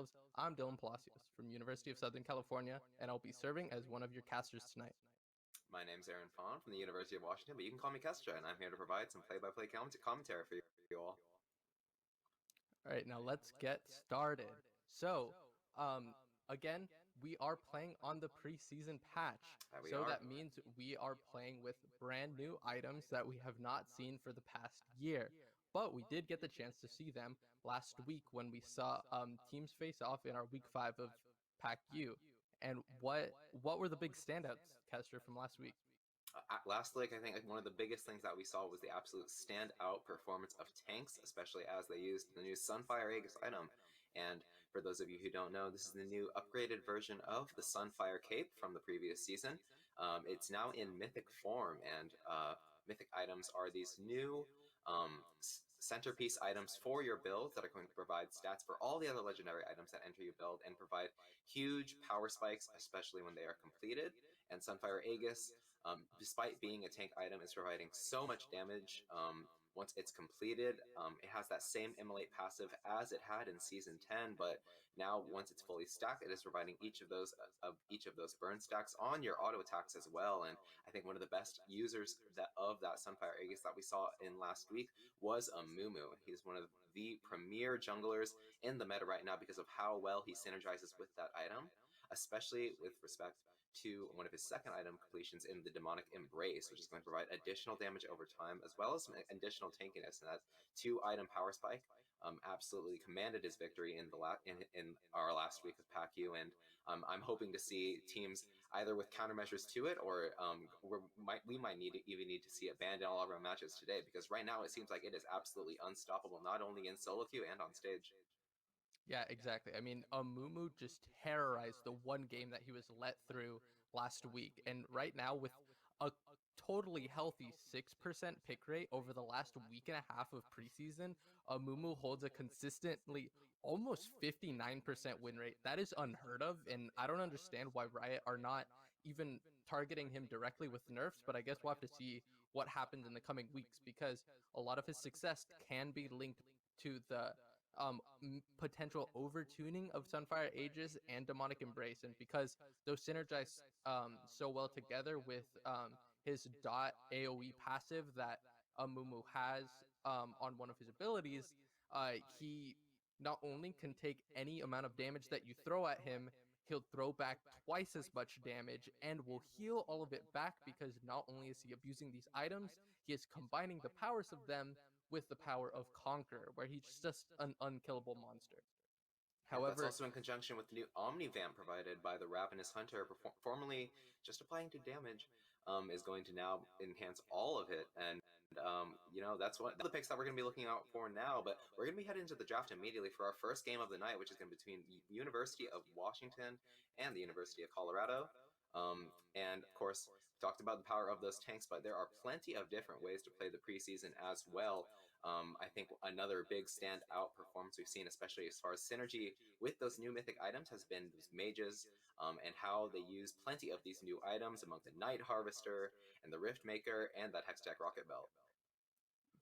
yourselves. I'm Dylan Palacios from University of Southern California, and I'll be serving as one of your casters tonight. My name's Aaron Fawn from the University of Washington, but you can call me Kestra, and I'm here to provide some play-by-play commentary for you all. All right, now let's get started. So, again, we are playing on the preseason patch. So that means we are playing with brand new items that we have not seen for the past year. But we did get the chance to see them last week when we saw teams face off in our week 5 of Pac-U. And what were the big standouts, Kester, from last week? Last week, I think one of the biggest things that we saw was the absolute standout performance of tanks, especially as they used the new Sunfire Aegis item. And for those of you who don't know, this is the new upgraded version of the Sunfire Cape from the previous season. It's now in mythic form, and mythic items are these new centerpiece items for your build that are going to provide stats for all the other legendary items that enter your build and provide huge power spikes, especially when they are completed. And Sunfire Aegis, despite being a tank item, is providing so much damage once it's completed. It has that same immolate passive as it had in Season 10, but now once it's fully stacked, it is providing each of those burn stacks on your auto attacks as well. And I think one of the best users of that Sunfire Aegis that we saw in last week was Mumu. He's one of the premier junglers in the meta right now because of how well he synergizes with that item, especially with respect to one of his second item completions in the Demonic Embrace, which is going to provide additional damage over time, as well as some additional tankiness. And that 2-item power spike absolutely commanded his victory in our last week of Pac-U. And I'm hoping to see teams either with countermeasures to it, or we might even need to see it banned in all of our matches today, because right now it seems like it is absolutely unstoppable, not only in solo queue and on stage. Yeah, exactly. I mean, Mumu just terrorized the one game that he was let through last week. And right now, with a totally healthy 6% pick rate over the last week and a half of preseason, Mumu holds a consistently almost 59% win rate. That is unheard of, and I don't understand why Riot are not even targeting him directly with nerfs, but I guess we'll have to see what happens in the coming weeks, because a lot of his success can be linked to the potential overtuning of Sunfire Aegis and Demonic Embrace, and because those synergize so well together with his dot AoE passive that Mumu has on one of his abilities, he not only can take any amount of damage that you throw at him, he'll throw back twice as much damage and will heal all of it back, because not only is he abusing these items, he is combining the powers of them with the power of Conquer, where he's just an unkillable monster. However, that's also in conjunction with the new Omnivamp provided by the Ravenous Hunter, formerly just applying 2 damage, is going to now enhance all of it. And that's one of the picks that we're going to be looking out for now. But we're going to be heading into the draft immediately for our first game of the night, which is going to be between the University of Washington and the University of Colorado. And of course, we talked about the power of those tanks, but there are plenty of different ways to play the preseason as well. I think another big standout performance we've seen, especially as far as synergy with those new mythic items, has been those mages, and how they use plenty of these new items among the Night Harvester and the Rift Maker and that Hextech Rocket Belt.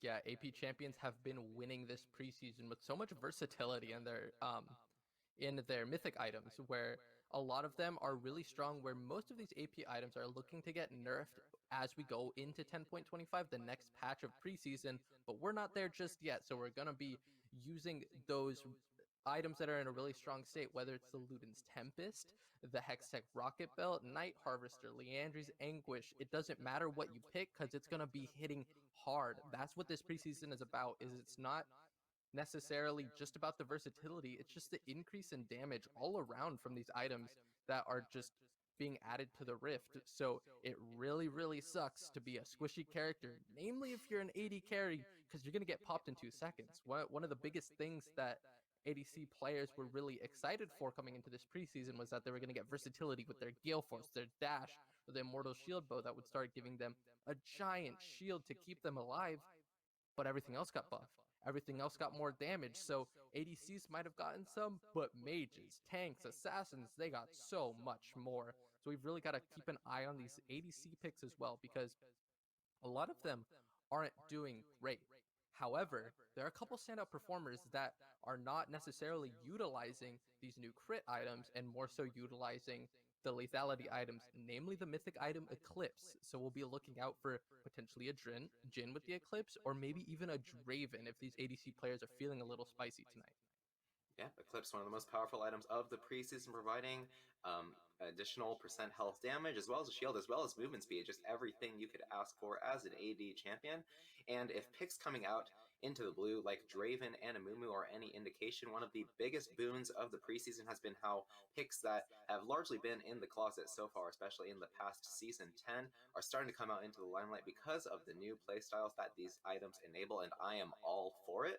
Yeah, AP champions have been winning this preseason with so much versatility in their mythic items, where a lot of them are really strong, where most of these AP items are looking to get nerfed as we go into 10.25, the next patch of preseason, but we're not there just yet. So we're going to be using those items that are in a really strong state, whether it's the Luden's Tempest, the Hextech Rocket Belt, Night Harvester, Leandri's Anguish. It doesn't matter what you pick, because it's going to be hitting hard. That's what this preseason is about. It's not necessarily just about the versatility, it's just the increase in damage all around from these items that are just being added to the Rift. So it really, really sucks to be a squishy character, namely if you're an AD carry, because you're going to get popped in 2 seconds. One of the biggest things that ADC players were really excited for coming into this preseason was that they were going to get versatility with their Gale Force, their dash, or the Immortal Shield Bow that would start giving them a giant shield to keep them alive. But everything else got buffed. Everything else got more damage. So ADCs might have gotten some, but mages, tanks, assassins, they got so much more. So we've really got to keep an eye on these ADC picks as well, because a lot of them aren't doing great. However, there are a couple standout performers that are not necessarily utilizing these new crit items and more so utilizing the lethality items, namely the mythic item Eclipse. So we'll be looking out for potentially a Jin with the Eclipse, or maybe even a Draven if these ADC players are feeling a little spicy tonight. Yeah, Eclipse, one of the most powerful items of the preseason, providing additional percent health damage, as well as a shield, as well as movement speed, just everything you could ask for as an AD champion. And if picks coming out into the blue, like Draven and Amumu, are any indication, one of the biggest boons of the preseason has been how picks that have largely been in the closet so far, especially in the past season 10, are starting to come out into the limelight because of the new playstyles that these items enable, and I am all for it.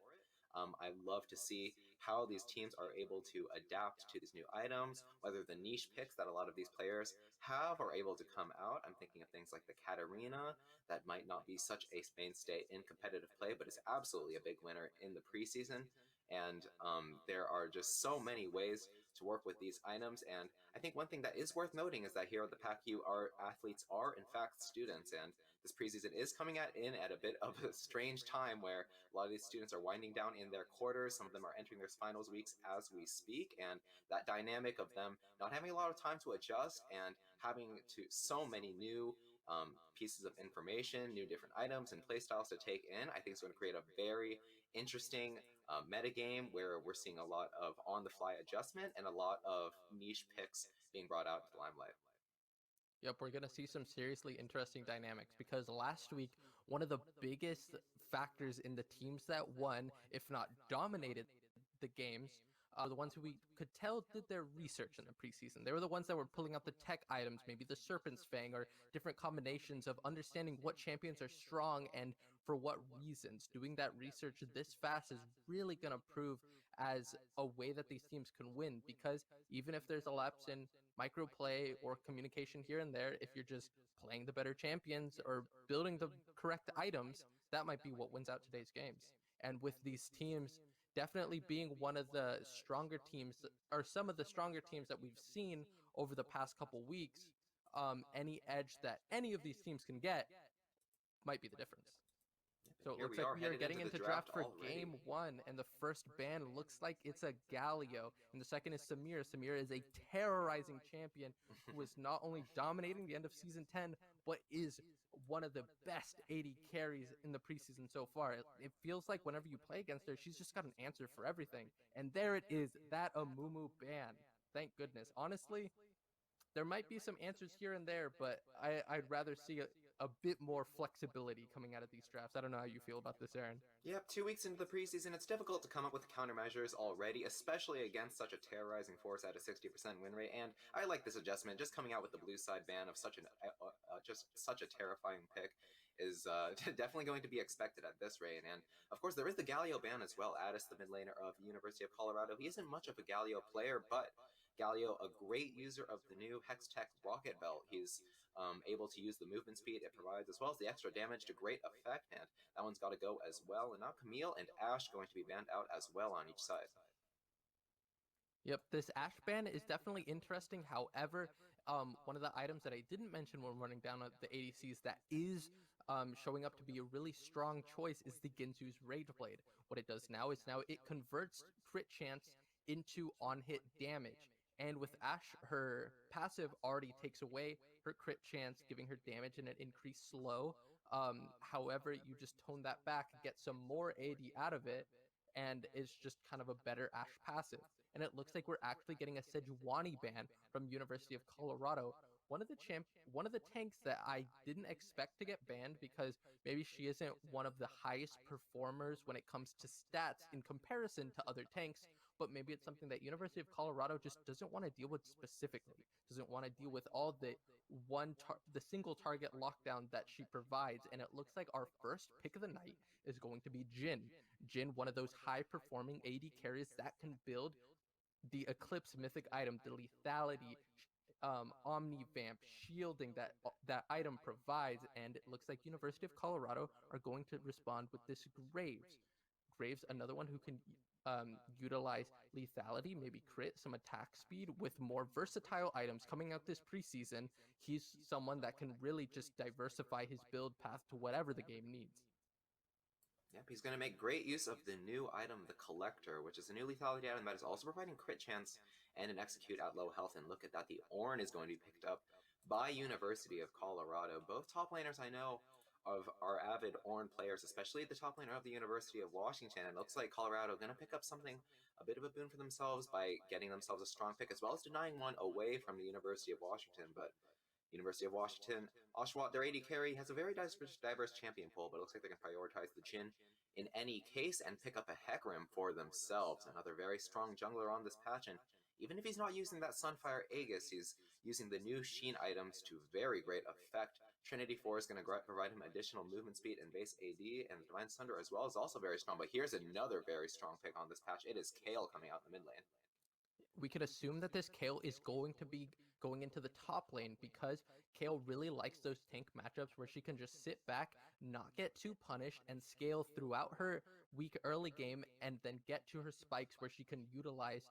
I love to see how these teams are able to adapt to these new items, whether the niche picks that a lot of these players have are able to come out. I'm thinking of things like the Katarina, that might not be such a mainstay in competitive play, but is absolutely a big winner in the preseason. And there are just so many ways to work with these items. And I think one thing that is worth noting is that here at the Pac-U, our athletes are in fact students, and this preseason is coming in at a bit of a strange time where a lot of these students are winding down in their quarters. Some of them are entering their finals weeks as we speak, and that dynamic of them not having a lot of time to adjust and having to so many new pieces of information, new different items and playstyles to take in, I think is going to create a very interesting meta game where we're seeing a lot of on-the-fly adjustment and a lot of niche picks being brought out into the limelight. Yep, we're going to see some seriously interesting dynamics because last week, one of the biggest factors in the teams that won, if not dominated the games, are the ones who we could tell did their research in the preseason. They were the ones that were pulling out the tech items, maybe the Serpent's Fang, or different combinations of understanding what champions are strong and for what reasons. Doing that research this fast is really going to prove as a way that these teams can win because even if there's a lapse in microplay or communication here and there, if you're just playing the better champions or building the correct items, that might be what wins out today's games. And with these teams definitely being one of the stronger teams or some of the stronger teams that we've seen over the past couple weeks, any edge that any of these teams can get might be the difference. So it Here looks we like are we are headed getting into the into draft draft for already. game one, and the first ban looks like it's a Galio, and the second is Samir. Samir is a terrorizing champion who is not only dominating the end of season 10, but is one of the best AD carries in the preseason so far. It feels like whenever you play against her, she's just got an answer for everything. And there it is, that Amumu ban. Thank goodness. Honestly, there might be some answers here and there, but I'd rather see a bit more flexibility coming out of these drafts. I don't know how you feel about this, Aaron. Yep, 2 weeks into the preseason, it's difficult to come up with countermeasures already, especially against such a terrorizing force at a 60% win rate. And I like this adjustment. Just coming out with the blue side ban of such just such a terrifying pick is definitely going to be expected at this rate. And of course, there is the Galio ban as well. Addis, the mid laner of University of Colorado, he isn't much of a Galio player, but Galio, a great user of the new Hextech rocket belt. He's able to use the movement speed it provides, as well as the extra damage to great effect, and that one's got to go as well. And now Camille and Ash going to be banned out as well on each side. Yep, this Ash ban is definitely interesting. However, one of the items that I didn't mention when running down the ADCs that is showing up to be a really strong choice is the Ginzu's Rage Blade. What it does now is it converts crit chance into on-hit damage. And with Ash, her passive already takes away her crit chance, giving her damage and an increased slow. However, you just tone that back, get some more AD out of it, and it's just kind of a better Ash passive. And it looks like we're actually getting a Sejuani ban from University of Colorado. One of the tanks that I didn't expect to get banned because maybe she isn't one of the highest performers when it comes to stats in comparison to other tanks, but maybe it's something that University of Colorado just doesn't want to deal with specifically. Doesn't want to deal with all the the single target lockdown that she provides, and it looks like our first pick of the night is going to be Jin. Jin, one of those high performing AD carries that can build the Eclipse mythic item, the lethality, Omni Vamp, shielding that item provides, and it looks like University of Colorado are going to respond with this Graves. Graves, another one who can utilize lethality, maybe crit, some attack speed with more versatile items coming out this preseason. He's someone that can really just diversify his build path to whatever the game needs. Yep, he's going to make great use of the new item, the Collector, which is a new lethality item that is also providing crit chance and an execute at low health. And look at that, the Ornn is going to be picked up by University of Colorado. Both top laners I know of are avid Ornn players, especially the top laner of the University of Washington. And it looks like Colorado going to pick up something, a bit of a boon for themselves by getting themselves a strong pick, as well as denying one away from the University of Washington. But University of Washington, Oshawott, their AD carry, has a very diverse champion pool, but it looks like they're going to prioritize the Jhin in any case and pick up a Hecarim for themselves. Another very strong jungler on this patch, and even if he's not using that Sunfire Aegis, he's using the new Sheen items to very great effect. Trinity 4 is going to provide him additional movement speed and base AD, and the Divine Sunder as well is also very strong, but here's another very strong pick on this patch. It is Kayle coming out in the mid lane. We could assume that this Kayle is going to be going into the top lane because Kayle really likes those tank matchups where she can just sit back, not get too punished, and scale throughout her weak early game and then get to her spikes where she can utilize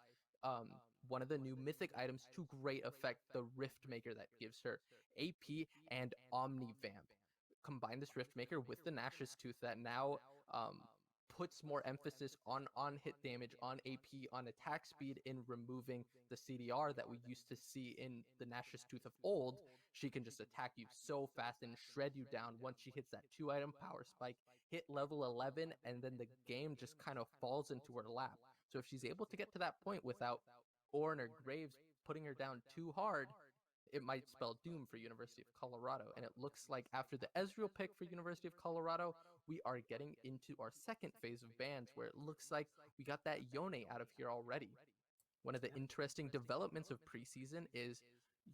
um, one of the new mythic items to great effect, the Rift Maker that gives her AP and Omni Vamp. Combine this Rift Maker with the Nash's Tooth that now um, puts more emphasis on hit damage, on AP, on attack speed in removing the CDR that we used to see in the Nash's Tooth of old. She can just attack you so fast and shred you down once she hits that 2-item power spike, hit level 11, and then the game just kind of falls into her lap. So if she's able to get to that point without Ornn or Graves putting her down too hard, it might spell doom for University of Colorado. And it looks like after the Ezreal pick for University of Colorado, we are getting into our second phase of bans where it looks like we got that Yone out of here already. One of the interesting developments of preseason is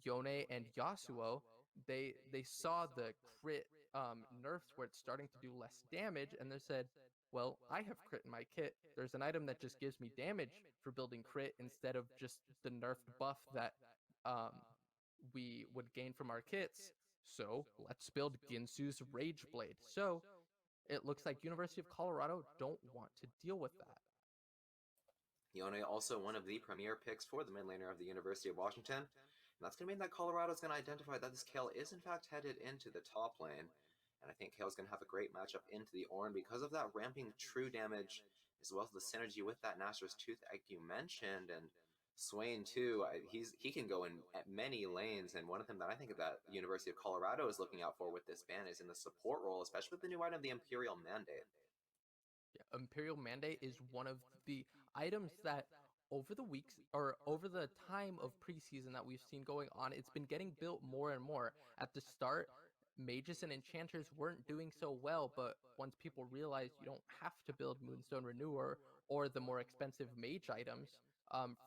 Yone and Yasuo. They saw the crit nerfs where it's starting to do less damage, and they said, well, I have crit in my kit. There's an item that just gives me damage for building crit instead of just the nerfed buff that um, we would gain from our kits. So let's build Ginsu's Rage Blade. So it looks like University of Colorado don't want to deal with that. Yone also one of the premier picks for the mid laner of the University of Washington. And that's going to mean that Colorado's going to identify that this Kayle is in fact headed into the top lane. And I think Kale's going to have a great matchup into the Ornn because of that ramping true damage, as well as the synergy with that Nashor's Tooth, like you mentioned. And Swain too, he can go in at many lanes, and one of them that I think that University of Colorado is looking out for with this ban is in the support role, especially with the new item, the Imperial Mandate. Yeah, Imperial Mandate is one of the items that over the weeks or over the time of preseason that we've seen going on, it's been getting built more and more. At the start, mages and enchanters weren't doing so well, but once people realized you don't have to build Moonstone Renewer or the more expensive mage items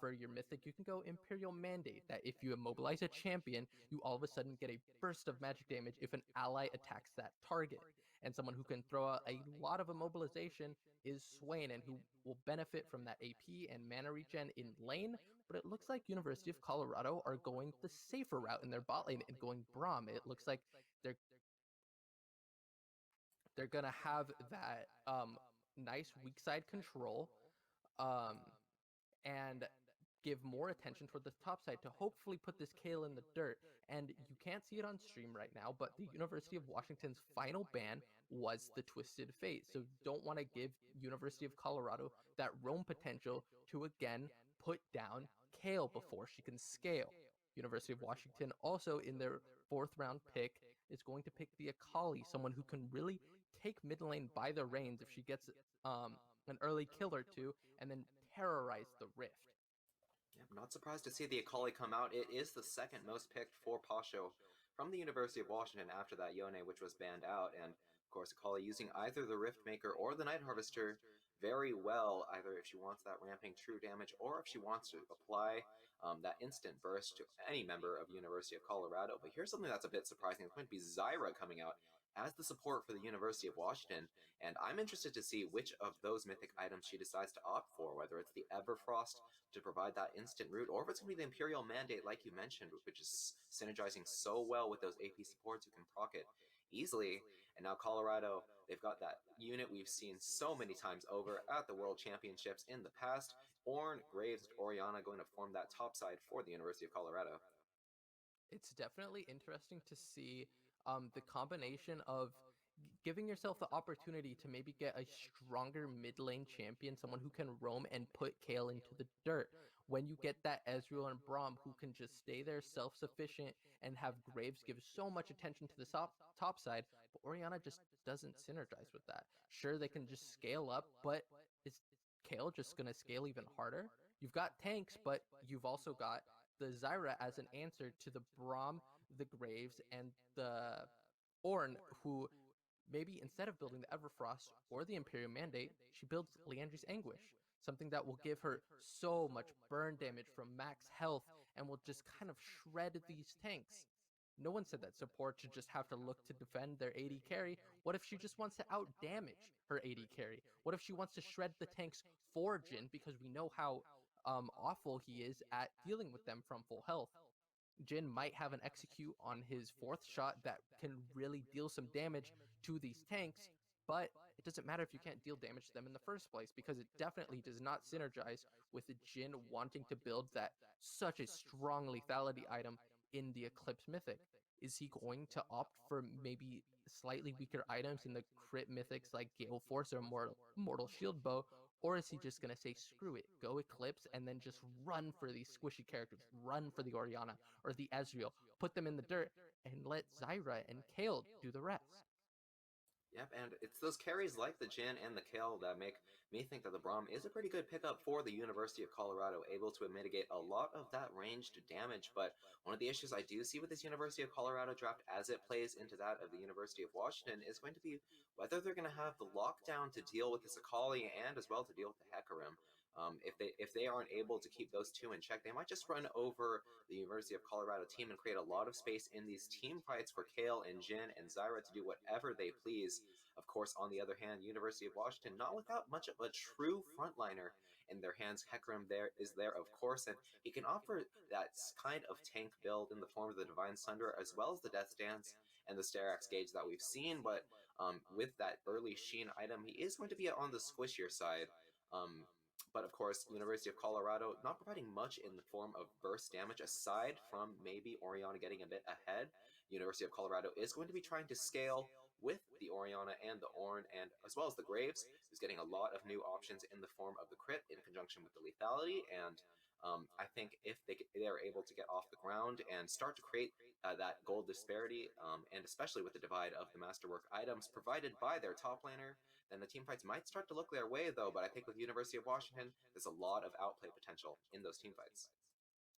for your mythic, you can go Imperial Mandate, that if you immobilize a champion, you all of a sudden get a burst of magic damage if an ally attacks that target. And someone who can throw out a lot of immobilization is Swain, and who will benefit from that AP and mana regen in lane. But it looks like University of Colorado are going the safer route in their bot lane and going Braum. It looks like they're they're gonna have that nice weak side control, um, and give more attention toward the top side to hopefully put this Kayle in the dirt. And you can't see it on stream right now, but the University of Washington's final ban was the Twisted Fate. So don't want to give University of Colorado that roam potential to again put down Kayle before she can scale. University of Washington also in their fourth round pick is going to pick the Akali, someone who can really take mid lane by the reins if she gets an early kill or two, and then terrorize the Rift. Yep, not surprised to see the Akali come out. It is the second most picked for Pasho from the University of Washington after that Yone, which was banned out. And of course, Akali using either the Rift Maker or the Night Harvester very well, either if she wants that ramping true damage or if she wants to apply that instant burst to any member of University of Colorado. But here's something that's a bit surprising. It's going to be Zyra coming out as the support for the University of Washington, and I'm interested to see which of those mythic items she decides to opt for, whether it's the Everfrost to provide that instant root, or if it's going to be the Imperial Mandate, like you mentioned, which is synergizing so well with those AP supports who can proc it easily. And now Colorado, they've got that unit we've seen so many times over at the World Championships in the past. Ornn, Graves, and Orianna going to form that top side for the University of Colorado. It's definitely interesting to see the combination of giving yourself the opportunity to maybe get a stronger mid lane champion, someone who can roam and put Kale into the dirt. When you get that Ezreal and Braum who can just stay there self-sufficient and have Graves give so much attention to the top side, but Orianna just doesn't synergize with that. Sure, they can just scale up, but is Kale just going to scale even harder? You've got tanks, but you've also got the Zyra as an answer to the Braum, the Graves, and the Ornn, who maybe instead of building the Everfrost or the Imperial Mandate, she builds Leandri's Anguish, something that will give her so much burn damage from max health and will just kind of shred these tanks. No one said that support should just have to look to defend their AD carry. What if she just wants to out damage her AD carry? What if she wants to shred the tanks for Jhin because we know how awful he is at dealing with them from full health? Jhin might have an execute on his fourth shot that can really deal some damage to these tanks, but it doesn't matter if you can't deal damage to them in the first place because it definitely does not synergize with Jhin wanting to build that such a strong lethality item in the Eclipse Mythic. Is he going to opt for maybe slightly weaker items in the crit mythics like Gale Force or Mortal Shield Bow, or is he just going to say, screw it, go Eclipse, and then just run for these squishy characters, run for the Orianna or the Ezreal, put them in the dirt, and let Zyra and Kale do the rest? Yep, and it's those carries like the Jhin and the Kale that make me think that the Braum is a pretty good pickup for the University of Colorado, able to mitigate a lot of that ranged damage. But one of the issues I do see with this University of Colorado draft as it plays into that of the University of Washington is going to be whether they're going to have the lockdown to deal with the Sakali and as well to deal with the Hecarim. If they aren't able to keep those two in check, they might just run over the University of Colorado team and create a lot of space in these team fights for Kale and Jhin and Zyra to do whatever they please. Of course, on the other hand, University of Washington, not without much of a true frontliner in their hands. Hecarim is there, of course, and he can offer that kind of tank build in the form of the Divine Sunder as well as the Death Dance and the Sterak's Gauge that we've seen, but with that early Sheen item, he is going to be on the squishier side. But of course, University of Colorado not providing much in the form of burst damage aside from maybe Orianna getting a bit ahead. University of Colorado is going to be trying to scale with the Orianna and the Ornn, and as well as the Graves, who's getting a lot of new options in the form of the crit in conjunction with the lethality. And I think if they're able to get off the ground and start to create that gold disparity, and especially with the divide of the masterwork items provided by their top laner, then the team fights might start to look their way, though. But I think with University of Washington, there's a lot of outplay potential in those team fights.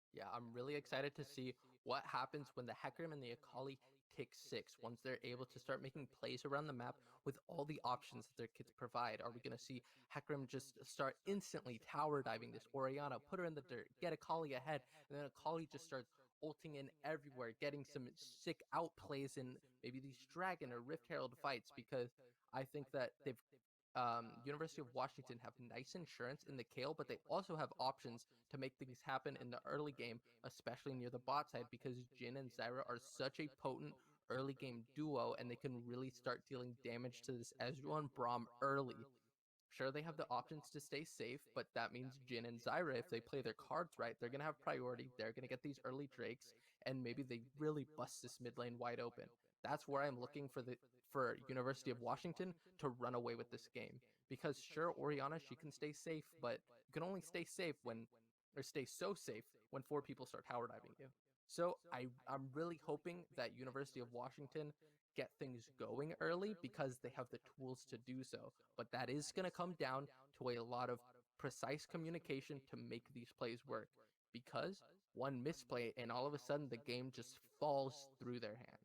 Yeah, I'm really excited to see what happens when the Hecarim and the Akali take 6, once they're able to start making plays around the map with all the options that their kits provide. Are we going to see Hecarim just start instantly tower diving this Orianna, put her in the dirt, get Akali ahead, and then Akali just starts ulting in everywhere, getting some sick outplays in maybe these Dragon or Rift Herald fights? Because I think that University of Washington have nice insurance in the Kale, but they also have options to make things happen in the early game, especially near the bot side, because Jhin and Zyra are such a potent early game duo, and they can really start dealing damage to this Ezreal and Braum early. Sure, they have the options to stay safe, but that means Jhin and Zyra, if they play their cards right, they're going to have priority. They're going to get these early Drakes, and maybe they really bust this mid lane wide open. That's where I'm looking for University of Washington to run away with this game. Because sure, Orianna, she can stay safe, but you can only stay safe or stay so safe when 4 people start tower diving you. So I'm really hoping that University of Washington get things going early because they have the tools to do so. But that is going to come down to a lot of precise communication to make these plays work. Because one misplay and all of a sudden the game just falls through their hands.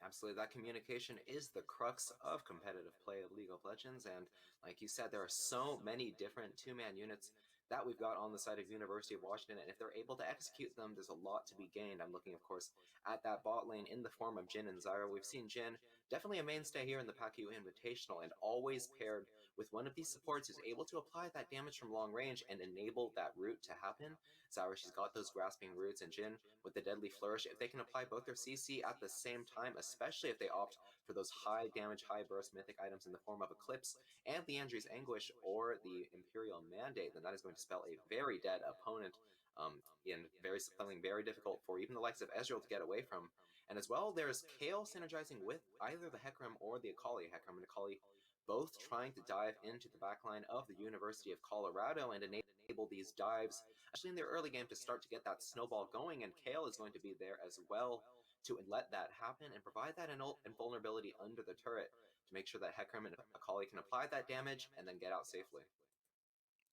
Absolutely, that communication is the crux of competitive play of League of Legends, and like you said, there are so many different two-man units that we've got on the side of University of Washington, and if they're able to execute them, there's a lot to be gained. I'm looking, of course, at that bot lane in the form of Jhin and Zyra. We've seen Jhin definitely a mainstay here in the Pac-U Invitational, and always paired with one of these supports who's able to apply that damage from long range and enable that root to happen. Zyra, she's got those grasping roots, and Jhin with the Deadly Flourish, if they can apply both their CC at the same time, especially if they opt for those high damage, high burst mythic items in the form of Eclipse and Leandri's Anguish or the Imperial Mandate, then that is going to spell a very dead opponent, and something very difficult for even the likes of Ezreal to get away from. And as well, there's Kale synergizing with either the Hecarim or the Akali. Hecarim and Akali both trying to dive into the backline of the University of Colorado and enable these dives, especially in their early game, to start to get that snowball going. And Kale is going to be there as well to let that happen and provide that invulnerability under the turret to make sure that Hecarim and Akali can apply that damage and then get out safely.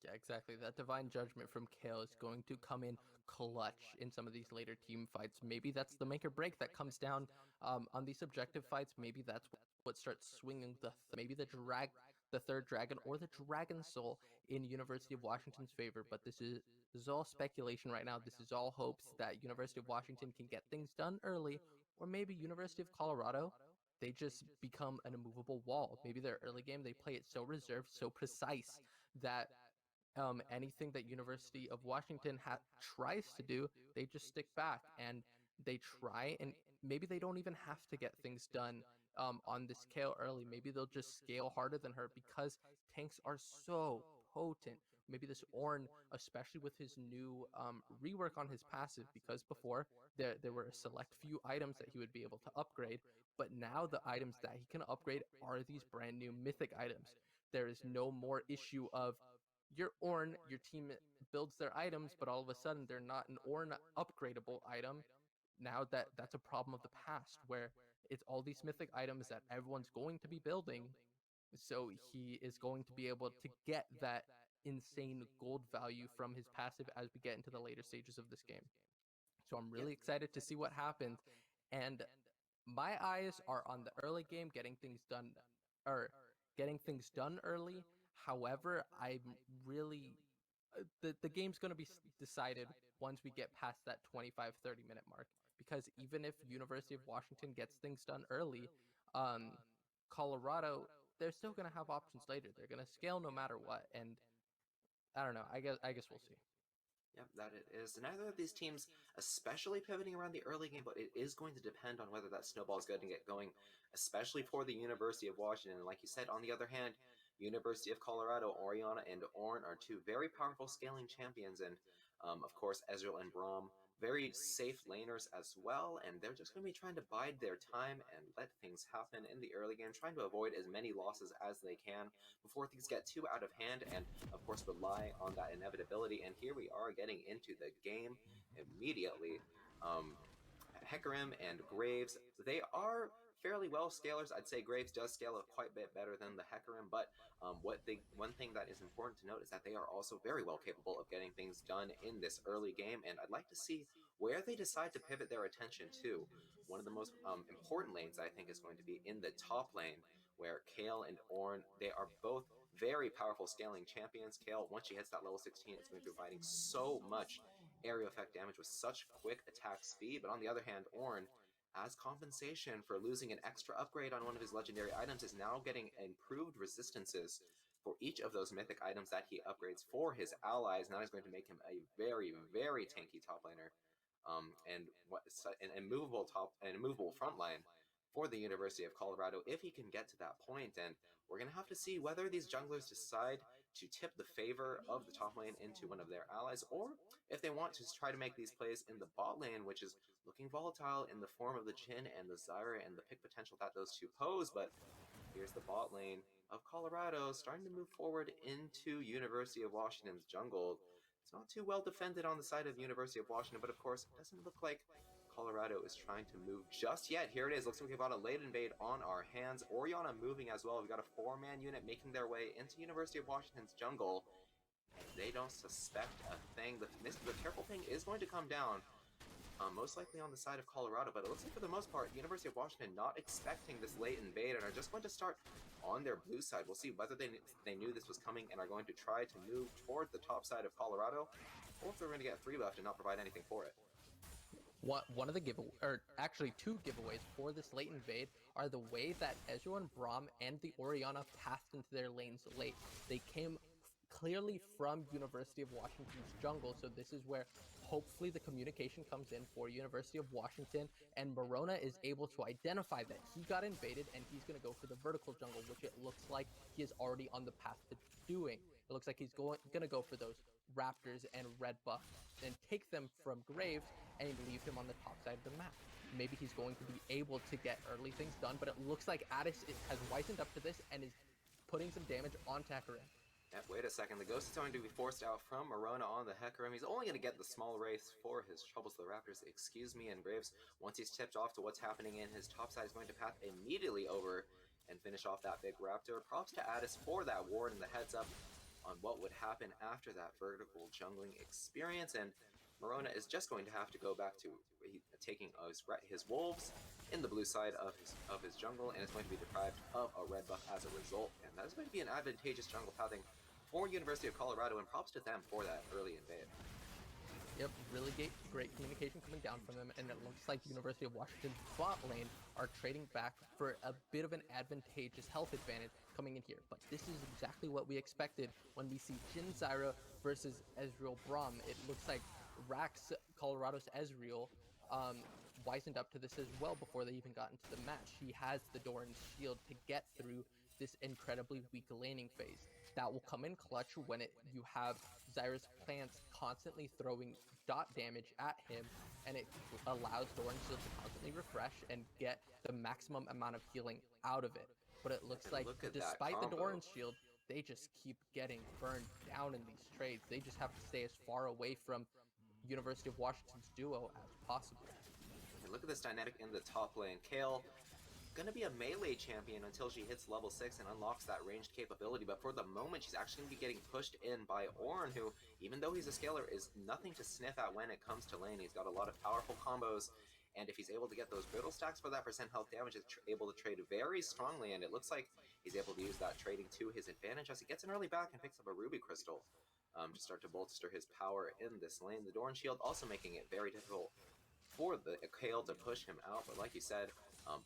Yeah, exactly. That divine judgment from Kale is going to come in clutch in some of these later team fights. Maybe that's the make or break that comes down on these objective fights. Maybe that's what starts swinging maybe the third dragon or the dragon soul in University of Washington's favor. But this is all speculation right now. This is all hopes that University of Washington can get things done early, or maybe University of Colorado, they just become an immovable wall. Maybe their early game they play it so reserved, so precise that anything that University of Washington tries to do, they just stick back and they try, and maybe they don't even have to get things done on this scale early. Maybe they'll just scale harder than her because tanks are so potent. Maybe this Ornn, especially with his new rework on his passive, because before there were a select few items that he would be able to upgrade, but now the items that he can upgrade are these brand new mythic items. There is no more issue of your Ornn, your team builds their items, but all of a sudden they're not an Ornn upgradable item. Now that's a problem of the past, where it's all these mythic items that everyone's going to be building, so he is going to be able to get that insane gold value from his passive as we get into the later stages of this game. So I'm Yep. really excited to see what happens, and my eyes are on the early game, or getting things done early. However, I'm really the game's going to be decided once we get past that 25-30 minute mark, because even if University of Washington gets things done early, Colorado, they're still going to have options later. They're going to scale no matter what, and I don't know. I guess we'll see. Yep, that it is. Neither of these teams, especially pivoting around the early game, but it is going to depend on whether that snowball is going to get going, especially for the University of Washington. And like you said, on the other hand, University of Colorado, Orianna, and Ornn are two very powerful scaling champions, and of course, Ezreal and Braum, very safe laners as well, and they're just going to be trying to bide their time and let things happen in the early game, trying to avoid as many losses as they can before things get too out of hand, and of course rely on that inevitability. And here we are getting into the game immediately. Hecarim and Graves, they are fairly well scalers. I'd say Graves does scale quite a bit better than the Hecarim, but one thing that is important to note is that they are also very well capable of getting things done in this early game, and I'd like to see where they decide to pivot their attention to. One of the most important lanes, I think, is going to be in the top lane, where Kale and Ornn, they are both very powerful scaling champions. Kale, once she hits that level 16, is going to be providing so much area effect damage with such quick attack speed, but on the other hand, Ornn, as compensation for losing an extra upgrade on one of his legendary items, is now getting improved resistances for each of those mythic items that he upgrades for his allies, and that is going to make him a very, very tanky top laner, an immovable front line for the University of Colorado if he can get to that point. And we're going to have to see whether these junglers decide to tip the favor of the top lane into one of their allies, or if they want to try to make these plays in the bot lane, which is looking volatile in the form of the Jhin and the Zyra and the pick potential that those two pose. But here's the bot lane of Colorado starting to move forward into University of Washington's jungle. It's not too well defended on the side of University of Washington, but of course, it doesn't look like Colorado is trying to move just yet. Here it is. Looks like we've got a late invade on our hands. Orianna moving as well. We've got a 4-man unit making their way into University of Washington's jungle, and they don't suspect a thing. The careful thing is going to come down, most likely on the side of Colorado, but it looks like for the most part, University of Washington not expecting this late invade and are just going to start on their blue side. We'll see whether they knew this was coming and are going to try to move toward the top side of Colorado, or if they're going to get 3 left and not provide anything for it. One of the actually 2 giveaways for this late invade are the way that Ezreal and Braum and the Orianna passed into their lanes late. They came clearly from University of Washington's jungle, so this is where hopefully the communication comes in for University of Washington, and Morona is able to identify that he got invaded and he's going to go for the vertical jungle, which it looks like he is already on the path to doing. It looks like he's going to go for those raptors and red buff and take them from Graves and leave him on the top side of the map. maybe he's going to be able to get early things done, but it looks like Addis has wisened up to this and is putting some damage on Hecarim. Wait a second, the Ghost is going to be forced out from Morona on the Hecarim. He's only going to get the small wraith for his troubles to the Raptors. Excuse me, and Graves, once he's tipped off to what's happening in his top side, is going to path immediately over and finish off that big Raptor. Props to Addis for that ward and the heads up on what would happen after that vertical jungling experience, and Morona is just going to have to go back to taking his wolves in the blue side of his jungle, and is going to be deprived of a red buff as a result, and that is going to be an advantageous jungle pathing for University of Colorado, and props to them for that early invade. Yep, really great communication coming down from them, and it looks like University of Washington's bot lane are trading back for a bit of an advantageous health advantage coming in here. But this is exactly what we expected when we see Jhin Zyra versus Ezreal Braum. It looks like Rax, Colorado's Ezreal, wisened up to this as well before they even got into the match. He has the Doran's shield to get through this incredibly weak laning phase. That will come in clutch when you have Zyra's plants constantly throwing dot damage at him, and it allows Doran's shield to constantly refresh and get the maximum amount of healing out of it. But it looks like despite the Doran's shield, they just keep getting burned down in these trades. They just have to stay as far away from University of Washington's duo as possible. And look at this dynamic in the top lane. Kayle gonna be a melee champion until she hits level 6 and unlocks that ranged capability, but for the moment she's actually gonna be getting pushed in by Ornn, who, even though he's a scaler, is nothing to sniff at when it comes to lane. He's got a lot of powerful combos, and if he's able to get those brittle stacks for that percent health damage, he's able to trade very strongly, and it looks like he's able to use that trading to his advantage as he gets an early back and picks up a ruby crystal to start to bolster his power in this lane. The Doran shield also making it very difficult for the Kayle to push him out, but like you said,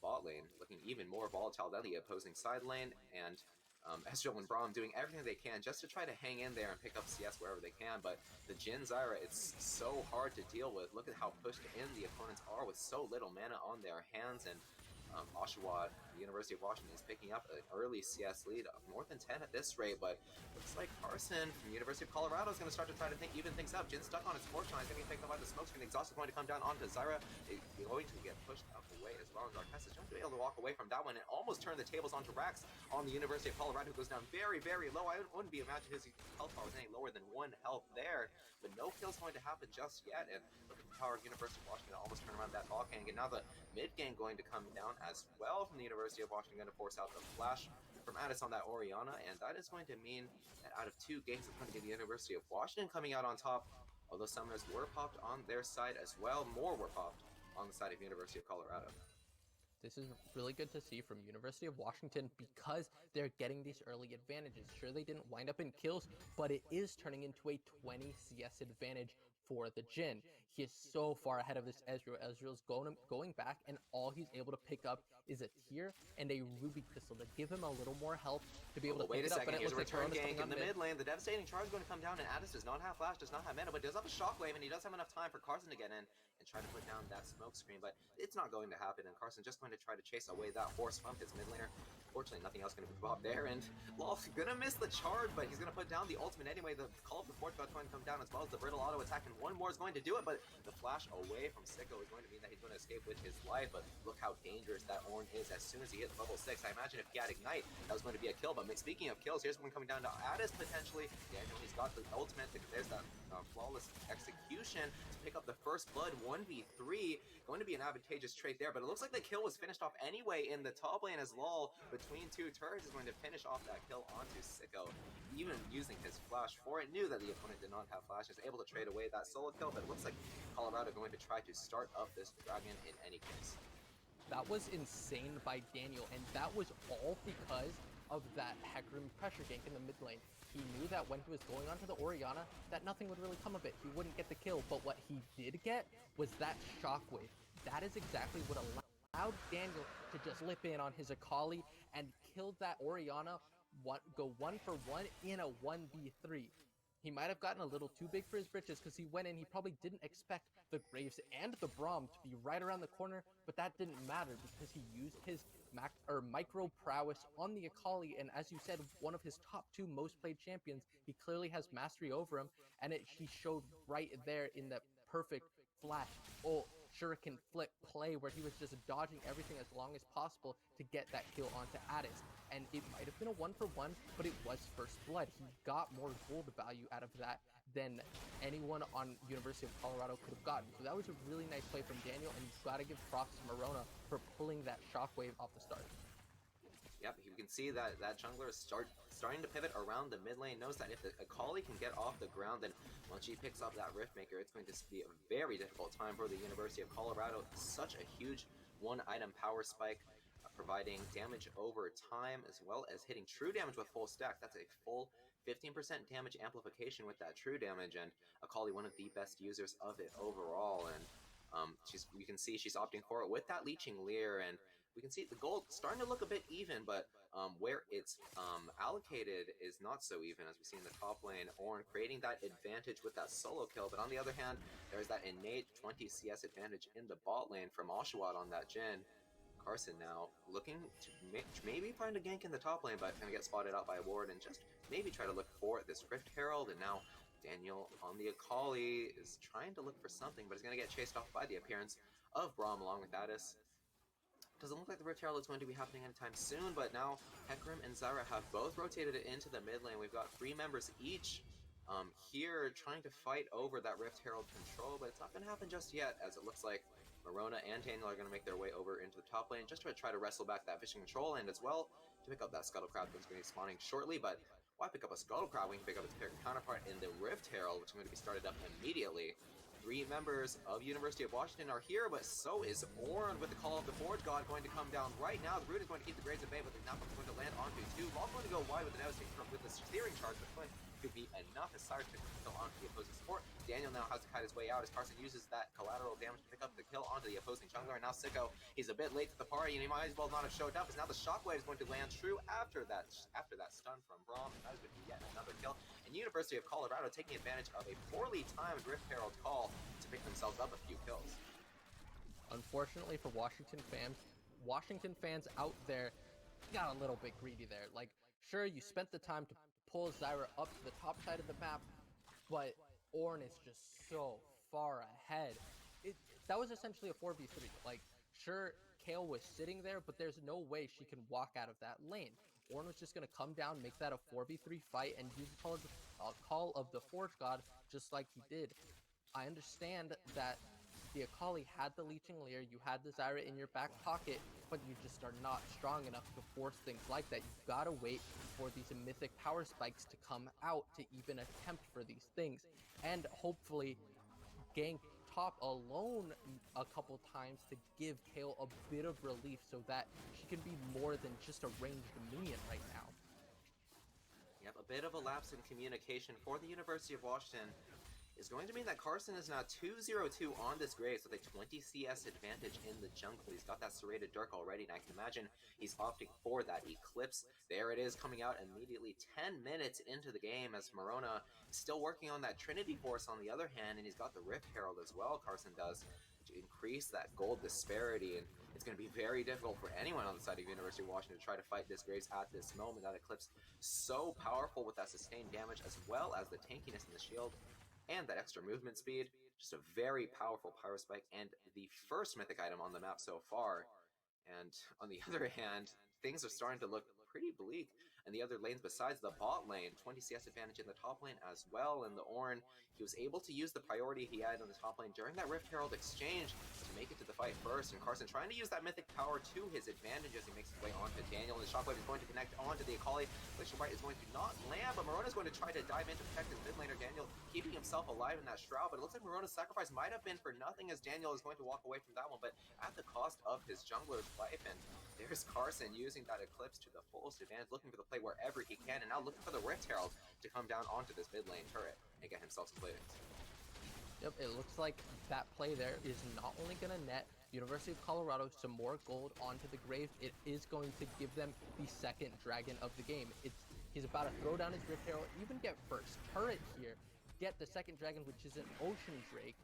bot lane looking even more volatile than the opposing side lane, and Ezreal and Braum doing everything they can just to try to hang in there and pick up CS wherever they can, but the Jhin Zyra, it's so hard to deal with. Look at how pushed in the opponents are with so little mana on their hands, and Oshawa, the University of Washington, is picking up an early CS lead of more than 10 at this rate, but looks like Carson from the University of Colorado is going to start to try to even things up. Jhin stuck on his fortune, he's going to get taken by the smoke screen. The exhaust is going to come down onto Zyra. He's going to get pushed up away as well, and Darkness is going to be able to walk away from that one and almost turn the tables onto Rax on the University of Colorado, who goes down very, very low. I wouldn't be imagining his health bar was any lower than 1 health there, but no kill's going to happen just yet, and look at the power of University of Washington to almost turn around that ball gang, and now the mid game going to come down as well from the University of Washington, going to force out the flash from Addis on that Orianna, and that is going to mean that out of 2 games, it's going to be the University of Washington coming out on top, although summoners were popped on their side as well. More were popped on the side of University of Colorado. This is really good to see from University of Washington because they're getting these early advantages. Sure, they didn't wind up in kills, but it is turning into a 20 CS advantage for the Jhin. He is so far ahead of this Ezreal. Ezreal's going back, and all he's able to pick up is a tear and a ruby crystal to give him a little more health to be able to pick it up. Wait a second, here's a return gank in the mid lane. The devastating charge is going to come down, and Addis does not have flash, does not have mana, but does have a shockwave, and he does have enough time for Carson to get in and try to put down that smoke screen, but it's not going to happen, and Carson just going to try to chase away that horse from his mid laner. Fortunately, nothing else going to be popped there, and Lol's gonna miss the charge, but he's gonna put down the ultimate anyway. The Call of the Forge is going to come down, as well as the Brittle auto attack, and one more is going to do it, but the flash away from Sicko is going to mean that he's going to escape with his life, but look how dangerous that Ornn is as soon as he hits level 6. I imagine if he had Ignite, that was going to be a kill, but speaking of kills, here's one coming down to Addis potentially. Yeah, he's got the ultimate, there's that flawless execution to pick up the first blood. 1v3, going to be an advantageous trade there, but it looks like the kill was finished off anyway in the top lane, as Lol, between 2 turrets, is going to finish off that kill onto Sicko, even using his flash for it. Knew that the opponent did not have flash, is able to trade away that solo kill, but it looks like Colorado going to try to start up this dragon in any case. That was insane by Daniel, and that was all because of that Hecarim pressure gank in the mid lane. He knew that when he was going onto the Orianna, that nothing would really come of it. He wouldn't get the kill, but what he did get was that shockwave. That is exactly what allowed Daniel to just lip in on his Akali and killed that Orianna, go 1 for 1 in a 1v3. He might have gotten a little too big for his britches because he went in, he probably didn't expect the Graves and the Braum to be right around the corner, but that didn't matter because he used his micro prowess on the Akali, and as you said, one of his top 2 most played champions. He clearly has mastery over him, and he showed right there in the perfect flash, ult, shuriken, flip play where he was just dodging everything as long as possible to get that kill onto Addis. And it might have been a 1-for-1, but it was first blood. He got more gold value out of that than anyone on University of Colorado could have gotten. So that was a really nice play from Daniel, and you've got to give props to Morona for pulling that shockwave off the start. Yep, you can see that jungler is starting to pivot around the mid lane, knows that if the Akali can get off the ground, then once she picks up that Rift Maker, it's going to be a very difficult time for the University of Colorado. Such a huge one-item power spike, providing damage over time, as well as hitting true damage with full stack. That's a full 15% damage amplification with that true damage, and Akali, one of the best users of it overall, and you can see she's opting for it with that Leeching Leer, and we can see the gold starting to look a bit even, but where it's allocated is not so even, as we see in the top lane. Ornn creating that advantage with that solo kill, but on the other hand, there's that innate 20 CS advantage in the bot lane from Oshawott on that Jhin. Carson now looking to maybe find a gank in the top lane, but gonna get spotted out by Ward and just maybe try to look for this Rift Herald, and now Daniel on the Akali is trying to look for something, but is gonna get chased off by the appearance of Braum along with Addis. Doesn't look like the Rift Herald is going to be happening anytime soon, but now Hecarim and Zyra have both rotated it into the mid lane. We've got 3 members each here trying to fight over that Rift Herald control, but it's not going to happen just yet, as it looks like Morona and Daniel are going to make their way over into the top lane just to try to wrestle back that Vision Control, and as well to pick up that Scuttle Crab that's going to be spawning shortly. But why pick up a Scuttle Crab when you can pick up its counterpart in the Rift Herald, which is going to be started up immediately. 3 members of University of Washington are here, but so is Ornn with the Call of the Forge God going to come down right now. The Root is going to keep the Graves at bay, but the Napalm is going to land onto 2. Ball going to go wide with the Devastation with the steering charge, but going to be enough as Cyrus picks the kill onto the opposing support. Daniel now has to kite his way out as Carson uses that collateral damage to pick up the kill onto the opposing jungler, and now Sicko, he's a bit late to the party, and he might as well not have showed up, as now the Shockwave is going to land true after that stun from Braum, and that is going to be yet another kill. And University of Colorado taking advantage of a poorly timed Rift Herald call to pick themselves up a few kills. Unfortunately for Washington fans out there got a little bit greedy there. Like, sure, you spent the time to pull Zyra up to the top side of the map, but Ornn is just so far ahead. That was essentially a 4v3. Like, sure, Kayle was sitting there, but there's no way she can walk out of that lane. Ornn was just going to come down, make that a 4v3 fight, and use the Call of the Forge God just like he did. I understand that the Akali had the Leeching Leer, you had the Zyra in your back pocket, but you just are not strong enough to force things like that. You've got to wait for these mythic power spikes to come out to even attempt for these things, and hopefully gank top alone a couple times to give Kayle a bit of relief so that she can be more than just a ranged minion right now. Yep, a bit of a lapse in communication for the University of Washington is going to mean that Carson is now 2-0-2 on this Graves with a 20 CS advantage in the jungle. He's got that Serrated Dirk already, and I can imagine he's opting for that Eclipse. There it is, coming out immediately 10 minutes into the game, as Morona is still working on that Trinity Force on the other hand, and he's got the Rift Herald as well, Carson does, to increase that gold disparity, and it's going to be very difficult for anyone on the side of University of Washington to try to fight this Graves at this moment. That Eclipse so powerful with that sustained damage, as well as the tankiness in the shield, and that extra movement speed. Just a very powerful Pyro Spike, and the first mythic item on the map so far. And on the other hand, things are starting to look pretty bleak. And the other lanes besides the bot lane, 20 CS advantage in the top lane as well. And the Ornn, he was able to use the priority he had on the top lane during that Rift Herald exchange to make it to the fight first. And Carson trying to use that mythic power to his advantage as he makes his way onto Daniel. And the Shockwave is going to connect onto the Akali. Glacial Bright is going to not land, but Morona is going to try to dive in to protect his mid laner. Daniel keeping himself alive in that Shroud, but it looks like Morona's sacrifice might have been for nothing, as Daniel is going to walk away from that one, but at the cost of his jungler's life. And there's Carson using that Eclipse to the fullest advantage, looking for the play wherever he can, and now looking for the Rift Herald to come down onto this mid lane turret and get himself some plays. Yep, it looks like that play there is not only going to net University of Colorado some more gold onto the Graves, it is going to give them the second dragon of the game. He's about to throw down his Rift Herald, even get first turret here, get the second dragon, which is an Ocean Drake,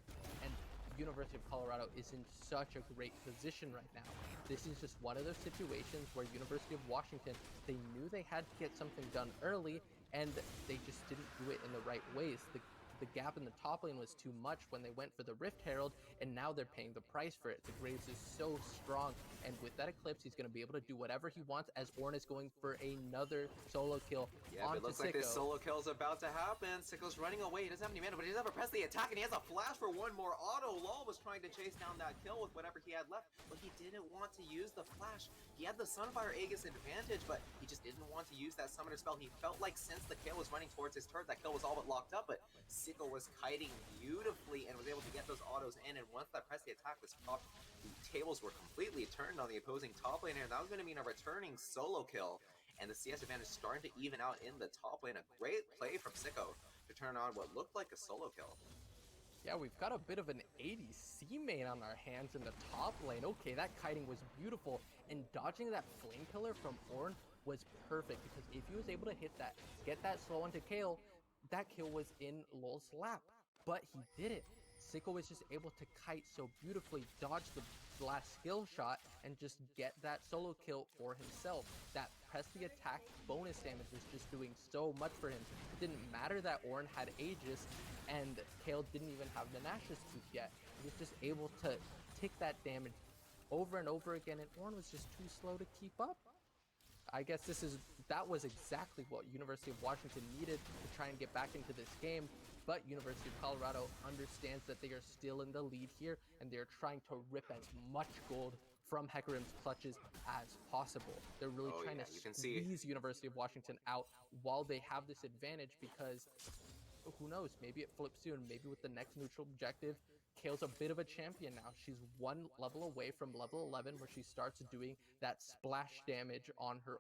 and University of Colorado is in such a great position right now. This is just one of those situations where University of Washington, they knew they had to get something done early, and they just didn't do it in the right ways. the gap in the top lane was too much when they went for the Rift Herald, and now they're paying the price for it. The Graves is so strong, and with that Eclipse, he's going to be able to do whatever he wants as Ornn is going for another solo kill. Yeah, but it looks like this solo kill is about to happen. Sicko's running away. He doesn't have any mana, but he doesn't ever press the attack, and he has a flash for one more auto. Lol was trying to chase down that kill with whatever he had left, but he didn't want to use the flash. He had the Sunfire Aegis advantage, but he just didn't want to use that summoner spell. He felt like since the kill was running towards his turret, that kill was all but locked up, but Sicko was kiting beautifully and was able to get those autos in, and once that press the attack was popped, the tables were completely turned on the opposing top laner, and that was going to mean a returning solo kill. And the CS advantage starting to even out in the top lane. A great play from Sicko to turn on what looked like a solo kill. Yeah, we've got a bit of an ADC main on our hands in the top lane. Okay, that kiting was beautiful, and dodging that flame pillar from Ornn was perfect, because if he was able to hit that, get that slow onto Kayle, that kill was in Lol's lap. But he did it. Sicko was just able to kite so beautifully, dodge the last skill shot, and just get that solo kill for himself. That press the attack bonus damage was just doing so much for him. It didn't matter that Ornn had Aegis and Kayle didn't even have the Nash's Tooth yet. He was just able to tick that damage over and over again, and Ornn was just too slow to keep up. I guess that was exactly what University of Washington needed to try and get back into this game. But University of Colorado understands that they are still in the lead here, and they're trying to rip as much gold from Hecarim's clutches as possible. They're really trying to squeeze University of Washington out while they have this advantage, because who knows, maybe it flips soon. Maybe with the next neutral objective, Kayle's a bit of a champion now. She's one level away from level 11, where she starts doing that splash damage on her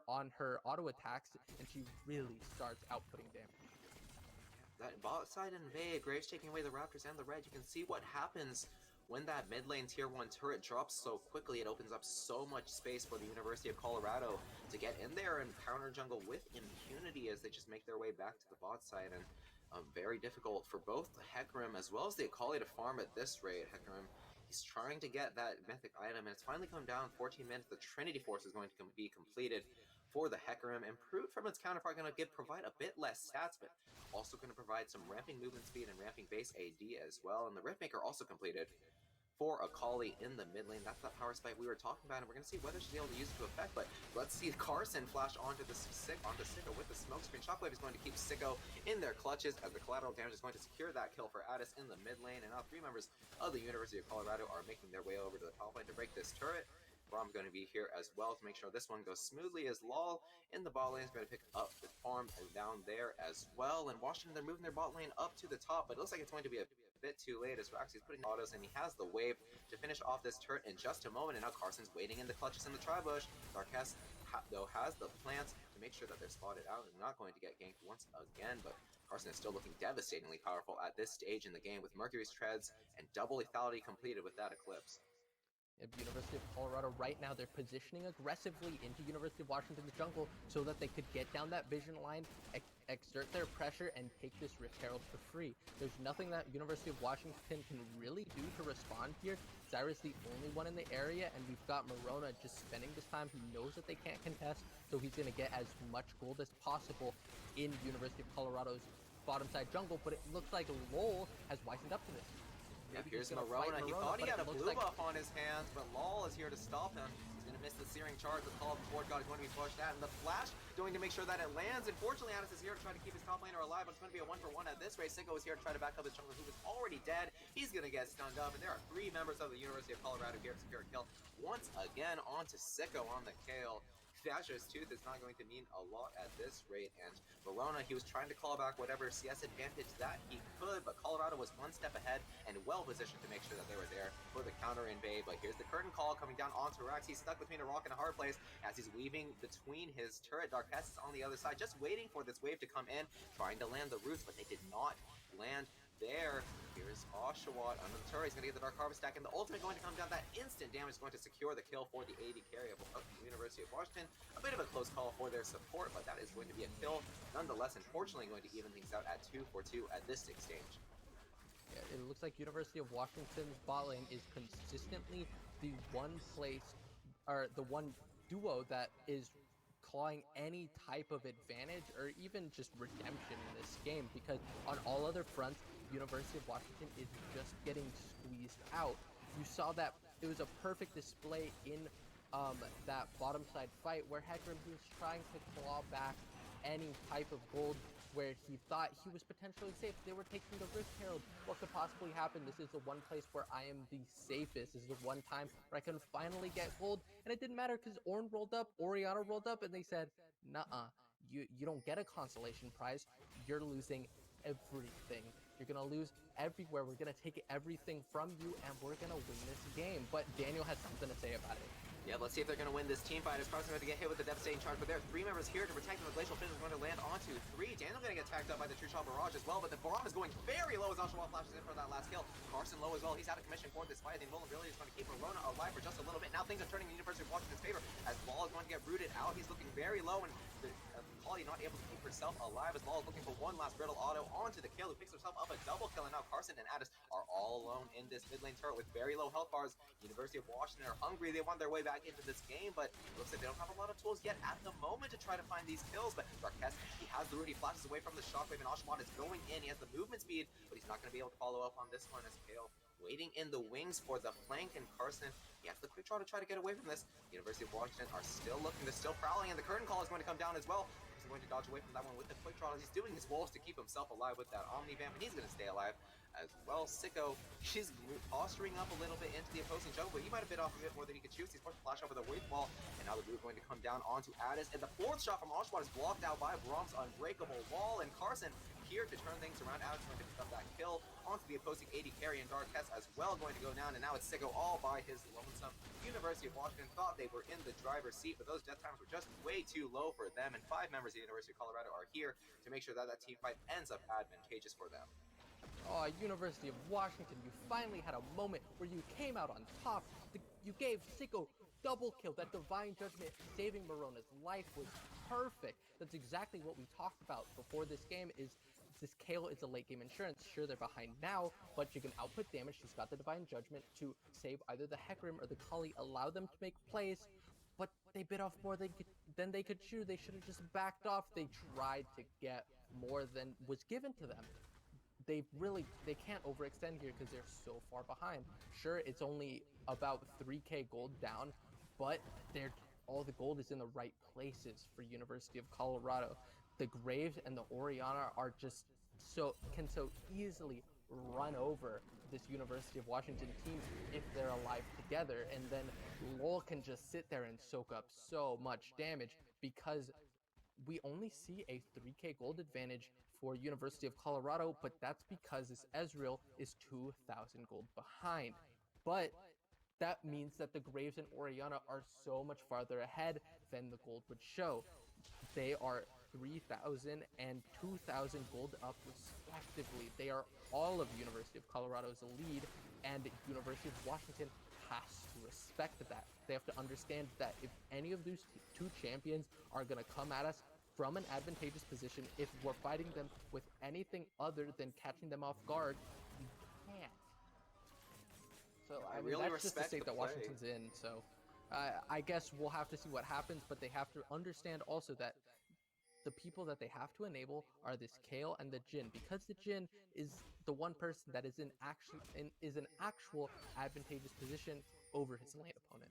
on her auto attacks, and she really starts outputting damage. That bot side invade, Graves taking away the Raptors and the red. You can see what happens when that mid lane tier 1 turret drops so quickly. It opens up so much space for the University of Colorado to get in there and counter jungle with impunity as they just make their way back to the bot side. And very difficult for both Hecarim as well as the Akali to farm at this rate. Hecarim, he's trying to get that mythic item, and it's finally come down 14 minutes. The Trinity Force is going to be completed for the Hecarim. Improved from its counterpart, going to provide a bit less stats, but also going to provide some ramping movement speed and ramping base AD as well. And the Riftmaker also completed for Akali in the mid lane. That's that power spike we were talking about, and we're going to see whether she's able to use it to effect. But let's see Carson flash onto Sicko with the smoke screen. Shockwave is going to keep Sicko in their clutches as the collateral damage is going to secure that kill for Addis in the mid lane. And now 3 members of the University of Colorado are making their way over to the top lane to break this turret. Brom's going to be here as well to make sure this one goes smoothly, as Lol in the bot lane is going to pick up the farm down there as well. And Washington, they're moving their bot lane up to the top, but it looks like it's going to be a bit too late as Roxy's putting autos, and he has the wave to finish off this turret in just a moment. And now Carson's waiting in the clutches in the tri-bush. Darkest, though, has the plants to make sure that they're spotted out and not going to get ganked once again, but Carson is still looking devastatingly powerful at this stage in the game with Mercury's Treads and double lethality completed with that Eclipse. At University of Colorado right now, they're positioning aggressively into University of Washington's jungle so that they could get down that vision line, exert their pressure, and take this Rift Herald for free. There's nothing that University of Washington can really do to respond here. Zyra's the only one in the area, and we've got Morona just spending this time. He knows that they can't contest, so he's going to get as much gold as possible in University of Colorado's bottom side jungle, but it looks like Lol has wisened up to this. Yeah, here's Morona. He thought he had a blue buff on his hands, but Lol is here to stop him. He's going to miss the searing charge. The call of the board god is going to be flushed out, and the flash going to make sure that it lands. Unfortunately, Addis is here to try to keep his top laner alive, but it's going to be a 1-for-1 at this rate. Sicko is here to try to back up his jungler, who was already dead. He's going to get stunned up, and there are 3 members of the University of Colorado here to secure a kill. Once again, onto Sicko on the Kayle. Dasher's Tooth is not going to mean a lot at this rate, and Morona, he was trying to claw back whatever CS advantage that he could, but Colorado was 1 step ahead and well positioned to make sure that they were there for the counter invade. But here's the curtain call coming down onto Rax. He's stuck between a rock and a hard place as he's weaving between his turret. Darkest is on the other side, just waiting for this wave to come in, trying to land the roots, but they did not land there. Here's Oshawott under the turret. He's going to get the Dark Harvest stack, and the ultimate going to come down. That instant damage is going to secure the kill for the AD carry of the University of Washington. A bit of a close call for their support, but that is going to be a kill. Nonetheless, unfortunately, going to even things out at 2-for-2 at this exchange. Yeah, it looks like University of Washington's bot lane is consistently the one place, or the one duo that is clawing any type of advantage or even just redemption in this game, because on all other fronts, University of Washington is just getting squeezed out. You saw that it was a perfect display in that bottom side fight where Hecarim, he was trying to claw back any type of gold where he thought he was potentially safe. They were taking the Rift Herald. What could possibly happen? This is the one place where I am the safest. This is the one time where I can finally get gold. And it didn't matter because Ornn rolled up, Orianna rolled up, and they said, nuh-uh, you don't get a consolation prize. You're losing everything. You're going to lose everywhere. We're going to take everything from you, and we're going to win this game. But Daniel has something to say about it. Yeah, let's see if they're going to win this team fight. As Carson going to get hit with the devastating charge, but there are 3 members here to protect him. The Glacial Fist is going to land onto 3. Daniel going to get tagged up by the True Shot Barrage as well, but the Baron is going very low as Oshawott flashes in for that last kill. Carson low as well. He's out of commission for this fight. The invulnerability is going to keep Verona alive for just a little bit. Now things are turning in the University of Washington's favor as Maul is going to get rooted out. He's looking very low, and Polly not able to keep herself alive as Maul is looking for one last brittle auto onto the kill, who picks herself up a double kill, and now Carson and Addis are all alone in this mid lane turret with very low health bars. University of Washington are hungry. They want their way back into this game, but it looks like they don't have a lot of tools yet at the moment to try to find these kills. But Darkest, he has the root, he flashes away from the shockwave, and Oshawott is going in. He has the movement speed, but he's not going to be able to follow up on this one as Kale waiting in the wings for the flank, and Carson, he has the quick draw to try to get away from this. University of Washington are still looking, they're still prowling, and the curtain call is going to come down as well. He's going to dodge away from that one with the quick draw as he's doing his wolves to keep himself alive with that Omni Vamp, and he's going to stay alive as well. Sicko, he's posturing up a little bit into the opposing jungle, but he might have bit off a bit more than he could choose. He's forced to flash over the wave wall, and now the root going to come down onto Addis, and the 4th shot from Oshawott is blocked out by Brom's unbreakable wall, and Carson here to turn things around. Addis going to pick up that kill onto the opposing AD carry, and Darkest as well going to go down, and now it's Sicko all by his lonesome. University of Washington thought they were in the driver's seat, but those death times were just way too low for them, and 5 members of the University of Colorado are here to make sure that that team fight ends up advantageous for them. Oh, University of Washington, you finally had a moment where you came out on top. You gave Sicko double kill. That Divine Judgment saving Marona's life was perfect. That's exactly what we talked about before this game. Is this Kale is a late game insurance. Sure, they're behind now, but you can output damage. She's got the Divine Judgment to save either the Hecarim or the Kali, allow them to make plays, but they bit off more than they could chew. They should have just backed off. They tried to get more than was given to them. They can't overextend here because they're so far behind. Sure, it's only about 3k gold down, but all the gold is in the right places for University of Colorado. The Graves and the Orianna are just can so easily run over this University of Washington team if they're alive together, and then Lowell can just sit there and soak up so much damage because we only see a 3k gold advantage for University of Colorado, but that's because this Ezreal is 2,000 gold behind. But that means that the Graves and Orianna are so much farther ahead than the gold would show. They are 3,000 and 2,000 gold up respectively. They are all of University of Colorado's lead, and University of Washington has to respect that. They have to understand that if any of these 2 champions are going to come at us from an advantageous position, if we're fighting them with anything other than catching them off guard, we can't. So I mean, really that's just the respect state the that play. Washington's in. So I guess we'll have to see what happens, but they have to understand also that the people that they have to enable are this Kale and the Jhin, because the Jhin is the one person that is an actual advantageous position over his lane opponent.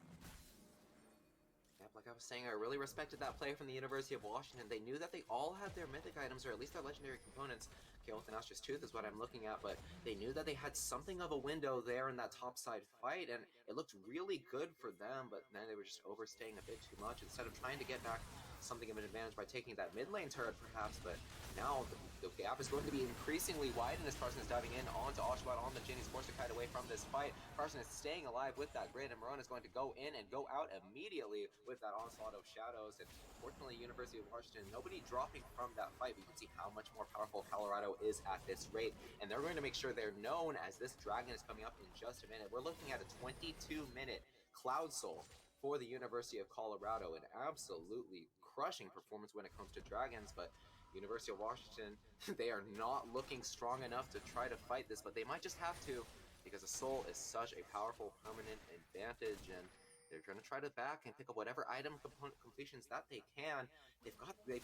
Yep, like I was saying, I really respected that play from the University of Washington. They knew that they all had their mythic items, or at least their legendary components. Kale with the Nostrous Tooth is what I'm looking at, but they knew that they had something of a window there in that topside fight, and it looked really good for them, but then they were just overstaying a bit too much. Instead of trying to get back something of an advantage by taking that mid lane turret, perhaps, but now the gap is going to be increasingly widened as Carson is diving in onto Oshawott on the Jhin. He's forced to kite away from this fight. Carson is staying alive with that grid, and Marona is going to go in and go out immediately with that onslaught of shadows. And fortunately, University of Washington, nobody dropping from that fight. But you can see how much more powerful Colorado is at this rate, and they're going to make sure they're known as this dragon is coming up in just a minute. We're looking at a 22-minute Cloud Soul for the University of Colorado, an absolutely crushing performance when it comes to dragons. But University of Washington, they are not looking strong enough to try to fight this, but they might just have to, because a soul is such a powerful permanent advantage, and They're going to try to back and pick up whatever item component completions that they can. They've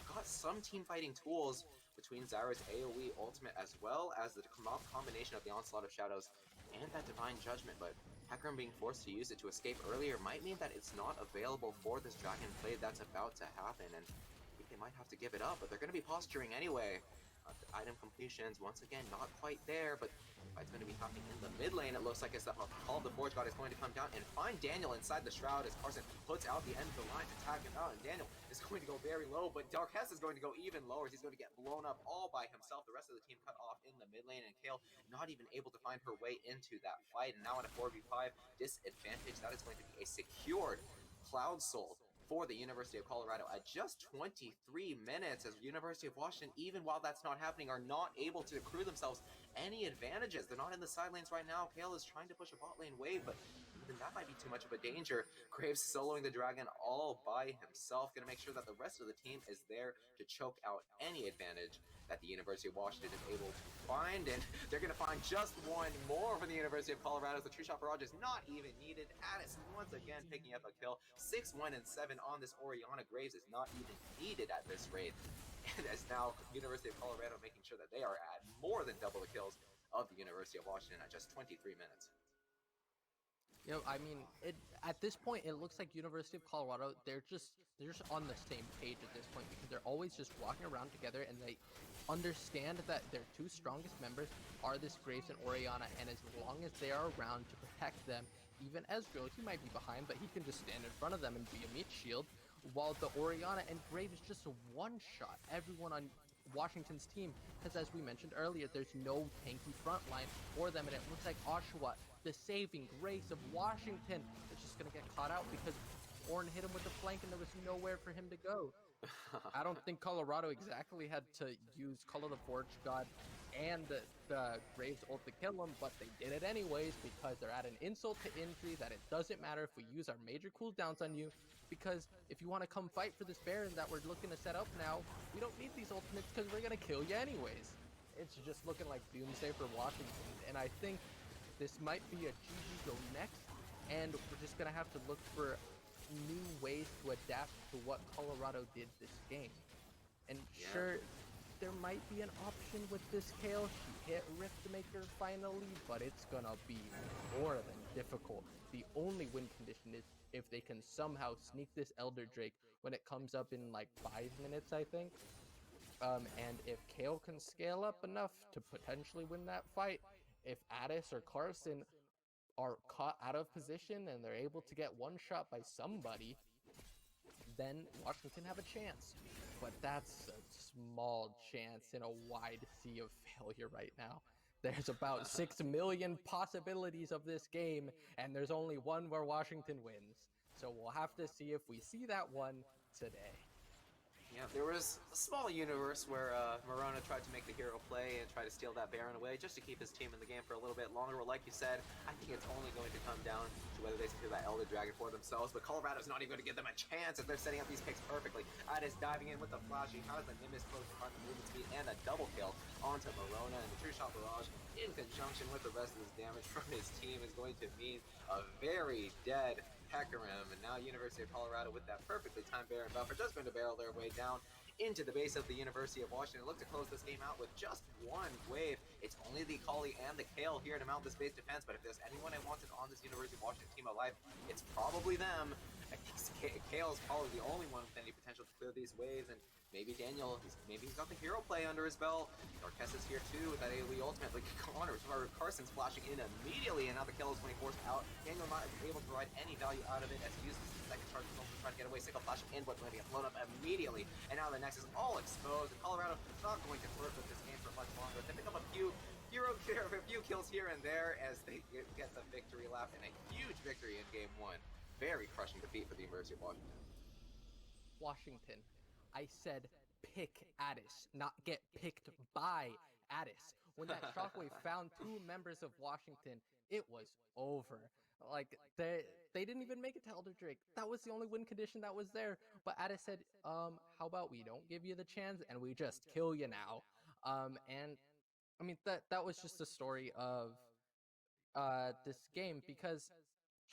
got some team fighting tools between Zyra's AoE ultimate as well as the combination of the Onslaught of Shadows and that Divine Judgment, but Hecarim being forced to use it to escape earlier might mean that it's not available for this Dragon play that's about to happen, and I think they might have to give it up, but they're going to be posturing anyway. The item completions, once again, not quite there, but fight's going to be happening in the mid lane. It looks like it's the Call of the Forge God is going to come down and find Daniel inside the Shroud as Carson puts out the end of the line to tag him out, and Daniel is going to go very low, but Darkest is going to go even lower as he's going to get blown up all by himself. The rest of the team cut off in the mid lane, and Kayle not even able to find her way into that fight, and now in a 4v5 disadvantage, that is going to be a secured Cloud Soul for the University of Colorado at just 23 minutes, as University of Washington, even while that's not happening, are not able to accrue themselves any advantages. They're not in the side lanes right now. Kayle is trying to push a bot lane wave, but even that might be too much of a danger. Graves soloing the dragon all by himself, going to make sure that the rest of the team is there to choke out any advantage that the University of Washington is able to find, and they're going to find just one more for the University of Colorado. As the True Shot Barrage is not even needed. Addis once again picking up a kill. 6, 1, and 7 on this Orianna. Graves is not even needed at this rate. And as now University of Colorado making sure that they are at more than double the kills of the University of Washington at just 23 minutes. You know, I mean, at this point, it looks like University of Colorado, they're just on the same page at this point, because they're always just walking around together, and they understand that their two strongest members are this Graves and Orianna, and as long as they are around to protect them, even Ezreal, he might be behind, but he can just stand in front of them and be a meat shield, while the Orianna and Graves just one-shot everyone on Washington's team, because as we mentioned earlier, there's no tanky front line for them, and it looks like Oshawa, the saving grace of Washington, is just going to get caught out because Ornn hit him with the flank and there was nowhere for him to go. I don't think Colorado exactly had to use Call of the Forge God and the Graves ult to kill him, but they did it anyways because they're at an insult to injury that it doesn't matter if we use our major cooldowns on you, because if you want to come fight for this Baron that we're looking to set up now, we don't need these ultimates because we're going to kill you anyways. It's just looking like doomsday for Washington, and I think this might be a GG go next, and we're just going to have to look for new ways to adapt to what Colorado did this game. And sure, there might be an option with this Kayle. She hit Riftmaker finally, but it's going to be more than difficult. The only win condition is if they can somehow sneak this Elder Drake when it comes up in like 5 minutes, I think. And if Kayle can scale up enough to potentially win that fight, if Addis or Carson are caught out of position and they're able to get one shot by somebody, then Washington have a chance. But that's a small chance in a wide sea of failure right now. There's about 6 million possibilities of this game, and there's only one where Washington wins. So we'll have to see if we see that one today. Yeah, there was a small universe where Morona tried to make the hero play and try to steal that Baron away just to keep his team in the game for a little bit longer. Well, like you said, I think it's only going to come down to whether they secure that Elder Dragon for themselves, but Colorado's not even going to give them a chance as they're setting up these picks perfectly. Addis diving in with the flash. He has the Nimbus close to find the movement speed and a double kill onto Morona, and the True Shot Barrage in conjunction with the rest of his damage from his team is going to mean a very dead Hecarim, and now University of Colorado with that perfectly timed Baron buffer just going to barrel their way down into the base of the University of Washington. Look to close this game out with just one wave. It's only the Akali and the Kayle here to mount this base defense, but if there's anyone I wanted on this University of Washington team alive, it's probably them. I think Kayle is probably the only one with any potential to clear these waves, and maybe Daniel, maybe he's got the hero play under his belt. Darkest is here too with that AoE ultimate. Like Carson's flashing in immediately, and now the kill is when he forced out. Daniel not able to provide any value out of it as he uses the second charge to try to get away. Sickle flashing in, but going to get blown up immediately, and now the Nexus is all exposed. And Colorado not going to flirt with this game for much longer. They pick up a few kills here and there as they get the victory lap, and a huge victory in game 1. Very crushing defeat for the University of Washington. Washington. I said pick Addis, not get picked by Addis. When that Shockwave found 2 members of Washington, it was over. Like, they didn't even make it to Elder Drake. That was the only win condition that was there. But Addis said, how about we don't give you the chance and we just kill you now? And I mean, that was just the story of this game, because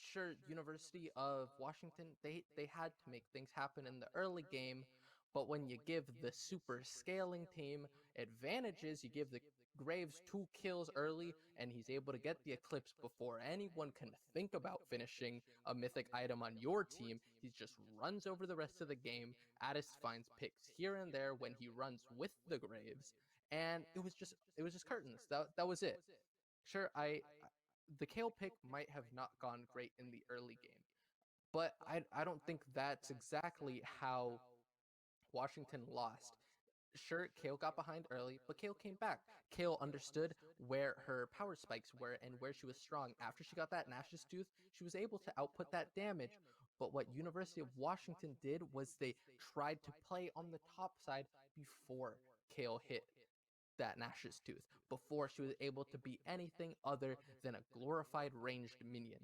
sure, University of Washington, they had to make things happen in the early game, but when you give the super scaling team advantages, you give the Graves 2 kills early, and he's able to get the Eclipse before anyone can think about finishing a mythic item on your team. He just runs over the rest of the game. Addis finds picks here and there when he runs with the Graves, and it was just curtains. That was it. Sure, the Kale pick might have not gone great in the early game, but I don't think that's exactly how Washington lost. Sure, Kale got behind early, but Kale came back. Kale understood where her power spikes were and where she was strong. After she got that Nash's Tooth, she was able to output that damage. But what University of Washington did was they tried to play on the top side before Kale hit that Nash's Tooth, before she was able to be anything other than a glorified ranged minion.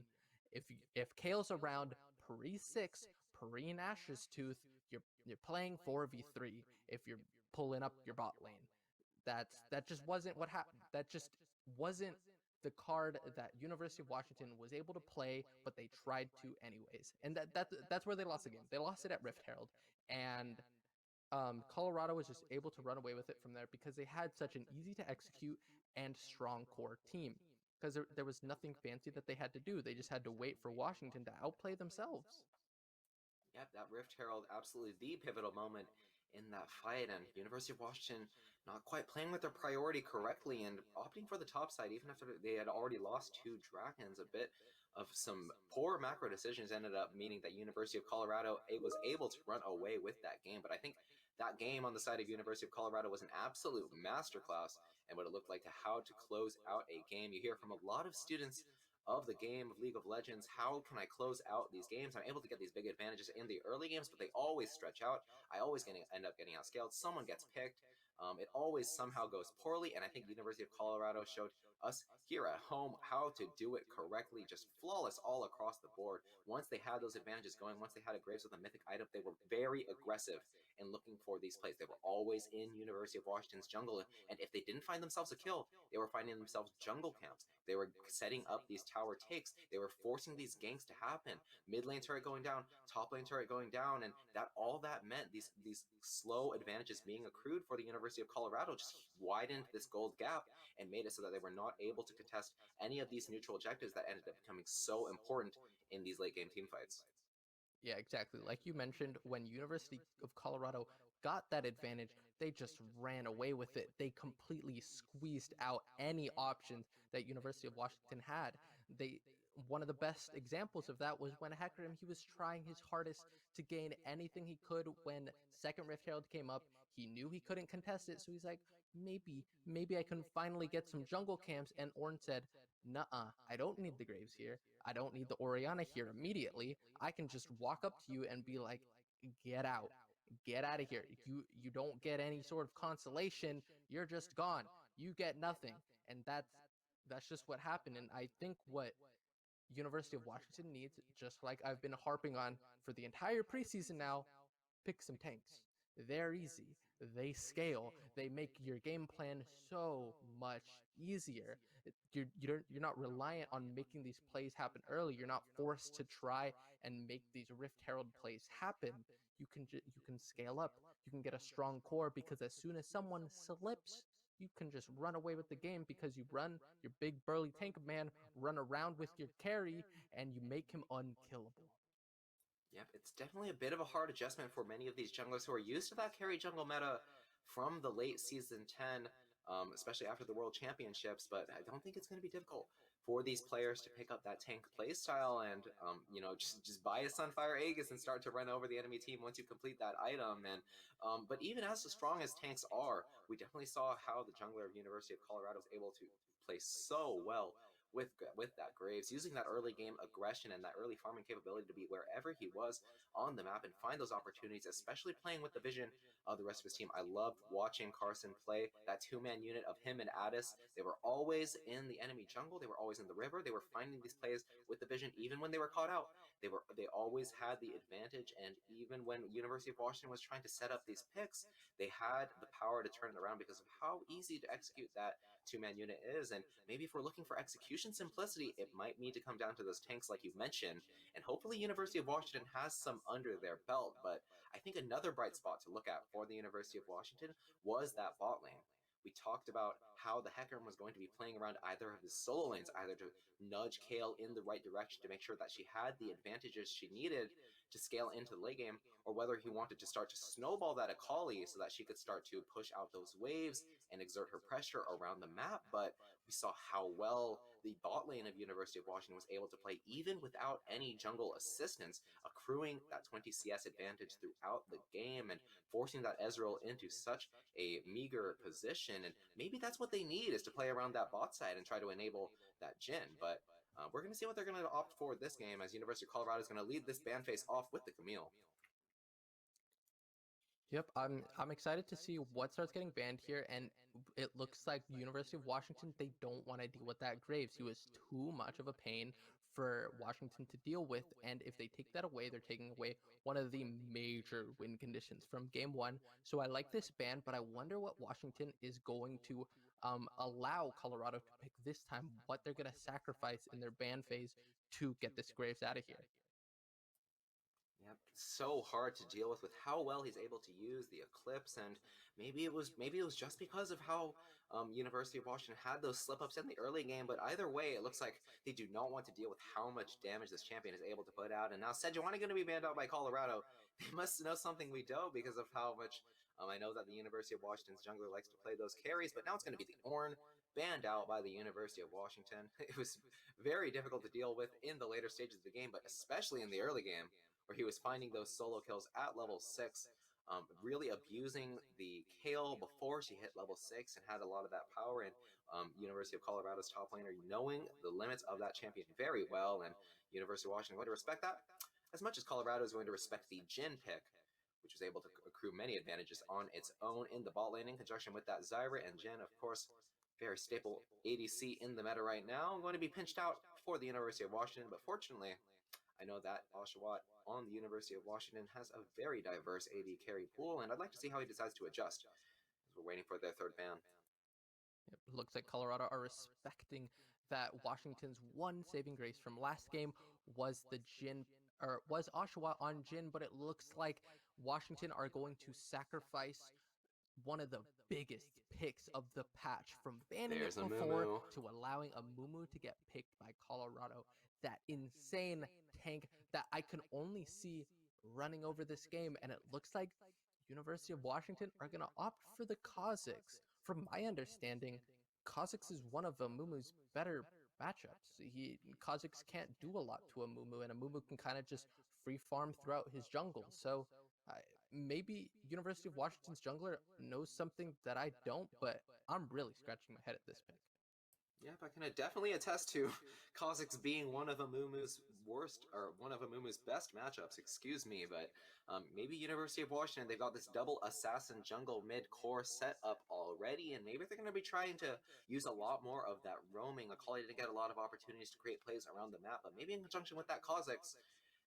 If Kale's around pre-6, pre-Nash's Tooth, you're playing 4v3 if you're pulling up your bot lane. That just wasn't what happened. That just wasn't the card that University of Washington was able to play, but they tried to anyways. And that's where they lost the game. They lost it at Rift Herald, and Colorado was just able to run away with it from there because they had such an easy to execute and strong core team. Because there was nothing fancy that they had to do. They just had to wait for Washington to outplay themselves. Yep, that Rift Herald, absolutely the pivotal moment in that fight, and University of Washington not quite playing with their priority correctly and opting for the top side, even after they had already lost 2 dragons. A bit of some poor macro decisions ended up meaning that University of Colorado was able to run away with that game. But I think that game on the side of University of Colorado was an absolute masterclass and what it looked like to how to close out a game. You hear from a lot of students of the game of League of Legends. How can I close out these games? I'm able to get these big advantages in the early games, but they always stretch out. I always end up getting outscaled. Someone gets picked. It always somehow goes poorly, and I think University of Colorado showed us here at home how to do it correctly, just flawless all across the board. Once they had those advantages going, once they had a Graves with a mythic item, they were very aggressive in looking for these plays. They were always in University of Washington's jungle, and if they didn't find themselves a kill, they were finding themselves jungle camps. They were setting up these tower takes. They were forcing these ganks to happen. Mid lane turret going down, top lane turret going down, and that meant these slow advantages being accrued for the University of Colorado just widened this gold gap and made it so that they were not able to contest any of these neutral objectives that ended up becoming so important in these late game team fights. Yeah, exactly. Like you mentioned, when University of Colorado got that advantage, they just ran away with it. They completely squeezed out any options that University of Washington had. They One of the best examples of that was when Hecarim, he was trying his hardest to gain anything he could when second Rift Herald came up. He knew he couldn't contest it, so he's like, maybe I can finally get some jungle camps. And Ornn said, nuh-uh, I don't need the Graves here. I don't need the Orianna here immediately. I can just walk up to you and be like, get out. Get out of here. You don't get any sort of consolation. You're just gone. You get nothing. And that's just what happened. And I think what University of Washington needs, just like I've been harping on for the entire preseason now, pick some tanks. They're easy. They scale. They make your game plan so much easier. You're not reliant on making these plays happen early. You're not forced to try and make these Rift Herald plays happen. You can scale up. You can get a strong core because as soon as someone slips, you can just run away with the game because you run your big burly tank man run around with your carry and you make him unkillable. Yep, it's definitely a bit of a hard adjustment for many of these junglers who are used to that carry jungle meta from the late season 10, especially after the World Championships. But I don't think it's going to be difficult for these players to pick up that tank playstyle and, just buy a Sunfire Aegis and start to run over the enemy team once you complete that item. And but even as strong as tanks are, we definitely saw how the jungler of University of Colorado was able to play so well with that Graves, using that early game aggression and that early farming capability to be wherever he was on the map and find those opportunities, especially playing with the vision of the rest of his team. I loved watching Carson play that 2-man unit of him and Addis. They were always in the enemy jungle. They were always in the river. They were finding these plays with the vision, even when they were caught out. They always had the advantage, and even when University of Washington was trying to set up these picks, they had the power to turn it around because of how easy to execute two-man unit is. And maybe if we're looking for execution simplicity, it might need to come down to those tanks like you mentioned. And hopefully University of Washington has some under their belt. But I think another bright spot to look at for the University of Washington was that bot lane. We talked about how the Hecarim was going to be playing around either of his solo lanes, either to nudge Kayle in the right direction to make sure that she had the advantages she needed to scale into the late game, or whether he wanted to start to snowball that Akali so that she could start to push out those waves and exert her pressure around the map. But we saw how well the bot lane of University of Washington was able to play even without any jungle assistance, accruing that 20 CS advantage throughout the game and forcing that Ezreal into such a meager position. And maybe that's what they need, is to play around that bot side and try to enable that Jhin. But we're going to see what they're going to opt for this game, as University of Colorado is going to lead this ban phase off with the Camille. Yep, I'm excited to see what starts getting banned here, and it looks like University of Washington, they don't want to deal with that Graves. He was too much of a pain for Washington to deal with, and if they take that away, they're taking away one of the major win conditions from game one. So I like this ban, but I wonder what Washington is going to allow Colorado to pick this time, what they're going to sacrifice in their ban phase to get this Graves out of here. Yep, so hard to deal with how well he's able to use the Eclipse, and maybe it was just because of how University of Washington had those slip-ups in the early game. But either way, it looks like they do not want to deal with how much damage this champion is able to put out. And now Sejuani going to be banned out by Colorado. They must know something we don't, because of how much I know that the University of Washington's jungler likes to play those carries. But now it's going to be the Ornn banned out by the University of Washington. It was very difficult to deal with in the later stages of the game, but especially in the early game, where he was finding those solo kills at level 6, really abusing the Kayle before she hit level 6 and had a lot of that power. And University of Colorado's top laner knowing the limits of that champion very well, and University of Washington going to respect that as much as Colorado is going to respect the Jhin pick, which was able to accrue many advantages on its own in the bot lane in conjunction with that Zyra. And Jhin, of course, very staple ADC in the meta right now, going to be pinched out for the University of Washington. But fortunately, I know that Oshawott on the University of Washington has a very diverse AD carry pool, and I'd like to see how he decides to adjust as we're waiting for their third ban. It looks like Colorado are respecting that Washington's one saving grace from last game was the Jhin, or was Oshawa on Jhin, but it looks like Washington are going to sacrifice one of the biggest picks of the patch, from banning There's it a before Mumu to allowing a Mumu to get picked by Colorado. That insane tank that I can only see running over this game, and it looks like University of Washington are going to opt for the Kha'Zix. From my understanding, Kha'Zix is one of Amumu's better matchups. Kha'Zix can't do a lot to Amumu, and Amumu can kind of just free farm throughout his jungle. So maybe University of Washington's jungler knows something that I don't, but I'm really scratching my head at this pick. Yep, I can definitely attest to Kha'Zix being one of Amumu's worst, or one of Amumu's best matchups, excuse me. But maybe University of Washington, they've got this double assassin jungle mid-core set up already, and maybe they're going to be trying to use a lot more of that roaming. Akali to get a lot of opportunities to create plays around the map, but maybe in conjunction with that Kha'Zix,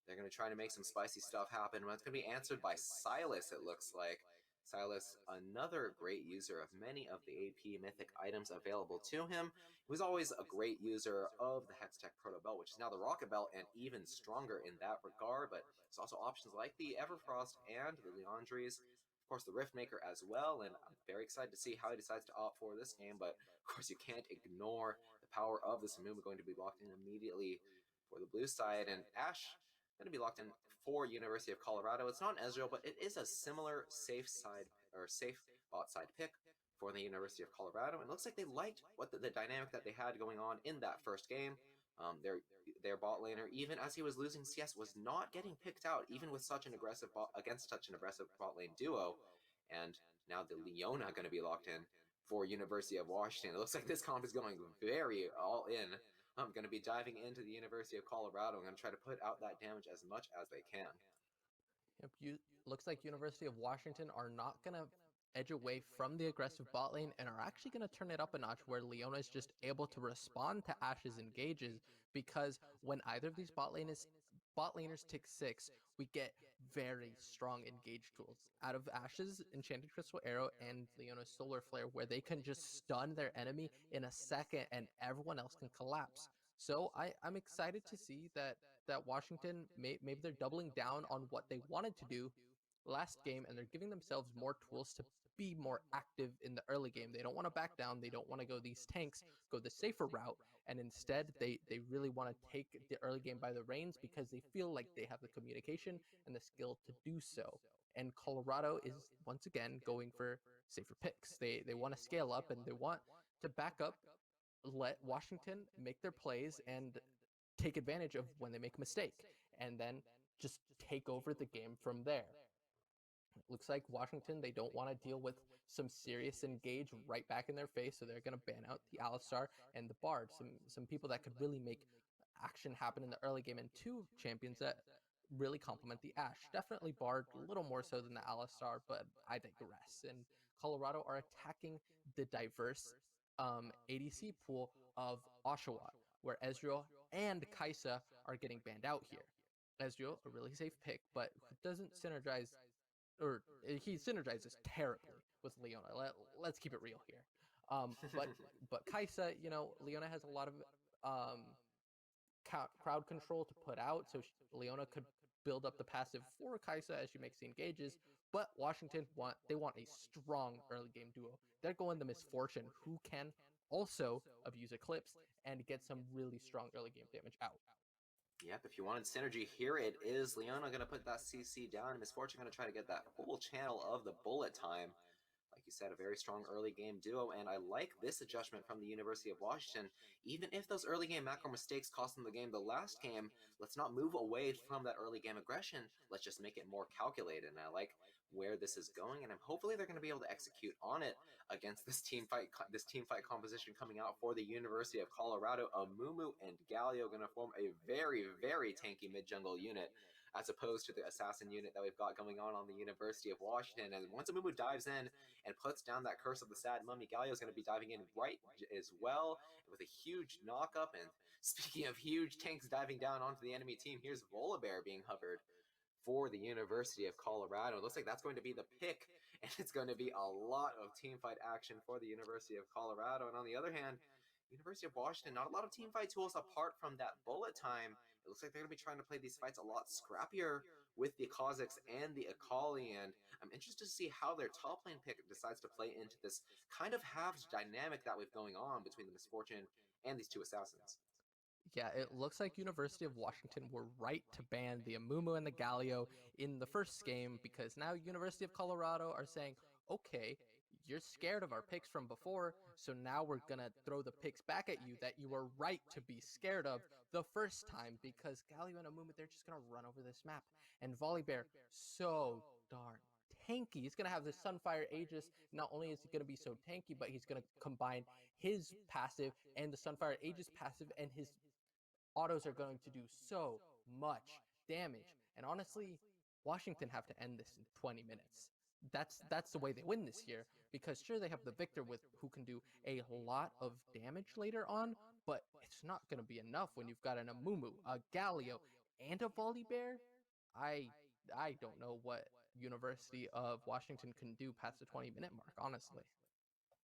they're going to try to make some spicy stuff happen. Well, it's going to be answered by Sylas, it looks like. Sylas, another great user of many of the AP mythic items available to him. He was always a great user of the Hextech Proto Belt, which is now the Rocket Belt, and even stronger in that regard. But there's also options like the Everfrost and the Leandries. Of course, the Riftmaker as well, and I'm very excited to see how he decides to opt for this game. But of course, you can't ignore the power of this Amumu going to be locked in immediately for the blue side, and Ashe going to be locked in for University of Colorado. It's not an Ezreal, but it is a similar safe side, or safe bot side pick for the University of Colorado. And it looks like they liked what the dynamic that they had going on in that first game. Their bot laner, even as he was losing CS, was not getting picked out, even with such an aggressive against such an aggressive bot lane duo. And now the Leona going to be locked in for University of Washington. It looks like this comp is going very all in. I'm going to be diving into the University of Colorado. I'm going to try to put out that damage as much as they can. Yep, looks like University of Washington are not going to edge away from the aggressive bot lane and are actually going to turn it up a notch, where Leona is just able to respond to Ashe's engages, because when either of these bot bot laners tick 6, we get very strong engage tools out of Ashe's Enchanted Crystal Arrow and Leona's Solar Flare, where they can just stun their enemy in a second and everyone else can collapse. So I'm excited to see that Washington maybe they're doubling down on what they wanted to do last game, and they're giving themselves more tools to be more active in the early game. They don't want to back down. They don't want to go these tanks, go the safer route, and instead they really want to take the early game by the reins because they feel like they have the communication and the skill to do so. And Colorado is once again going for safer picks. They want to scale up and they want to back up, let Washington make their plays and take advantage of when they make a mistake, and then just take over the game from there. Looks like Washington, they don't want to deal with some serious engage right back in their face, so they're going to ban out the Alistar and the Bard, some people that could really make action happen in the early game, and two champions that really complement the Ashe. Definitely Bard, a little more so than the Alistar, but I digress. And Colorado are attacking the diverse ADC pool of Oshawa, where Ezreal and Kai'Sa are getting banned out here. Ezreal, a really safe pick, but doesn't synergize, or he synergizes terribly with Leona. Let's keep it real here. But Kai'Sa, Leona has a lot of um, crowd control to put out, so Leona could build up the passive for Kai'Sa as she makes the engages. But Washington want a strong early game duo. They're going the Misfortune, who can also abuse Eclipse and get some really strong early game damage out. Yep, if you wanted synergy, here it is. Leona going to put that CC down, and Misfortune going to try to get that whole channel of the bullet time. Like you said, a very strong early game duo, and I like this adjustment from the University of Washington. Even if those early game macro mistakes cost them the game the last game, let's not move away from that early game aggression. Let's just make it more calculated, and I like where this is going, and hopefully they're going to be able to execute on it against this team fight composition coming out for the University of Colorado. Amumu and Galio going to form a very, very tanky mid-jungle unit, as opposed to the assassin unit that we've got going on the University of Washington. And once Amumu dives in and puts down that Curse of the Sad Mummy, Galio is going to be diving in right as well with a huge knock-up. And speaking of huge tanks diving down onto the enemy team, here's Volibear being hovered for the University of Colorado. It looks like that's going to be the pick, and it's going to be a lot of team fight action for the University of Colorado. And on the other hand, University of Washington, not a lot of team fight tools apart from that bullet time. It looks like they're going to be trying to play these fights a lot scrappier with the Kha'Zix and the Akali, and I'm interested to see how their top lane pick decides to play into this kind of halves dynamic that we've going on between the Misfortune and these two assassins. Yeah, it looks like University of Washington were right to ban the Amumu and the Galio in the first game, because now University of Colorado are saying, okay, you're scared of our picks from before, so now we're gonna throw the picks back at you that you were right to be scared of the first time, because Galio and Amumu, they're just gonna run over this map. And Volibear, so darn tanky. He's gonna have the Sunfire Aegis. Not only is he gonna be so tanky, but he's gonna combine his passive and the Sunfire Aegis passive, and his autos are going to do so much damage. And honestly, Washington have to end this in 20 minutes. That's the way they win this year, because sure, they have the Victor with who can do a lot of damage later on, but it's not going to be enough when you've got an Amumu, a Galio, and a Volibear. I I don't know what University of Washington can do past the 20-minute mark, honestly.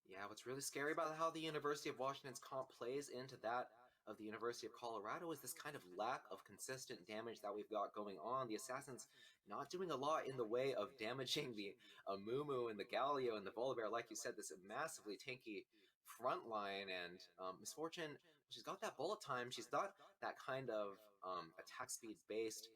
Yeah, what's really scary about how the University of Washington's comp plays into that of the University of Colorado is this kind of lack of consistent damage that we've got going on. The Assassins not doing a lot in the way of damaging the Amumu and the Galio and the Volibear. Like you said, this massively tanky front line, and Misfortune, she's got that bullet time. She's got that kind of attack speed based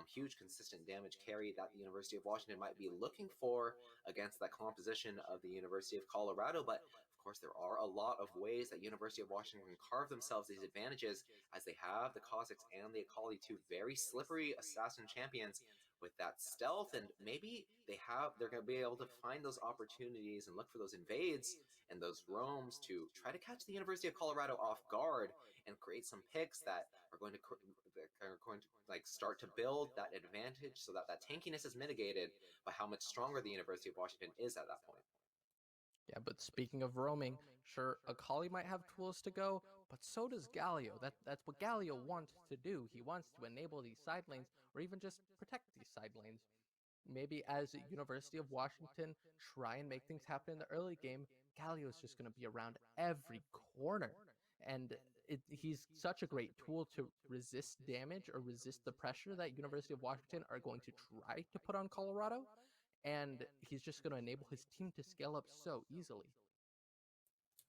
huge consistent damage carry that the University of Washington might be looking for against that composition of the University of Colorado. But of course, there are a lot of ways that University of Washington can carve themselves these advantages, as they have the Kha'Zix and the Akali, two very slippery assassin champions with that stealth, and maybe they're going to be able to find those opportunities and look for those invades and those roams to try to catch the University of Colorado off guard and create some picks that are going to like start to build that advantage, so that that tankiness is mitigated by how much stronger the University of Washington is at that point. Yeah, but speaking of roaming, sure, Akali might have tools to go, but so does Galio. That's what Galio wants to do. He wants to enable these side lanes or even just protect these side lanes. Maybe as University of Washington try and make things happen in the early game, Galio's just going to be around every corner. And he's such a great tool to resist damage or resist the pressure that University of Washington are going to try to put on Colorado. And he's just going to enable his team to scale up so easily.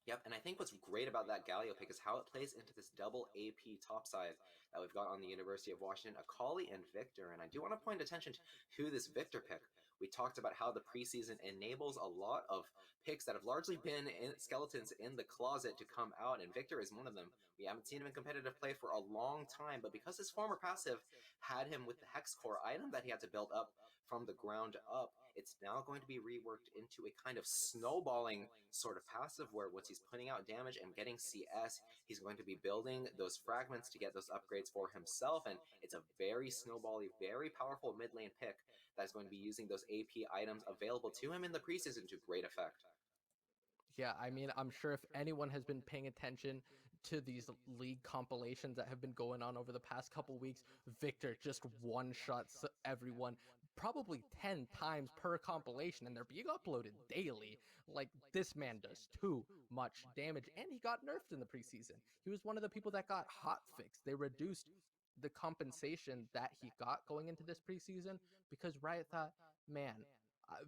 Yep, and I think what's great about that Galio pick is how it plays into this double AP topside that we've got on the University of Washington, Akali and Victor. And I do want to point attention to this Victor pick. We talked about how the preseason enables a lot of picks that have largely been skeletons in the closet to come out, and Victor is one of them. We haven't seen him in competitive play for a long time, but because his former passive had him with the Hex Core item that he had to build up from the ground up, it's now going to be reworked into a kind of snowballing sort of passive where once he's putting out damage and getting CS, he's going to be building those fragments to get those upgrades for himself, and it's a very snowbally, very powerful mid lane pick that's going to be using those AP items available to him in the preseason to great effect. Yeah, I mean, I'm sure if anyone has been paying attention to these league compilations that have been going on over the past couple weeks, Victor just one-shots everyone probably 10 times per compilation, and they're being uploaded daily. Like, this man does too much damage, and he got nerfed in the preseason. He was one of the people that got hotfixed. They reduced the compensation that he got going into this preseason because Riot thought, man,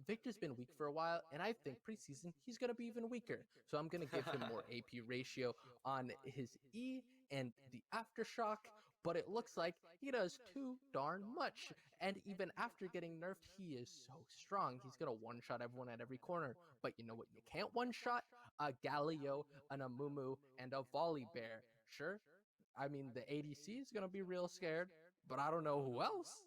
Victor's been weak for a while, and I think preseason he's going to be even weaker. So I'm going to give him more AP ratio on his E and the Aftershock, but it looks like he does too darn much. And even after getting nerfed, he is so strong. He's going to one-shot everyone at every corner. But you know what you can't one-shot? A Galio, an Amumu, and a Volley Bear. Sure, I mean, the ADC is going to be real scared, but I don't know who else.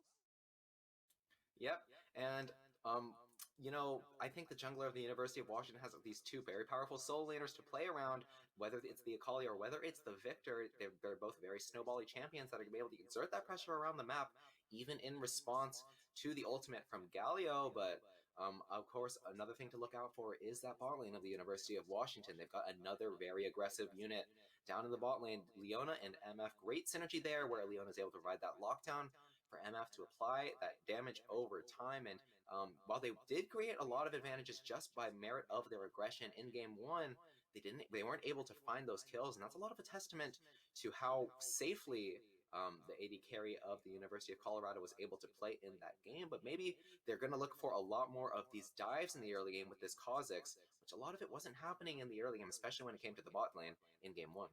Yep, and I think the jungler of the University of Washington has these two very powerful soul laners to play around, whether it's the Akali or whether it's the Victor. They're both very snowbally champions that are going to be able to exert that pressure around the map, even in response to the ultimate from Galio. But of course, another thing to look out for is that bot lane of the University of Washington. They've got another very aggressive unit down in the bot lane, Leona and MF. Great synergy there, where Leona is able to provide that lockdown for MF to apply that damage over time. And while they did create a lot of advantages just by merit of their aggression in game one, they weren't able to find those kills, and that's a lot of a testament to how safely the AD carry of the University of Colorado was able to play in that game. But maybe they're going to look for a lot more of these dives in the early game with this Kha'Zix, which a lot of it wasn't happening in the early game, especially when it came to the bot lane in game one.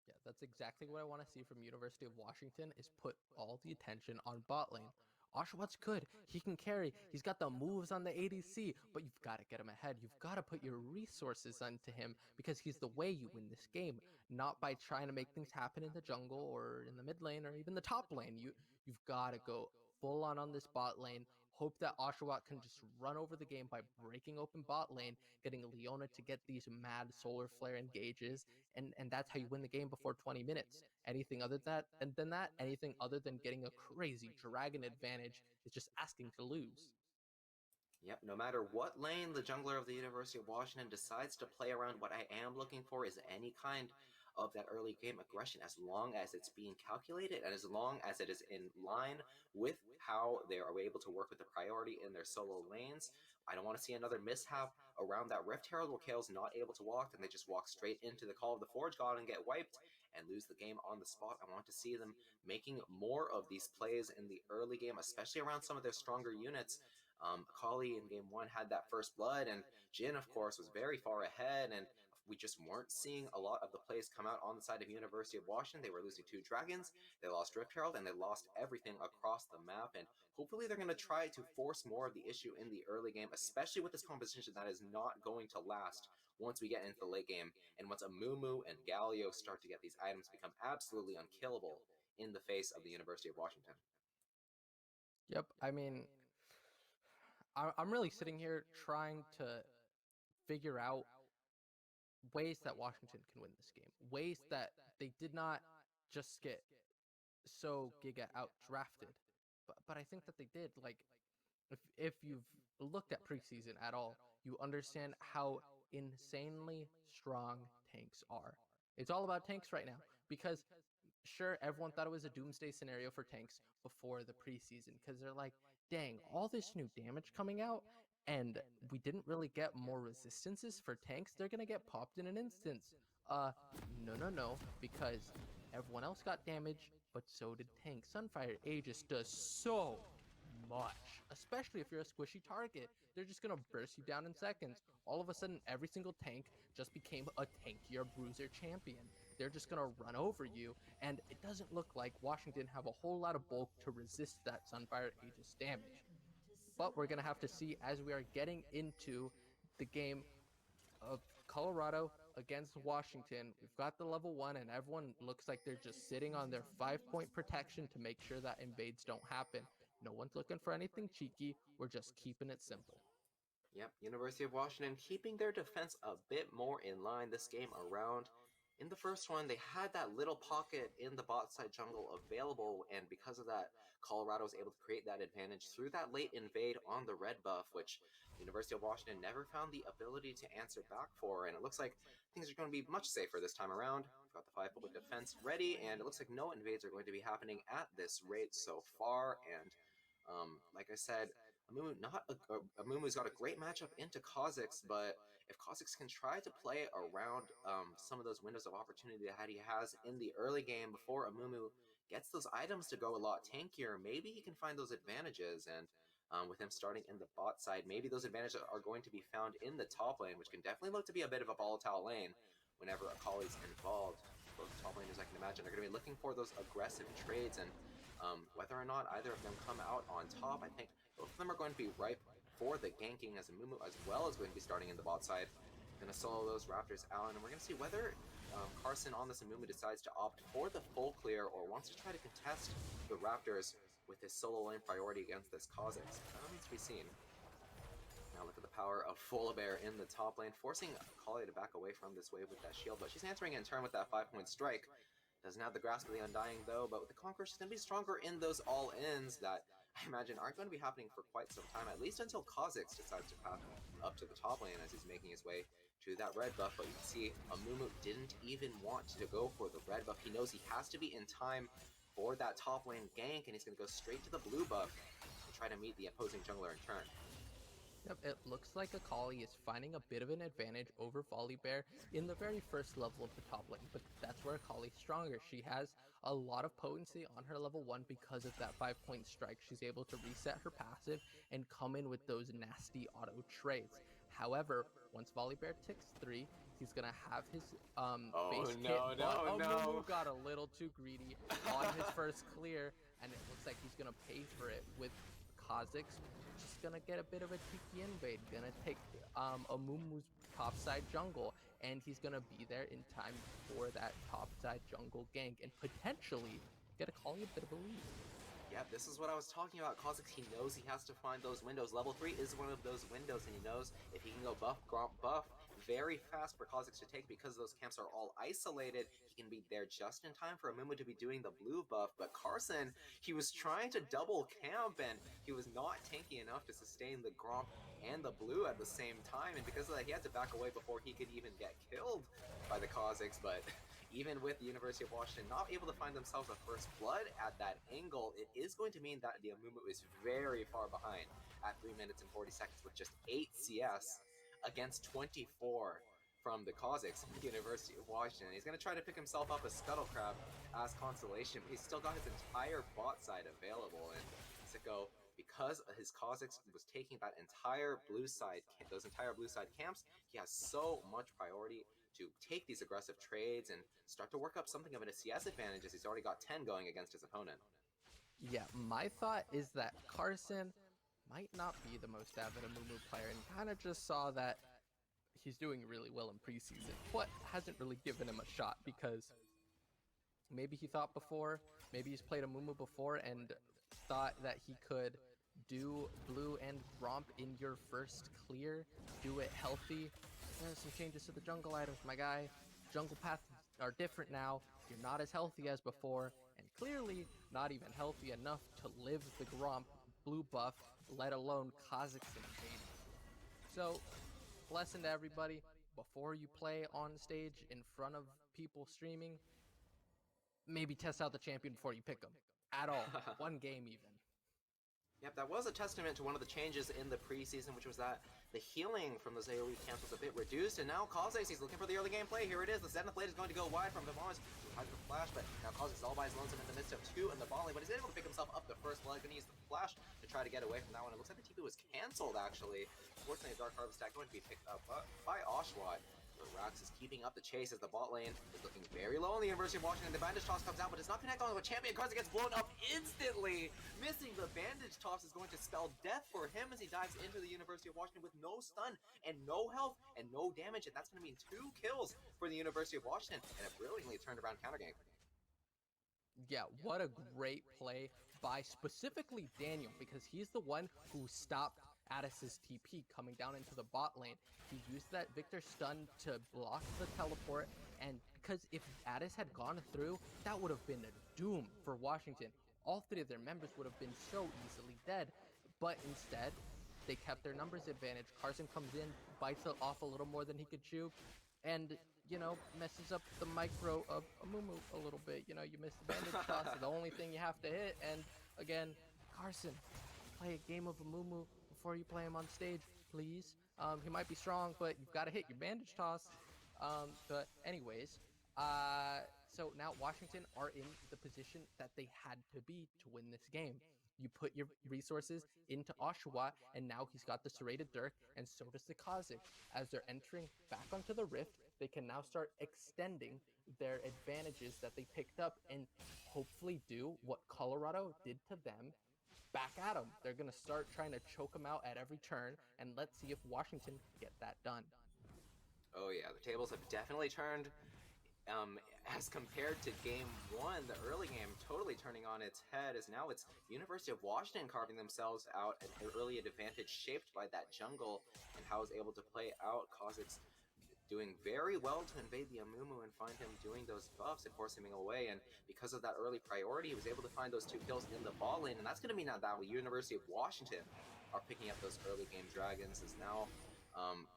Yeah, that's exactly what I want to see from University of Washington is put all the attention on bot lane. Oshawott good. He can carry. He's got the moves on the ADC, but you've got to get him ahead. You've got to put your resources onto him because he's the way you win this game, not by trying to make things happen in the jungle or in the mid lane or even the top lane. You've got to go full on this bot lane. Hope that Oshawott can just run over the game by breaking open bot lane, getting Leona to get these mad solar flare engages, and that's how you win the game before 20 minutes. Anything other than that, anything other than getting a crazy dragon advantage is just asking to lose. Yep, no matter what lane the jungler of the University of Washington decides to play around, what I am looking for is any kind of that early game aggression, as long as it's being calculated and as long as it is in line with how they are able to work with the priority in their solo lanes. I don't want to see another mishap around that Rift Herald where Kale's not able to walk and they just walk straight into the Call of the Forge God and get wiped and lose the game on the spot. I want to see them making more of these plays in the early game, especially around some of their stronger units. Akali in game one had that first blood, and Jin, of course, was very far ahead, and we just weren't seeing a lot of the plays come out on the side of University of Washington. They were losing two dragons, they lost Rift Herald, and they lost everything across the map, and hopefully they're going to try to force more of the issue in the early game, especially with this composition that is not going to last once we get into the late game, and once Amumu and Galio start to get these items become absolutely unkillable in the face of the University of Washington. Yep, I mean, I'm really sitting here trying to figure out ways that Washington can win this game, ways that they did not just get so giga out drafted, but I think that they did. Like, if you've looked at preseason at all, you understand how insanely strong tanks are. It's all about tanks right now because sure, everyone thought it was a doomsday scenario for tanks before the preseason because they're like, dang, all this new damage coming out, and we didn't really get more resistances for tanks. They're gonna get popped in an instance. Uh, no, because everyone else got damage, but so did tanks. Sunfire Aegis does so much, especially if you're a squishy target. They're just gonna burst you down in seconds. All of a sudden, every single tank just became a tankier bruiser champion. They're just gonna run over you, and it doesn't look like Washington have a whole lot of bulk to resist that Sunfire Aegis damage. But we're gonna have to see as we are getting into the game of Colorado against Washington. We've got the level 1, and everyone looks like they're just sitting on their 5-point protection to make sure that invades don't happen. No one's looking for anything cheeky. We're just keeping it simple. Yep, University of Washington keeping their defense a bit more in line this game around. In the first one, they had that little pocket in the bot side jungle available, and because of that, Colorado was able to create that advantage through that late invade on the red buff, which University of Washington never found the ability to answer back for, and it looks like things are going to be much safer this time around. We've got the 5-point defense ready, and it looks like no invades are going to be happening at this rate so far, and like I said, Amumu's got a great matchup into Kha'Zix, but if Kha'Zix can try to play around some of those windows of opportunity that he has in the early game before Amumu gets those items to go a lot tankier, maybe he can find those advantages. And with him starting in the bot side, maybe those advantages are going to be found in the top lane, which can definitely look to be a bit of a volatile lane whenever Akali's involved. Both top laners, I can imagine, are going to be looking for those aggressive trades, and whether or not either of them come out on top, I think both of them are going to be ripe for the ganking, as Amumu as well is going to be starting in the bot side. Going to solo those Raptors out, and we're going to see whether Carson on this Amumu decides to opt for the full clear or wants to try to contest the Raptors with his solo lane priority against this Kha'Zix. That remains to be seen. Now look at the power of Volibear in the top lane, forcing Akali to back away from this wave with that shield, but she's answering it in turn with that 5-point strike. Doesn't have the grasp of the Undying though, but with the Conqueror, she's going to be stronger in those all-ins that I imagine aren't going to be happening for quite some time, at least until Kha'Zix decides to path up to the top lane as he's making his way to that red buff. But you can see Amumu didn't even want to go for the red buff. He knows he has to be in time for that top lane gank, and he's going to go straight to the blue buff to try to meet the opposing jungler in turn. Yep, it looks like Akali is finding a bit of an advantage over Volibear in the very first level of the top lane, but that's where Akali's stronger. She has a lot of potency on her level 1 because of that 5-point strike. She's able to reset her passive and come in with those nasty auto trades. However, once Volibear ticks 3, he's gonna have his base kit, but Amumu got a little too greedy on his first clear, and it looks like he's gonna pay for it with Kha'Zix. Just gonna get a bit of a cheeky invade, gonna take Amumu's topside jungle, and he's gonna be there in time for that topside jungle gank and potentially get Akali a bit of a lead. Yeah, this is what I was talking about. Kha'Zix, he knows he has to find those windows. Level 3 is one of those windows, and he knows if he can go buff, gromp, buff very fast for Kha'Zix to take because those camps are all isolated, he can be there just in time for Amumu to be doing the blue buff. But Carson, he was trying to double camp, and he was not tanky enough to sustain the gromp and the blue at the same time, and because of that, he had to back away before he could even get killed by the Kha'Zix. But even with the University of Washington not able to find themselves a first blood at that angle, it is going to mean that the Amumu is very far behind at 3 minutes and 40 seconds with just 8 CS against 24 from the Kha'Zix from the University of Washington. He's going to try to pick himself up a Scuttle Crab as consolation, but he's still got his entire bot side available, and Sicko, because his Kha'Zix was taking that entire blue side, those entire blue side camps, he has so much priority to take these aggressive trades and start to work up something of an CS advantage, as he's already got 10 going against his opponent. Yeah, my thought is that Carson might not be the most avid Amumu player, and kind of just saw that he's doing really well in preseason, but hasn't really given him a shot because maybe he thought before, maybe he's played Amumu before and thought that he could do blue and gromp in your first clear, do it healthy. There's some changes to the jungle items, my guy. Jungle paths are different now. You're not as healthy as before, and clearly not even healthy enough to live the gromp blue buff, let alone Kha'Zix invade. So, lesson to everybody, before you play on stage in front of people streaming, maybe test out the champion before you pick him at all. One game even. Yep, that was a testament to one of the changes in the preseason, which was that the healing from those AoE camps was a bit reduced, and now Kha'Zix, he's looking for the early game play. Here it is, the Zenith Blade is going to go wide from Devon's hides the flash, but now Kha'Zix is all by his lonesome in the midst of two in the bot lane, but he's able to pick himself up the first blood. Gonna use the flash to try to get away from that one. It looks like the TP was cancelled, actually. Unfortunately, a Dark Harvest attack going to be picked up by Oshawott. Rax is keeping up the chase as the bot lane is looking very low on the University of Washington. The bandage toss comes out, but does not connect on the champion. Kha'Zix gets blown up instantly. Missing the bandage toss is going to spell death for him as he dives into the University of Washington with no stun and no health and no damage, and that's going to mean 2 kills for the University of Washington and a brilliantly turned around counter gank. Yeah, what a great play by specifically Daniel, because he's the one who stopped Addis's TP coming down into the bot lane. He used that Victor stun to block the teleport, and because if Addis had gone through, that would have been a doom for Washington. All 3 of their members would have been so easily dead, but instead, they kept their numbers advantage. Carson comes in, bites off a little more than he could chew, and, you know, messes up the micro of Amumu a little bit. You know, you miss the bandage toss, the only thing you have to hit, and again, Carson, play a game of Amumu before you play him on stage, please. He might be strong, but you've got to hit your bandage toss. But anyways, so now Washington are in the position that they had to be to win this game. You put your resources into Oshawott, and now he's got the serrated Dirk, and so does the Kha'Zix. As they're entering back onto the Rift, they can now start extending their advantages that they picked up and hopefully do what Colorado did to them back at them. They're going to start trying to choke them out at every turn, and let's see if Washington can get that done. Oh yeah, the tables have definitely turned. As compared to game 1, the early game totally turning on its head, as now it's University of Washington carving themselves out an early advantage shaped by that jungle and how it's able to play out. Kha'Zix doing very well to invade the Amumu and find him doing those buffs and force him away, and because of that early priority, he was able to find those 2 kills in the ball lane, and that's going to mean that the University of Washington are picking up those early game dragons, as now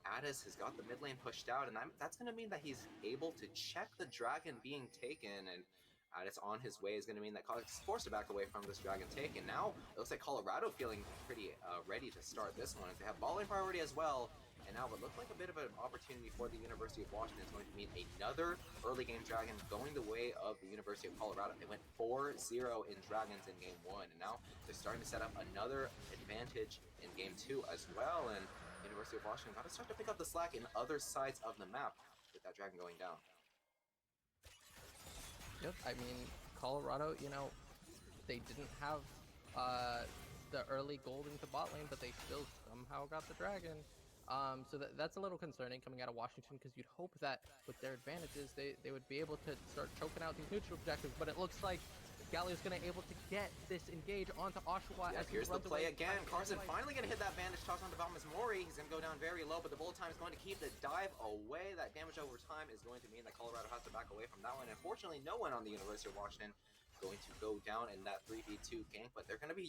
Addis has got the mid lane pushed out, and that's going to mean that he's able to check the dragon being taken, and Addis on his way is going to mean that Kha'Zix is forced to back away from this dragon take, and now it looks like Colorado feeling pretty ready to start this one, as they have ball lane priority as well. And now what looked like a bit of an opportunity for the University of Washington is going to mean another early game dragon going the way of the University of Colorado. They went 4-0 in dragons in game 1, and now they're starting to set up another advantage in game 2 as well. And University of Washington got to start to pick up the slack in other sides of the map with that dragon going down. Yep, I mean, Colorado, you know, they didn't have the early gold into bot lane, but they still somehow got the dragon. So that's a little concerning coming out of Washington, because you'd hope that with their advantages, they would be able to start choking out these neutral objectives, but it looks like Galio's going to be able to get this engage onto Oshawott. Yeah, here's the play again. Carson finally going to hit that bandage toss onto Valmus Mori. He's going to go down very low, but the bullet time is going to keep the dive away. That damage over time is going to mean that Colorado has to back away from that one. Unfortunately, no one on the University of Washington going to go down in that 3v2 gank, but they're going to be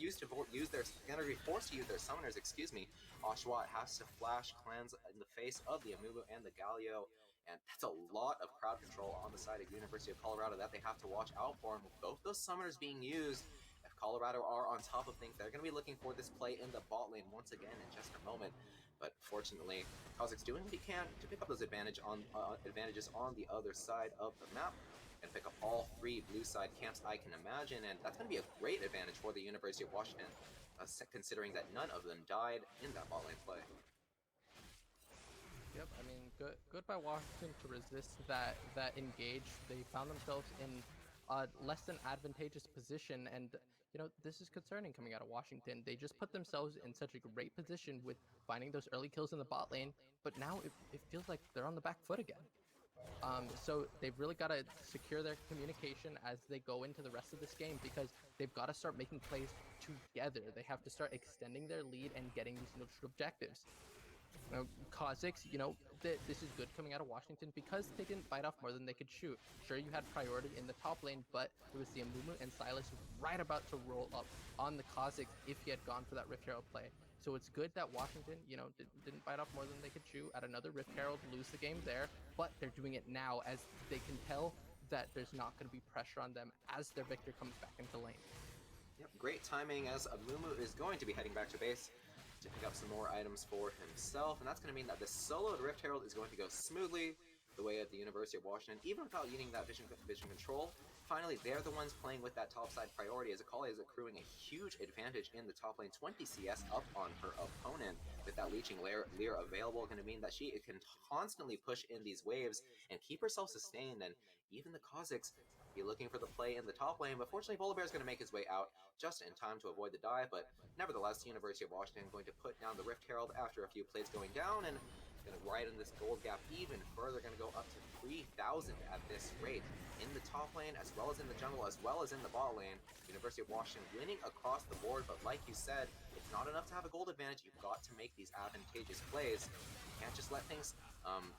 forced to use their summoners, excuse me. Oshawott has to flash cleanse in the face of the Amumu and the Galio, and that's a lot of crowd control on the side of University of Colorado that they have to watch out for. And with both those summoners being used, if Colorado are on top of things, they're going to be looking for this play in the bot lane once again in just a moment. But fortunately, Kha'Zix doing what he can to pick up those advantages on the other side of the map and pick up all 3 blue side camps I can imagine, and that's going to be a great advantage for the University of Washington, considering that none of them died in that bot lane play. Yep, I mean, good by Washington to resist that engage. They found themselves in a less than advantageous position, and you know, this is concerning coming out of Washington. They just put themselves in such a great position with finding those early kills in the bot lane, but now it feels like they're on the back foot again. So they've really got to secure their communication as they go into the rest of this game, because they've got to start making plays together. They have to start extending their lead and getting these neutral objectives. Kha'Zix, you know, this is good coming out of Washington because they didn't bite off more than they could shoot. Sure, you had priority in the top lane, but it was the Amumu and Silas right about to roll up on the Kha'Zix if he had gone for that Rift Herald play. So it's good that Washington, you know, didn't bite off more than they could chew at another Rift Herald, lose the game there, but they're doing it now as they can tell that there's not going to be pressure on them as their Victor comes back into lane. Yep, great timing as Amumu is going to be heading back to base to pick up some more items for himself, and that's going to mean that the soloed Rift Herald is going to go smoothly the way of the University of Washington, even without needing that vision control. Finally, they're the ones playing with that topside priority as Akali is accruing a huge advantage in the top lane, 20 CS up on her opponent. With that leeching Lear available, going to mean that she can constantly push in these waves and keep herself sustained, and even the Kazakhs be looking for the play in the top lane, but fortunately Polar Bear is going to make his way out just in time to avoid the dive, but nevertheless, the University of Washington going to put down the Rift Herald after a few plays going down, and going to widen this gold gap even further, going to go up to 3,000 at this rate in the top lane, as well as in the jungle, as well as in the bot lane. University of Washington winning across the board, but like you said, it's not enough to have a gold advantage. You've got to make these advantageous plays. You can't just let things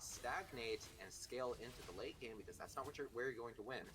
stagnate and scale into the late game, because that's not where you're going to win.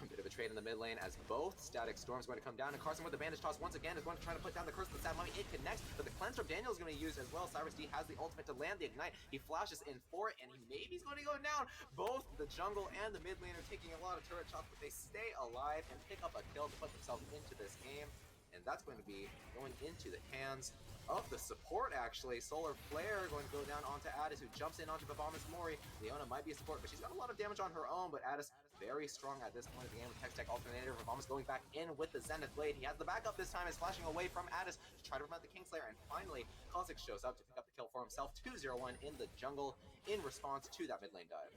A bit of a trade in the mid lane as both Static Storms going to come down, and Carson with the bandage toss once again is going to try to put down the curse of the Sad Mummy. It connects, but the cleanse from Daniel is going to be used as well. Cyrus D has the ultimate to land the ignite. He flashes in for it, and he's going to go down. Both the jungle and the mid lane are taking a lot of turret shots, but they stay alive and pick up a kill to put themselves into this game. And that's going to be going into the hands of the support, actually. Solar Flare going to go down onto Addis, who jumps in onto Babamas Mori. Leona might be a support, but she's got a lot of damage on her own, but Addis very strong at this point of the game with Tech Alternator. Babamas going back in with the Zenith Blade. He has the backup this time, is flashing away from Addis to try to prevent the Kingslayer, and finally, Kha'Zix shows up to pick up the kill for himself. 2-0-1 in the jungle in response to that mid lane dive.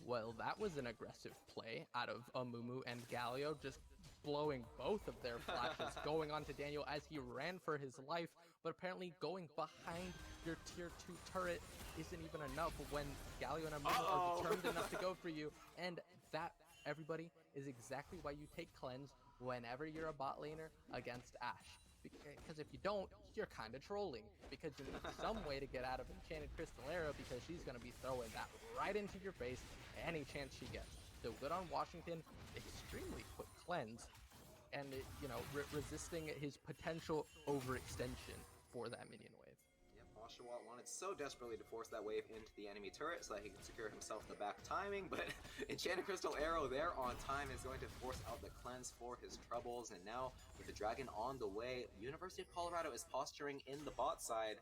Well, that was an aggressive play out of Amumu and Galio, just blowing both of their flashes, going on to Daniel as he ran for his life, but apparently going behind your tier 2 turret isn't even enough when Galio and Amumu are determined enough to go for you, and that, everybody, is exactly why you take cleanse whenever you're a bot laner against Ashe. Because if you don't, you're kind of trolling, because you need some way to get out of Enchanted Crystal Arrow, because she's going to be throwing that right into your face any chance she gets. So good on Washington, extremely quick cleanse, and resisting his potential overextension for that minion wave. Yep, Oshawott wanted so desperately to force that wave into the enemy turret so that he could secure himself the back timing, but Enchanted Crystal Arrow there on time is going to force out the cleanse for his troubles, and now with the dragon on the way, University of Colorado is posturing in the bot side.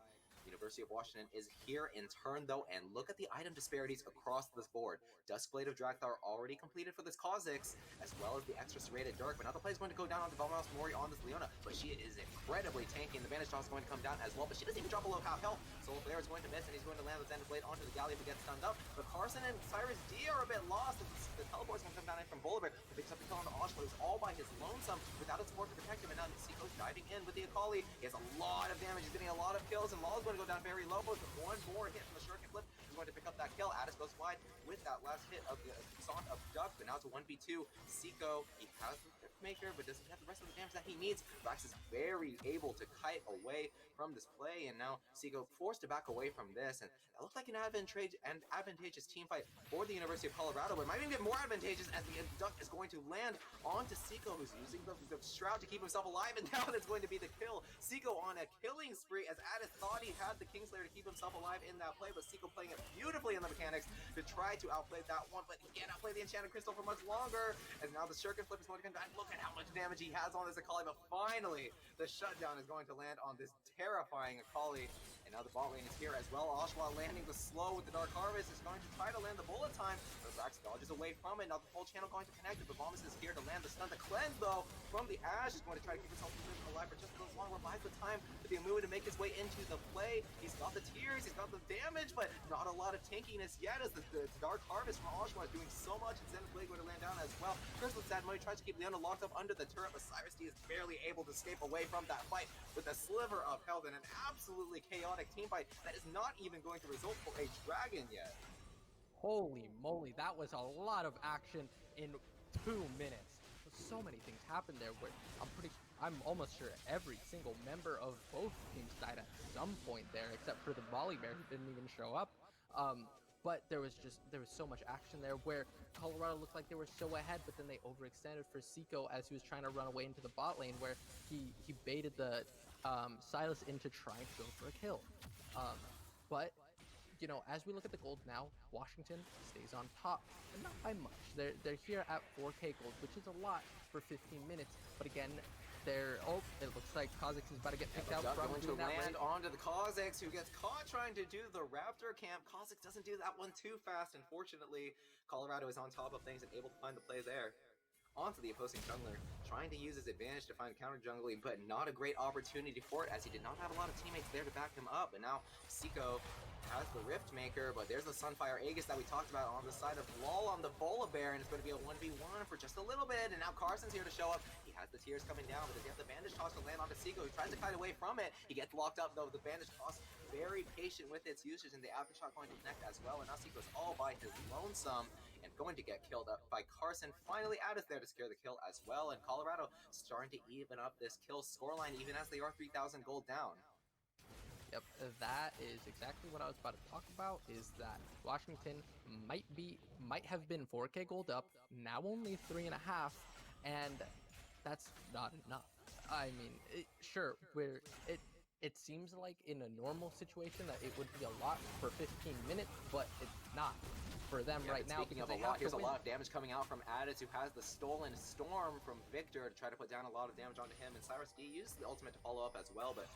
University of Washington is here in turn, though, and look at the item disparities across this board. Duskblade of Drakthar already completed for this Kha'Zix, as well as the extra serrated Dark, but now the play is going to go down onto Babamas Mori on this Leona, but she is incredibly tanky, and the bandage toss is going to come down as well, but she doesn't even drop below half health. Solar Flare is going to miss, and he's going to land the Zenith Blade onto the Galleon to get stunned up, but Carson and Cyrus D are a bit lost, and the teleport is going to come down in from Boulder, but picks up the kill on the Oshawott, who's all by his lonesome, without a support to protect him, and now Seiko's diving in with the Akali. He has a lot of damage, he's getting a lot of kills, and Law's going to go down very low, but one more hit from the Shuriken Flip is going to pick up that kill. Addis goes wide with that last hit of the Song of Duck, but now it's a 1v2. Seiko, he has the Rift Maker, but doesn't have the rest of the damage that he needs. Rax is very able to kite away from this play, and now Seiko forced to back away from this, and that looked like an advantageous team fight for the University of Colorado, but it might even get more advantageous as the Duck is going to land onto Seiko, who's using the Shroud to keep himself alive, and now that's going to be the kill. Seiko on a killing spree as Addis thought he had the Kingslayer to keep himself alive in that play, but Seiko playing it beautifully in the mechanics to try to outplay that one, but he can't outplay the Enchanted Crystal for much longer, as now the Shuriken Flip is going to come down. Look at how much damage he has on this Akali, but finally the shutdown is going to land on this terrifying Akali, and now the bot lane is here as well. Oshawott landing the slow with the Dark Harvest is going to try to land the bullet time, but Rax dodges away from it. Now the full channel going to connect, but Babamas is here to land the stun. The cleanse, though, from the Ashe is going to try to keep himself alive for just a little longer, buys the time for the Amumu to make his way into the play. He's got the tears, he's got the damage, but not a lot of tankiness yet, as the Dark Harvest from Oshawott is doing so much, and Zenith Blade going to land down as well. Curse with Sad Mummy tries to keep Leona locked up under the turret, but Cyrus D is barely able to escape away from that fight with a sliver of health in an absolutely chaotic team fight that is not even going to result for a dragon yet. Holy moly, that was a lot of action in 2 minutes. So many things happened there where I'm almost sure every single member of both teams died at some point there, except for the Volley Bear who didn't even show up. But there was so much action there where Colorado looked like they were so ahead, but then they overextended for Seiko as he was trying to run away into the bot lane, where he baited the Silas into trying to go for a kill. But you know, as we look at the gold now, Washington stays on top, and not by much. They're here at 4K gold, which is a lot for 15 minutes. But again, it looks like Kha'Zix is about to get picked out from going to doing that land raid. onto the Kha'Zix, who gets caught trying to do the Raptor camp. Kha'Zix doesn't do that one too fast. Unfortunately, Colorado is on top of things and able to find the play there. Onto the opposing jungler, trying to use his advantage to find counter jungling, but not a great opportunity for it as he did not have a lot of teammates there to back him up. And now Seiko has the Rift Maker, but there's the Sunfire Aegis that we talked about on the side of Lol on the Volibear, and it's going to be a 1v1 for just a little bit. And now Carson's here to show up. He has the tears coming down, but does he have the bandage toss to land onto Seiko? He tries to kite away from it. He gets locked up though. The bandage toss, very patient with its usage, and the aftershock going to connect as well. And now Seiko's all by his lonesome and going to get killed up by Carson. Finally, Addis there to secure the kill as well, and Colorado starting to even up this kill scoreline even as they are 3,000 gold down. Yep, that is exactly what I was about to talk about, is that Washington might have been 4K gold up, now only 3.5, and that's not enough. I mean, sure, it seems like in a normal situation that it would be a lot for 15 minutes, but it's not for them right now. Speaking of a lot, here's a lot of damage coming out from Addis, who has the stolen storm from Victor to try to put down a lot of damage onto him, and Cyrus D used the ultimate to follow up as well, but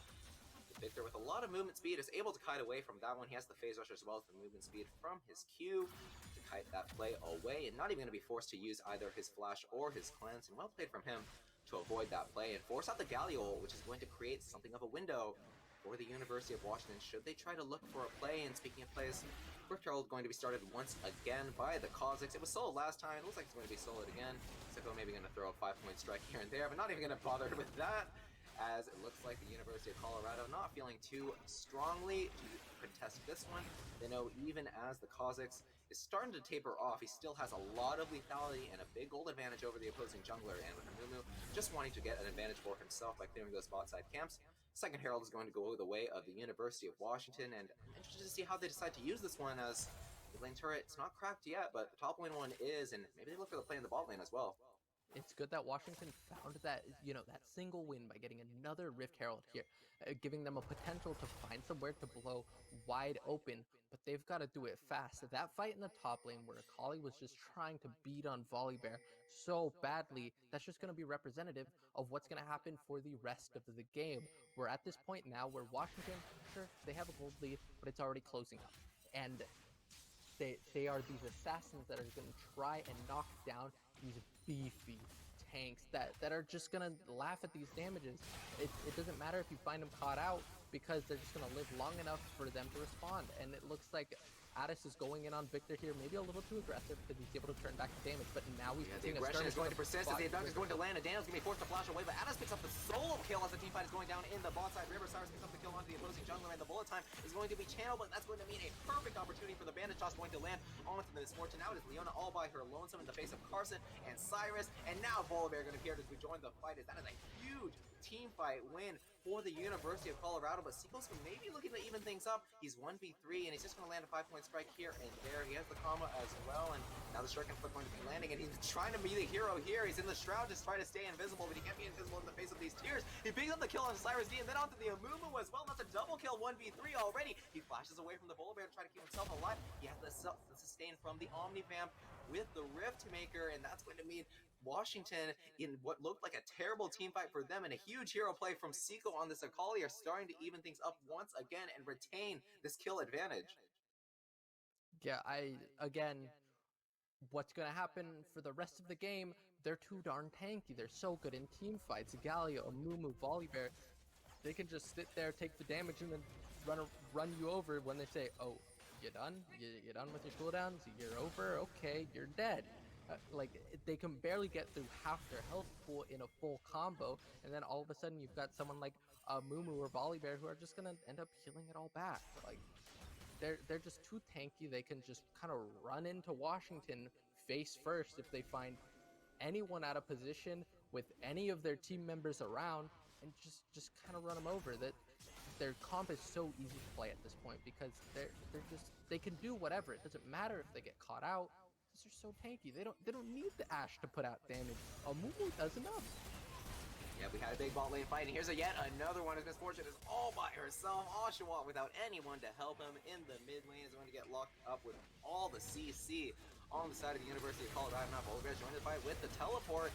Victor with a lot of movement speed is able to kite away from that one. He has the phase rush as well as the movement speed from his Q to kite that play away, and not even going to be forced to use either his flash or his cleanse, and well played from him to avoid that play and force out the Galio ult, which is going to create something of a window for the University of Washington should they try to look for a play. And speaking of plays, Rift Herald going to be started once again by the Kha'Zix. It was solo last time, it looks like it's going to be soloed again. Sicko maybe going to throw a 5-point strike here and there, but not even going to bother with that, as it looks like the University of Colorado not feeling too strongly to contest this one. They know even as the Kha'Zix is starting to taper off, he still has a lot of lethality and a big gold advantage over the opposing jungler, and with Amumu just wanting to get an advantage for himself by clearing those bot side camps. Second Herald is going to go the way of the University of Washington, and I'm interested to see how they decide to use this one, as the lane turret, it's not cracked yet, but the top lane one is, and maybe they look for the play in the bot lane as well. It's good that Washington found that, you know, that single win by getting another Rift Herald here, giving them a potential to find somewhere to blow wide open, but they've got to do it fast. That fight in the top lane where Akali was just trying to beat on Volibear so badly, that's just going to be representative of what's going to happen for the rest of the game. We're at this point now where Washington, sure, they have a gold lead, but it's already closing up. And they are these assassins that are going to try and knock down these beefy tanks that are just going to laugh at these damages. It doesn't matter if you find them caught out, because they're just going to live long enough for them to respond. And it looks like Addis is going in on Victor here, maybe a little too aggressive because he's able to turn back the damage, but now he's the aggression is going to persist as the abduction is going to land, and Daniel's going to be forced to flash away, but Addis picks up the solo kill as the team fight is going down in the bot side. River Cyrus picks up the kill onto the opposing jungler, and the bullet time is going to be channeled, but that's going to mean a perfect opportunity for the bandage toss going to land onto the Misfortune. Now it is Leona all by her lonesome in the face of Carson and Cyrus, and now Volibear going to appear as we join the fight. That is a huge team fight win for the University of Colorado, but Seagull's maybe looking to even things up. He's 1v3, and he's just going to land a 5-point strike here and there. He has the combo as well, and now the Shuriken Flip going to be landing, and he's trying to be the hero here. He's in the Shroud, just trying to stay invisible, but he can't be invisible in the face of these tears. He picks up the kill on Cyrus D, and then onto the Amumu as well. That's a double kill, 1v3 already. He flashes away from the Volibear to try to keep himself alive. He has the sustain from the Omnivamp with the Rift Maker, and that's going to mean Washington, in what looked like a terrible team fight for them and a huge hero play from Seiko on this Akali, are starting to even things up once again and retain this kill advantage. Yeah, again, what's going to happen for the rest of the game, they're too darn tanky. They're so good in team fights. Galio, Amumu, Volibear, they can just sit there, take the damage, and then run you over when they say, oh, you done? You done with your cooldowns? You're over? Okay, you're dead. Like, they can barely get through half their health pool in a full combo, and then all of a sudden you've got someone like Mumu or Volibear who are just gonna end up healing it all back. Like, they're just too tanky. They can just kind of run into Washington face first if they find anyone out of position with any of their team members around, and just kind of run them over. That their comp is so easy to play at this point because they can do whatever. It doesn't matter if they get caught out. They're so tanky. They don't need the Ashe to put out damage. Amumu does enough. Yeah, we had a big bot lane fight, and here's yet another one. His misfortune is all by herself. Oshawott, without anyone to help him in the mid lane, is going to get locked up with all the CC on the side of the University of Colorado. Now Bolger joined the fight with the teleport.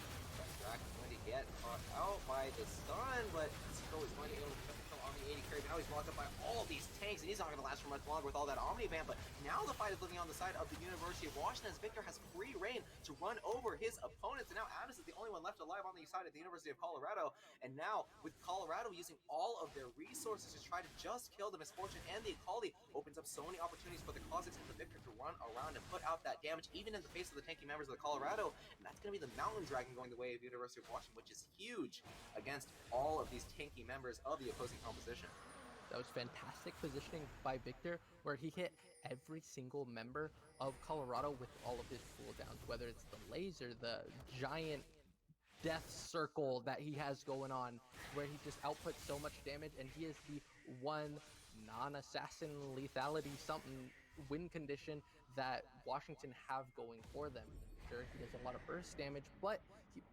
Rack is going to get caught out by the stun, but Siko is going to be able to get the kill on the 80 carry. Now he's blocked up by all these tanks, and he's not going to last for much longer with all that Omni Ban. But now the fight is looking on the side of the University of Washington, as Victor has free reign to run over his opponents. And now Addis is the only one left alive on the side of the University of Colorado. And now, with Colorado using all of their resources to try to just kill the Misfortune and the Akali, opens up so many opportunities for the Kha'Zix and the Victor to run around and put out that damage, even in the face of the tanky members of the Colorado. And that's going to be the Mountain Dragon going the way of University of Washington, which is huge against all of these tanky members of the opposing composition. That was fantastic positioning by Victor, where he hit every single member of Colorado with all of his cooldowns, whether it's the laser, the giant death circle that he has going on, where he just outputs so much damage, and he is the one non-assassin lethality something win condition that Washington have going for them. Sure, he does a lot of burst damage, but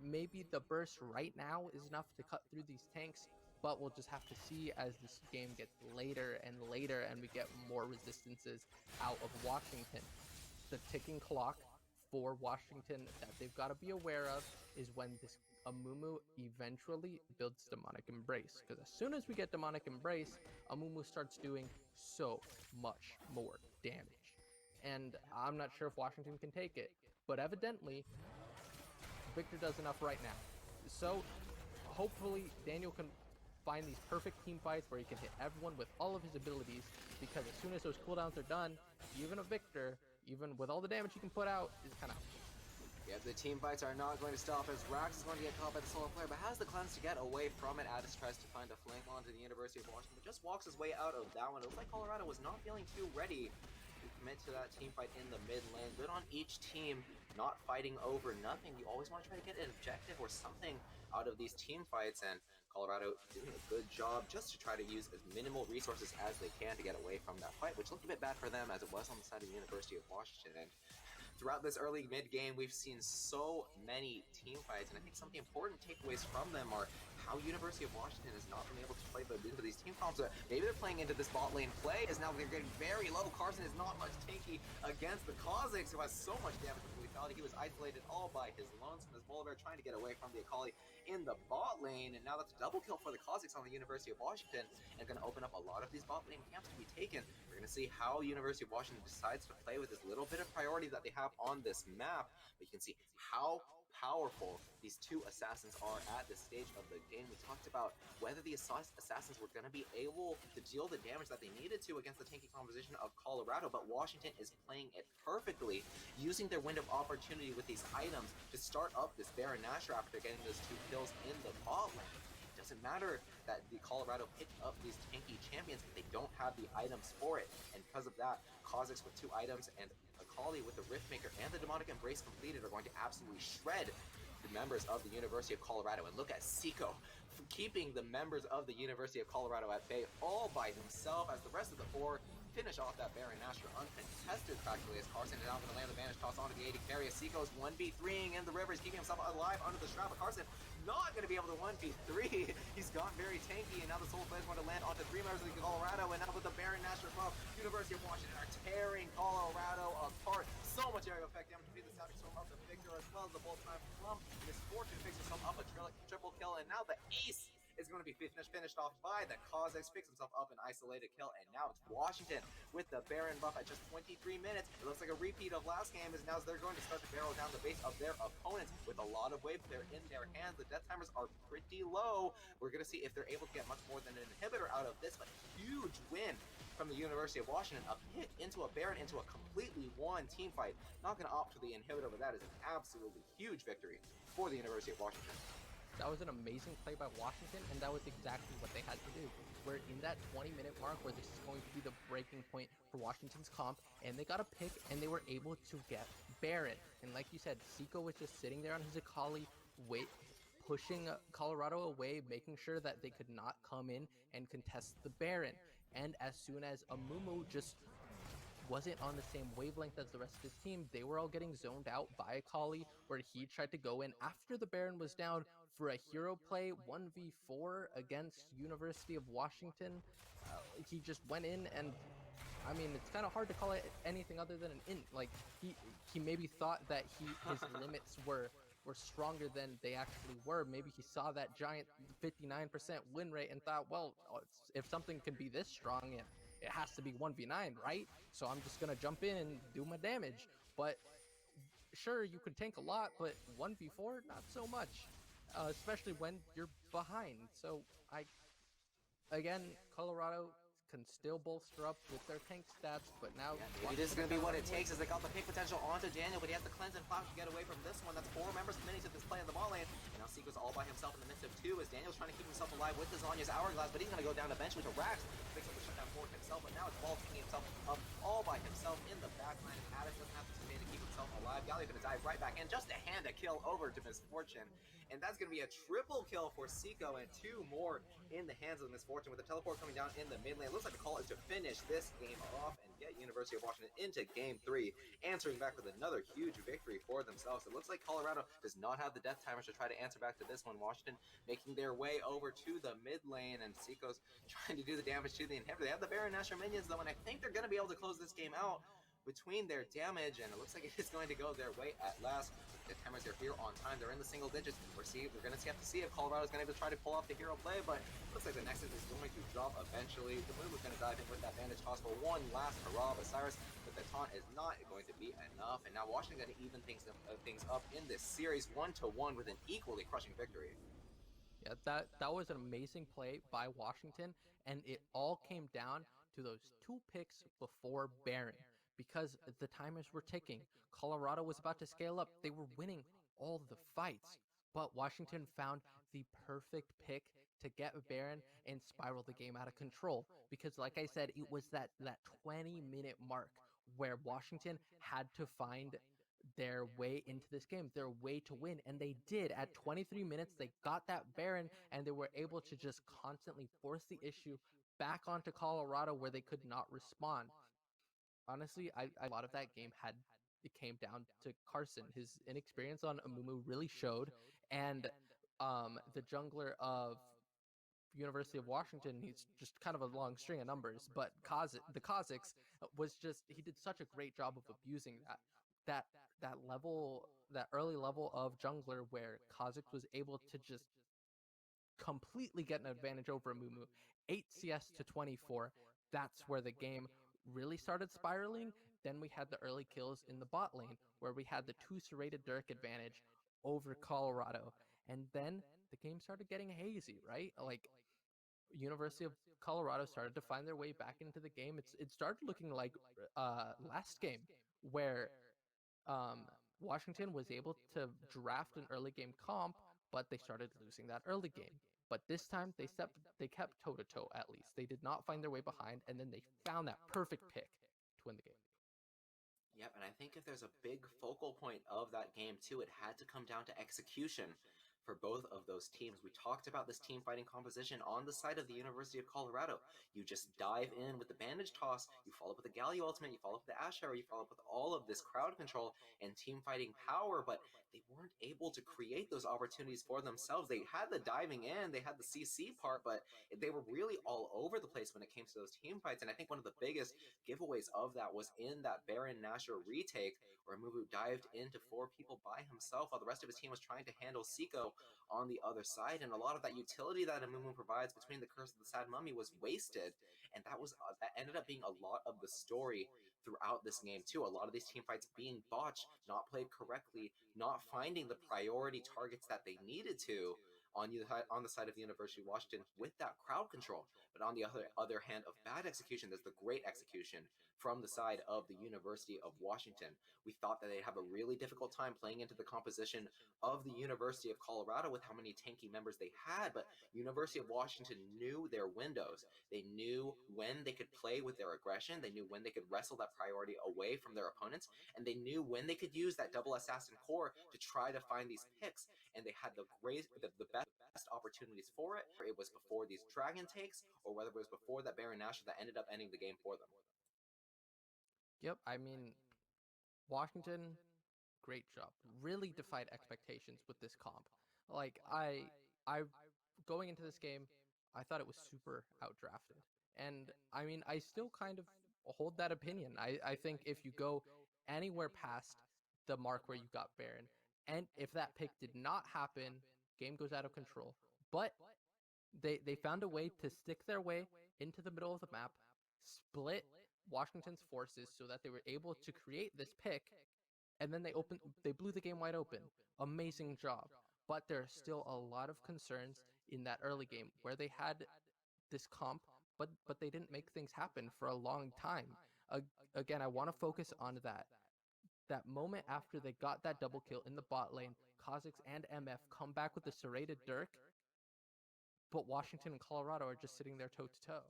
maybe the burst right now is enough to cut through these tanks, but we'll just have to see as this game gets later and later and we get more resistances out of Washington. The ticking clock for Washington that they've got to be aware of is when this Amumu eventually builds Demonic Embrace, because as soon as we get Demonic Embrace, Amumu starts doing so much more damage, and I'm not sure if Washington can take it, but evidently Victor does enough right now. So hopefully Daniel can find these perfect team fights where he can hit everyone with all of his abilities, because as soon as those cooldowns are done, even a Victor, even with all the damage he can put out, is kind of... Yeah, the team fights are not going to stop, as Rax is going to get caught by the solo player, but has the cleanse to get away from it. Addis tries to find a flank onto the University of Washington, but just walks his way out of that one. It looks like Colorado was not feeling too ready to commit to that team fight in the mid lane. Good on each team, not fighting over nothing. You always want to try to get an objective or something out of these team fights, and Colorado doing a good job just to try to use as minimal resources as they can to get away from that fight, which looked a bit bad for them as it was on the side of the University of Washington. And throughout this early mid-game, we've seen so many team fights, and I think some of the important takeaways from them are how University of Washington has not been able to play into these team comps. Maybe they're playing into this bot lane play, as now they're getting very low. Carson is not much tanky against the Kha'Zix, who has so much damage with lethality. He was isolated all by his lonesome as Bolivar trying to get away from the Akali in the bot lane, and now that's a double kill for the Kha'Zix on the University of Washington, and going to open up a lot of these bot lane camps to be taken. We're going to see how University of Washington decides to play with this little bit of priority that they have on this map, but you can see how powerful these two assassins are at this stage of the game. We talked about whether the assassins were going to be able to deal the damage that they needed to against the tanky composition of Colorado, but Washington is playing it perfectly, using their window of opportunity with these items to start up this Baron Nashor after getting those 2 kills in the bot lane. It doesn't matter that the Colorado picked up these tanky champions if they don't have the items for it, and because of that, Kha'Zix with 2 items and Akali with the Riftmaker and the Demonic Embrace completed are going to absolutely shred the members of the University of Colorado. And look at Siko keeping the members of the University of Colorado at bay all by himself, as the rest of the 4 finish off that Baron Nashor uncontested practically, as Carson is now going to land the Vanish toss onto the 80 carry. As Siko's 1v3ing in the river, he's keeping himself alive under the shroud, but Carson not going to be able to 1v3. He's gotten very tanky, and now the Soul Flare is going to land onto 3 members of the Colorado, and now with the Baron Nashor above, University of Washington are tearing Colorado apart. So much area effect damage to be the Savage Storm of the Victor, as well as the Bolt Time Plum. Misfortune picks himself up a triple kill, and now the Ace is going to be finished off by the Kha'Zix, picks himself up an isolated kill, and now it's Washington with the Baron buff at just 23 minutes. It looks like a repeat of last game, as now they're going to start to barrel down the base of their opponents with a lot of waves there in their hands. The death timers are pretty low. We're going to see if they're able to get much more than an inhibitor out of this, but huge win from the University of Washington. A pick into a Baron into a completely won team fight. Not going to opt for the inhibitor, but that is an absolutely huge victory for the University of Washington. That was an amazing play by Washington, and that was exactly what they had to do. We're in that 20-minute mark where this is going to be the breaking point for Washington's comp, and they got a pick, and they were able to get Baron. And like you said, Siko was just sitting there on his Akali, pushing Colorado away, making sure that they could not come in and contest the Baron. And as soon as Amumu just wasn't on the same wavelength as the rest of his team. They were all getting zoned out by Akali, where he tried to go in after the Baron was down for a hero play 1v4 against University of Washington. He just went in and I mean, it's kind of hard to call it anything other than an int. Like he maybe thought that his limits were stronger than they actually were. Maybe he saw that giant 59% win rate and thought, well, if something can be this strong, it has to be 1v9, right? So I'm just gonna jump in and do my damage. But sure, you could tank a lot, but 1v4, not so much, especially when you're behind. So again, Colorado can still bolster up with their tank stats, but now yeah, maybe this is going to be what it takes as they got the pick potential onto Daniel, but he has the cleanse and flash to get away from this one. That's 4 members committing to this play in the ball lane, and now Seeko's all by himself in the midst of 2 as Daniel's trying to keep himself alive with the Zhonya's Hourglass, but he's going to go down eventually to Rax, picks up the shutdown for himself, but now it's Ball taking himself up all by himself in the backline, and Addis doesn't have to stay to keep himself alive. Galio's going to dive right back in just to hand a kill over to Misfortune, and that's going to be a triple kill for Seeko and 2 more in the hands of Misfortune with the teleport coming down in the mid lane. Looks like the call is to finish this game off and get University of Washington into Game 3, answering back with another huge victory for themselves. It looks like Colorado does not have the death timers to try to answer back to this one. Washington making their way over to the mid lane, and Seeko's trying to do the damage to the inhibitor. They have the Baron Nashor minions though, and I think they're going to be able to close this game out between their damage, and it looks like it is going to go their way at last. The timers are here on time. They're in the single digits. We're going to have to see if Colorado's going to try to pull off the hero play, but looks like the Nexus is going to drop eventually. The move is going to dive in with that bandage toss for one last hurrah, but Cyrus, but the taunt is not going to be enough, and now Washington going to even things up in this series 1-1 with an equally crushing victory. Yeah, that was an amazing play by Washington, and it all came down to those 2 picks before Baron. Because the timers were ticking. Colorado was about to scale up. They were winning all the fights. But Washington found the perfect pick to get Baron and spiral the game out of control. Because like I said, it was that 20-minute mark where Washington had to find their way into this game, their way to win, and they did. At 23 minutes, they got that Baron, and they were able to just constantly force the issue back onto Colorado where they could not respond. Honestly, a lot of that game it came down to Carson. His inexperience on Amumu really showed, and the jungler of University of Washington, he's just kind of a long string of numbers, but the Kazakhs was just, he did such a great job of abusing that that early level of jungler where Kazakhs was able to just completely get an advantage over Amumu. 8 CS to 24. That's where the game really started spiraling. Then we had the early kills in the bot lane where we had the 2 serrated Dirk advantage over Colorado. And then the game started getting hazy, right? Like University of Colorado started to find their way back into the game. It started looking like last game where Washington was able to draft an early game comp, but they started losing that early game. But this time they kept toe to toe at least. They did not find their way behind, and then they found that perfect pick to win the game. Yep, and I think if there's a big focal point of that game too, it had to come down to execution for both of those teams. We talked about this team fighting composition on the side of the University of Colorado. You just dive in with the bandage toss, you follow up with the Galio ultimate, you follow up with the Ash Arrow, you follow up with all of this crowd control and team fighting power, but they weren't able to create those opportunities for themselves. They had the diving in, they had the CC part, but they were really all over the place when it came to those team fights. And I think one of the biggest giveaways of that was in that Baron Nashor retake, where Mumu dived into 4 people by himself while the rest of his team was trying to handle Seeko on the other side, and a lot of that utility that Amumu provides between the Curse of the Sad Mummy was wasted, and that ended up being a lot of the story throughout this game too. A lot of these team fights being botched, not played correctly, not finding the priority targets that they needed to on the side of the University of Washington with that crowd control. But on the other hand of bad execution, there's the great execution from the side of the University of Washington. We thought that they'd have a really difficult time playing into the composition of the University of Colorado with how many tanky members they had, but University of Washington knew their windows. They knew when they could play with their aggression, they knew when they could wrestle that priority away from their opponents, and they knew when they could use that double assassin core to try to find these picks, and they had the best opportunities for it. It was before these dragon takes, or whether it was before that Baron Nashor that ended up ending the game for them. Yep, I mean, Washington, great job. Really defied expectations with this comp. Like I going into this game, I thought it was super outdrafted. And I mean, I still kind of hold that opinion. I think if you go anywhere past the mark where you got Baron, and if that pick did not happen, game goes out of control. But they found a way to stick their way into the middle of the map, split Washington's forces so that they were able to create this pick, and then they blew the game wide open. Amazing job. But there are still a lot of concerns in that early game where they had this comp, but they didn't make things happen for a long time. Uh, Again, I want to focus on that moment after they got that double kill in the bot lane. Kha'Zix and MF come back with the serrated Dirk, but Washington and Colorado are just sitting there toe to toe.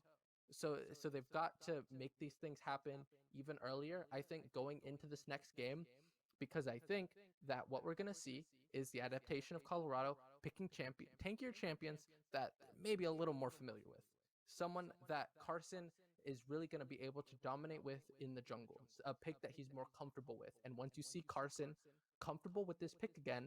So they've got to make these things happen even earlier. I think going into this next game, because I think that what we're gonna see is the adaptation of Colorado picking tankier champions that maybe a little more familiar with. Someone that Carson is really going to be able to dominate with in the jungle, a pick that he's more comfortable with. And once you see Carson comfortable with this pick again,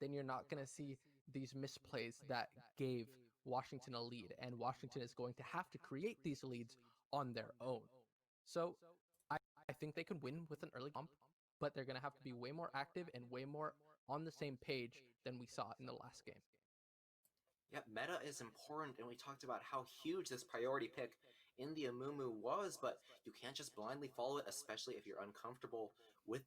then you're not going to see these misplays that gave Washington a lead. And Washington is going to have to create these leads on their own. So I, I think they can win with an early comp, but they're going to have to be way more active and way more on the same page than we saw in the last game. Yeah, meta is important, and we talked about how huge this priority pick in the Amumu was, but you can't just blindly follow it, especially if you're uncomfortable with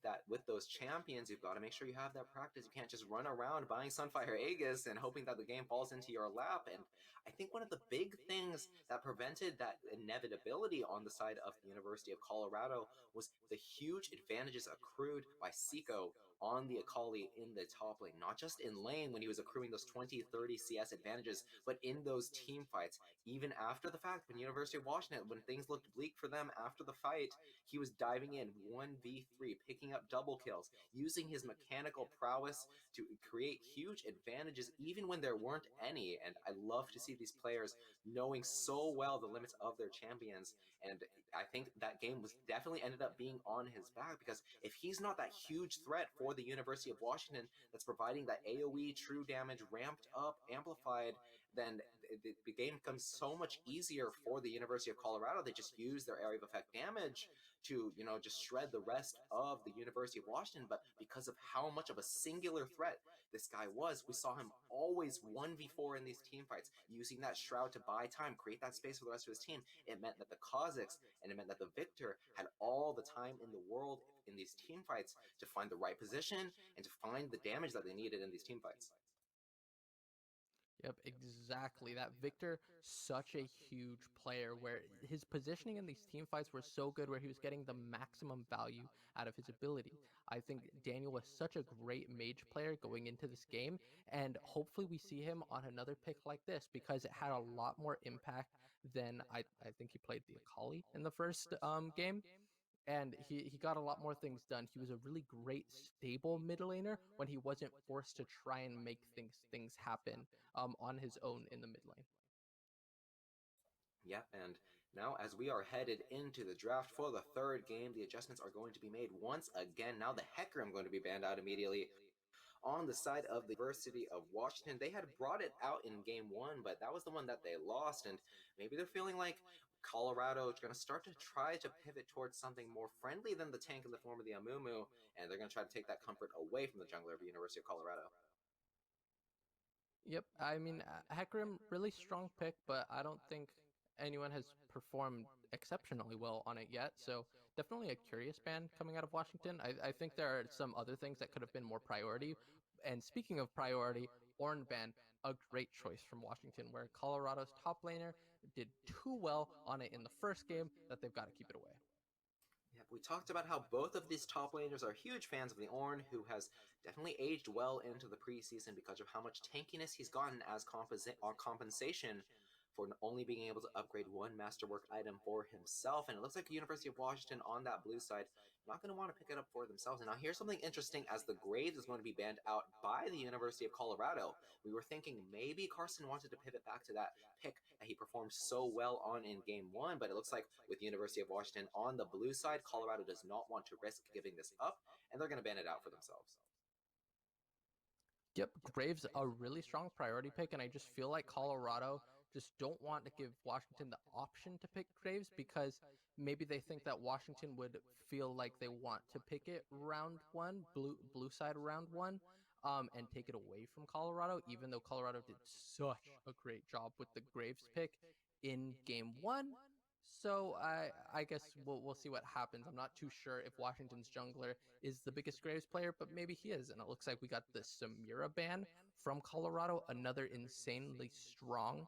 those champions. You've got to make sure you have that practice. You can't just run around buying Sunfire Aegis and hoping that the game falls into your lap. And I think one of the big things that prevented that inevitability on the side of the University of Colorado was the huge advantages accrued by Seiko on the Akali in the top lane, not just in lane when he was accruing those 20-30 CS advantages, but in those team fights. Even after the fact, when University of Washington, when things looked bleak for them after the fight, he was diving in 1v3, picking up double kills, using his mechanical prowess to create huge advantages even when there weren't any. And I love to see these players knowing so well the limits of their champions. And I think that game was definitely ended up being on his back, because if he's not that huge threat for the University of Washington that's providing that AoE true damage ramped up, amplified, then the game becomes so much easier for the University of Colorado. They just use their area of effect damage to, just shred the rest of the University of Washington. But because of how much of a singular threat this guy was, we saw him always 1v4 in these team fights, using that shroud to buy time, create that space for the rest of his team. It meant that the Kha'Zix and it meant that the victor had all the time in the world in these team fights to find the right position and to find the damage that they needed in these team fights. Yep, exactly. That Victor, such a huge player where his positioning in these team fights were so good where he was getting the maximum value out of his ability. I think Daniel was such a great mage player going into this game, and hopefully we see him on another pick like this because it had a lot more impact than I think he played the Akali in the first game, and he got a lot more things done. He was a really great stable mid laner when he wasn't forced to try and make things happen on his own in the mid lane. Yep, and now as we are headed into the draft for the third game, the adjustments are going to be made once again. Now the Hecarim going to be banned out immediately. On the side of the University of Washington, they had brought it out in game one, but that was the one that they lost, and maybe they're feeling like Colorado is going to start to try to pivot towards something more friendly than the tank in the form of the Amumu, and they're going to try to take that comfort away from the jungler of the University of Colorado. Yep, I mean Hecarim really strong pick, but I don't think anyone has performed exceptionally well on it yet. So definitely a curious ban coming out of Washington. I think there are some other things that could have been more priority. And speaking of priority, Ornn ban, a great choice from Washington, where Colorado's top laner did too well on it in the first game that they've got to keep it away. Yeah, we talked about how both of these top laners are huge fans of the Ornn, who has definitely aged well into the preseason because of how much tankiness he's gotten as compensation for only being able to upgrade one masterwork item for himself. And it looks like the University of Washington on that blue side not going to want to pick it up for themselves. And now here's something interesting, as the Graves is going to be banned out by the University of Colorado. We were thinking maybe Carson wanted to pivot back to that pick that he performed so well on in game one, but it looks like with the University of Washington on the blue side, Colorado does not want to risk giving this up, and they're going to ban it out for themselves. Yep, Graves a really strong priority pick, and I just feel like Colorado just don't want to give Washington the option to pick Graves because maybe they think that Washington would feel like they want to pick it round one, blue side round one, and take it away from Colorado, even though Colorado did such a great job with the Graves pick in game one. So I guess we'll see what happens. I'm not too sure if Washington's jungler is the biggest Graves player, but maybe he is. And it looks like we got the Samira ban from Colorado, another insanely strong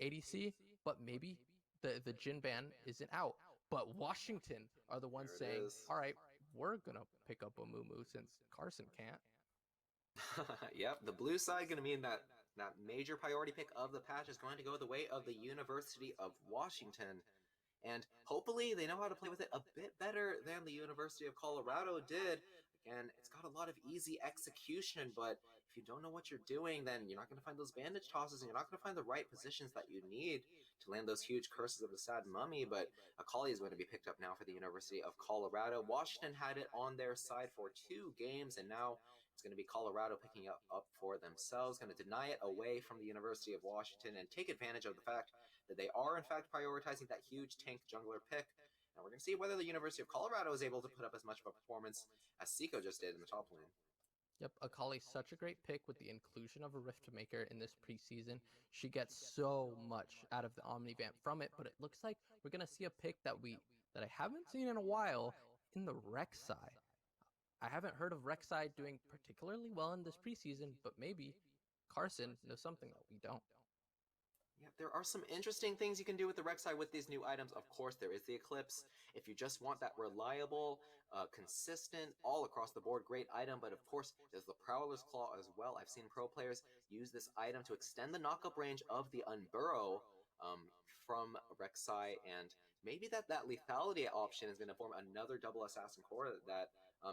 ADC, but maybe the Jin ban isn't out. But Washington are the ones saying, all right, we're going to pick up a Mumu since Carson can't. Yep, the blue side going to mean that that major priority pick of the patch is going to go the way of the University of Washington. And hopefully they know how to play with it a bit better than the University of Colorado did. Again, it's got a lot of easy execution, but if you don't know what you're doing, then you're not going to find those bandage tosses, and you're not going to find the right positions that you need to land those huge curses of the sad mummy. But Akali is going to be picked up now for the University of Colorado. Washington had it on their side for 2 games, and now it's going to be Colorado picking up for themselves, going to deny it away from the University of Washington and take advantage of the fact that they are in fact prioritizing that huge tank jungler pick. And we're going to see whether the University of Colorado is able to put up as much of a performance as Seiko just did in the top lane. Yep, Akali's such a great pick with the inclusion of a Rift Maker in this preseason. She gets so much out of the Omnivamp from it, but it looks like we're going to see a pick that I haven't seen in a while in the Rek'Sai. I haven't heard of Rek'Sai doing particularly well in this preseason, but maybe Carson knows something that we don't. Yeah, there are some interesting things you can do with the Rek'Sai with these new items. Of course, there is the Eclipse. If you just want that reliable, consistent, all across the board, great item. But of course, there's the Prowler's Claw as well. I've seen pro players use this item to extend the knockup range of the Unburrow from Rek'Sai, and maybe that lethality option is going to form another double assassin core that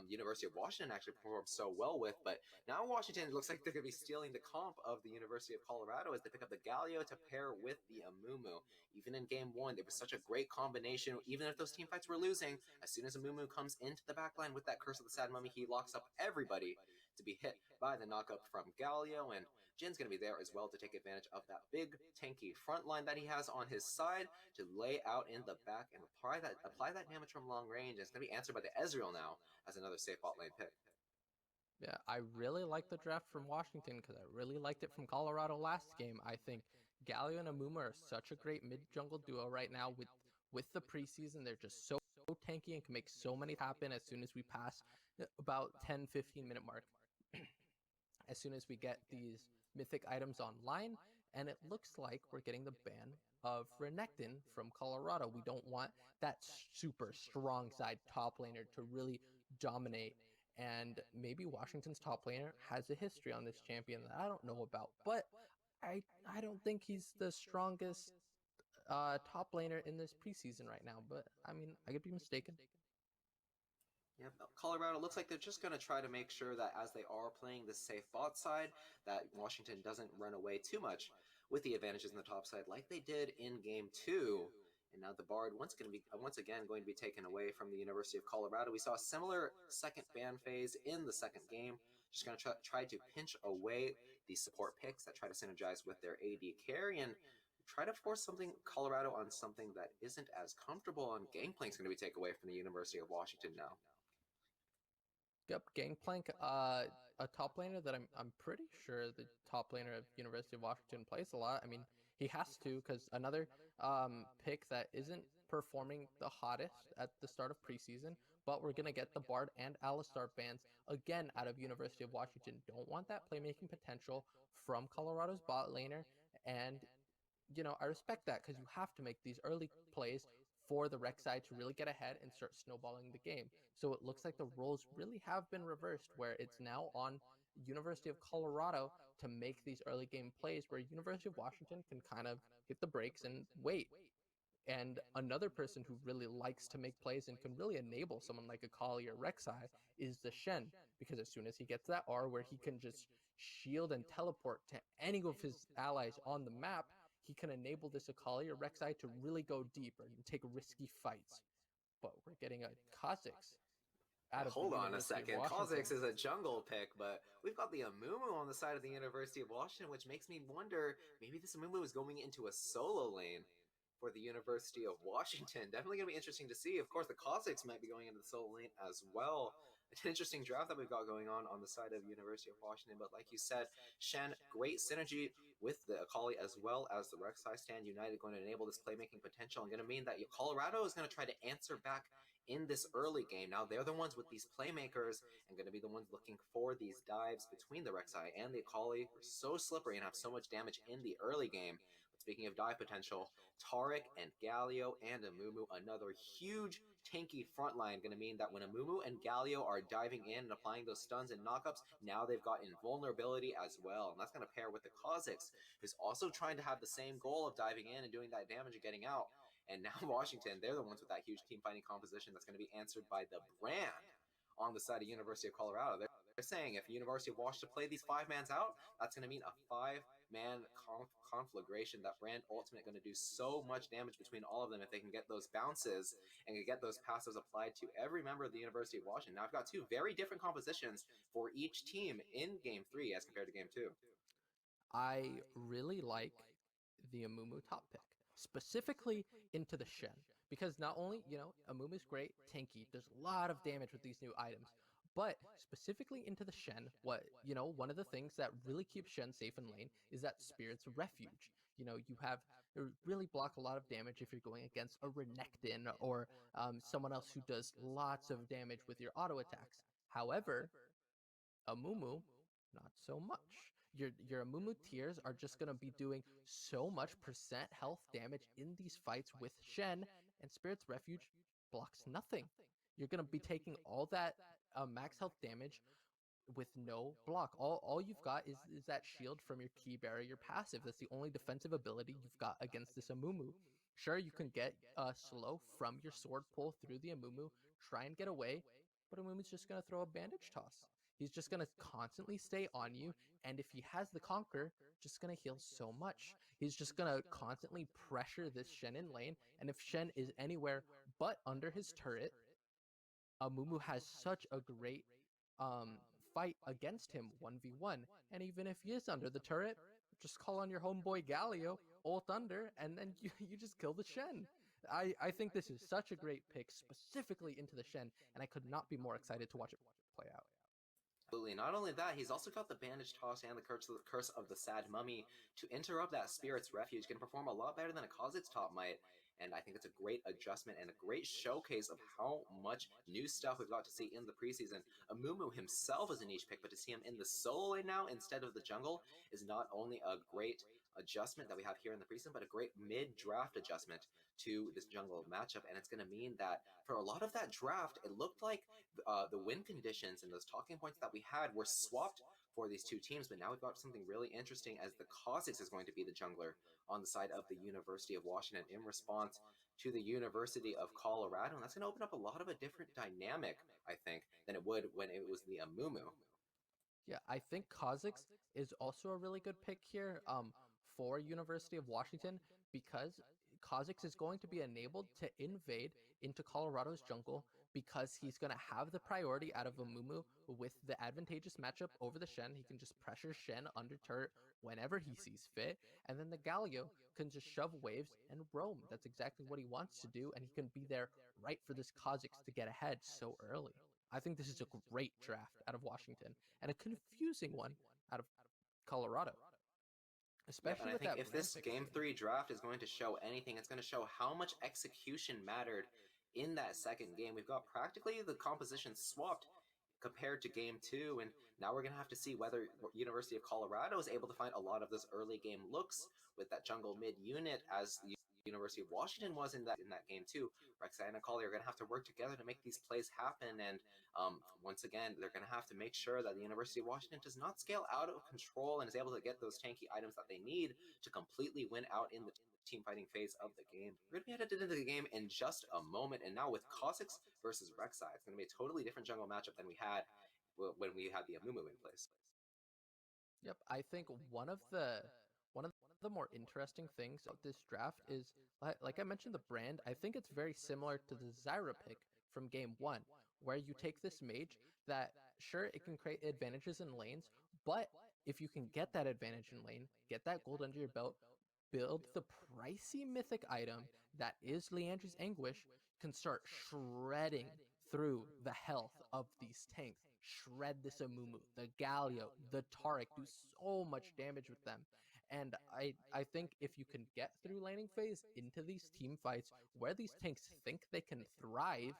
University of Washington actually performed so well with. But now Washington looks like they're going to be stealing the comp of the University of Colorado as they pick up the Galio to pair with the Amumu. Even in game one, it was such a great combination. Even if those team fights were losing, as soon as Amumu comes into the backline with that Curse of the Sad Mummy, he locks up everybody to be hit by the knockup from Galio, and Jin's going to be there as well to take advantage of that big tanky front line that he has on his side to lay out in the back and apply that damage from long range. It's going to be answered by the Ezreal now as another safe bot lane pick. Yeah, I really like the draft from Washington because I really liked it from Colorado last game. I think Galio and Amumu are such a great mid-jungle duo right now with the preseason. They're just so tanky and can make so many happen as soon as we pass about 10-15 minute mark. As soon as we get these mythic items online, and it looks like we're getting the ban of Renekton from Colorado. We don't want that super strong side top laner to really dominate, and maybe Washington's top laner has a history on this champion that I don't know about, but I don't think he's the strongest top laner in this preseason right now, but I mean, I could be mistaken. Yep, Colorado looks like they're just going to try to make sure that as they are playing the safe bot side, that Washington doesn't run away too much with the advantages in the top side like they did in game 2. And now the Bard once again going to be taken away from the University of Colorado. We saw a similar second ban phase in the second game. Just going to try to pinch away the support picks that try to synergize with their AD carry and try to force Colorado on something that isn't as comfortable. And Gangplank's going to be taken away from the University of Washington now. Yep, Gangplank, a top laner that I'm pretty sure the top laner of University of Washington plays a lot. I mean, he has to, because another pick that isn't performing the hottest at the start of preseason, but we're going to get the Bard and Alistar bans again out of University of Washington. Don't want that playmaking potential from Colorado's bot laner, and, you know, I respect that because you have to make these early plays for the Rek'Sai to really get ahead and start snowballing the game. So it looks like the roles really have been reversed, where it's now on University of Colorado to make these early game plays where University of Washington can kind of hit the brakes and wait. And another person who really likes to make plays and can really enable someone like a Kali or Rek'Sai is the Shen, because as soon as he gets that R where he can just shield and teleport to any of his allies on the map, he can enable this Akali or Rek'Sai to really go deep and take risky fights. But we're getting a Kha'Zix Yeah, out of the hold on a University of second. Washington. Kha'Zix is a jungle pick, but we've got the Amumu on the side of the University of Washington, which makes me wonder maybe this Amumu is going into a solo lane for the University of Washington. Definitely going to be interesting to see. Of course, the Kha'Zix might be going into the solo lane as well. It's an interesting draft that we've got going on the side of University of Washington. But like you said, Shen, great synergy with the Akali as well as the Rek'Sai stand united, going to enable this playmaking potential and going to mean that Colorado is going to try to answer back in this early game. Now they're the ones with these playmakers and going to be the ones looking for these dives between the Rek'Sai and the Akali, who are so slippery and have so much damage in the early game. But speaking of dive potential, Taric and Galio and Amumu, another huge tanky front line, going to mean that when Amumu and Galio are diving in and applying those stuns and knockups, now they've got invulnerability as well. And that's going to pair with the Kha'Zix, who's also trying to have the same goal of diving in and doing that damage and getting out. And now Washington, they're the ones with that huge team fighting composition that's going to be answered by the brand on the side of University of Colorado. They're saying if University of Washington play these 5-mans out, that's going to mean a 5-man conflagration. That brand ultimate going to do so much damage between all of them if they can get those bounces and can get those passives applied to every member of the University of Washington. Now I've got two very different compositions for each team in Game 3 as compared to Game 2. I really like the Amumu top pick, specifically into the Shen, because not only, Amumu's great, tanky, does a lot of damage with these new items, but specifically into the Shen, one of the things that really keeps Shen safe in lane is that Spirit's Refuge. You really block a lot of damage if you're going against a Renekton or someone else who does lots of damage with your auto attacks. However, Amumu, not so much. Your Amumu tiers are just going to be doing so much percent health damage in these fights with Shen, and Spirit's Refuge blocks nothing. You're going to be taking all that max health damage with no block. All you've got is that shield from your key barrier passive. That's the only defensive ability you've got against this Amumu. Sure, you can get slow from your sword pull through the Amumu, try and get away, but Amumu's just going to throw a bandage toss. He's just going to constantly stay on you, and if he has the Conquer, just going to heal so much. He's just going to constantly pressure this Shen in lane, and if Shen is anywhere but under his turret, Amumu has such a great fight against him 1v1, and even if he is under the turret, just call on your homeboy Galio, ult under, and then you just kill the Shen. I think this is such a great pick specifically into the Shen, and I could not be more excited to watch it play out. Absolutely. Not only that, he's also got the bandage toss and the curse of the sad mummy to interrupt that Spirit's Refuge. Can perform a lot better than a Kha'Zix top might. And I think it's a great adjustment and a great showcase of how much new stuff we've got to see in the preseason. Amumu himself is a niche pick, but to see him in the solo lane now instead of the jungle is not only a great adjustment that we have here in the preseason, but a great mid-draft adjustment to this jungle matchup. And it's going to mean that for a lot of that draft, it looked like the win conditions and those talking points that we had were swapped for these two teams, but now we've got something really interesting as the Kha'Zix is going to be the jungler on the side of the University of Washington in response to the University of Colorado, and that's going to open up a lot of a different dynamic, I think, than it would when it was the Amumu. Yeah, I think Kha'Zix is also a really good pick here for University of Washington, because Kha'Zix is going to be enabled to invade into Colorado's jungle because he's going to have the priority out of Amumu with the advantageous matchup over the Shen. He can just pressure Shen under turret whenever he sees fit, and then the Galio can just shove waves and roam. That's exactly what he wants to do, and he can be there right for this Kha'Zix to get ahead so early. I think this is a great draft out of Washington and a confusing one out of Colorado. Especially and I with think that if this pick Game 3 draft is going to show anything, it's going to show how much execution mattered in that second game. We've got practically the composition swapped compared to Game 2, and now we're going to have to see whether University of Colorado is able to find a lot of those early game looks with that jungle mid unit as University of Washington was in that game too. Rek'Sai and Akali are going to have to work together to make these plays happen, and once again, they're going to have to make sure that the University of Washington does not scale out of control and is able to get those tanky items that they need to completely win out in the team fighting phase of the game. We're going to be headed into the game in just a moment, and now with Kha'Zix versus Rek'Sai, it's going to be a totally different jungle matchup than we had when we had the Amumu in place. Yep, I think one of the more interesting things of this draft is like I mentioned the brand. I think it's very similar to the Zyra pick from game one, where you take this mage that sure it can create advantages in lanes, but if you can get that advantage in lane, get that gold under your belt, build the pricey mythic item that is Leandri's Anguish, can start shredding through the health of these tanks. Shred this Amumu, the Galio, the Taric, do so much damage with them. And I think if you can get through laning phase into these team fights where these tanks think they can thrive,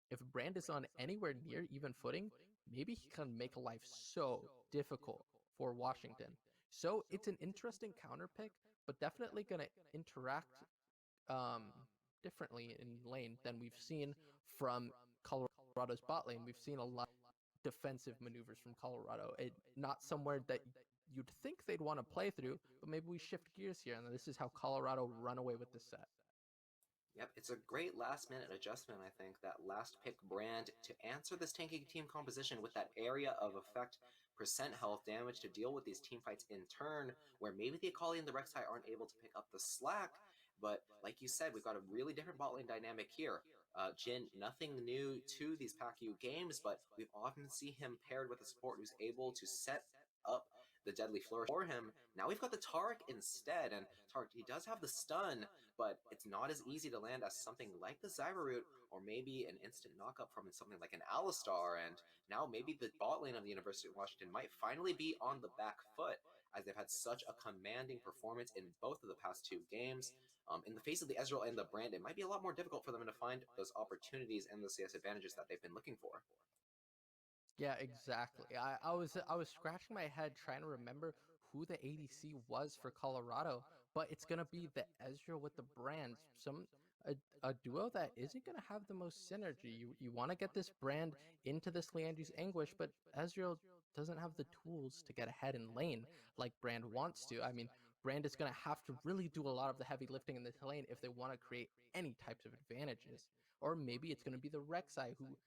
if Brand is on anywhere near even footing, maybe he can make life so difficult for Washington. So it's an interesting counter pick, but definitely going to interact um, differently in lane than we've seen from Colorado's bot lane. We've seen a lot of defensive maneuvers from Colorado. Not somewhere that you'd think they'd want to play through, but maybe we shift gears here, and this is how Colorado run away with the set. Yep, it's a great last-minute adjustment, I think, that last pick Brand to answer this tanky team composition with that area of effect percent health damage to deal with these team fights in turn, where maybe the Akali and the Rek'Sai aren't able to pick up the slack, but like you said, we've got a really different bot lane dynamic here. Jhin, nothing new to these Pac-U games, but we've often seen him paired with a support who's able to set up the deadly flourish for him. Now we've got the Taric instead, and Taric, he does have the stun, but it's not as easy to land as something like the Zyra root, or maybe an instant knockup from something like an Alistar, and now maybe the bot lane of the University of Washington might finally be on the back foot, as they've had such a commanding performance in both of the past two games. In the face of the Ezreal and the Brand, it might be a lot more difficult for them to find those opportunities and the CS advantages that they've been looking for. Yeah, exactly. I was scratching my head trying to remember who the ADC was for Colorado, but it's gonna be the Ezreal with the Brands. A duo that isn't gonna have the most synergy. You want to get this Brand into this Leandri's Anguish, but Ezreal doesn't have the tools to get ahead in lane like Brand wants to. I mean, Brand is gonna have to really do a lot of the heavy lifting in this lane if they want to create any types of advantages. Or maybe it's gonna be the Rek'Sai who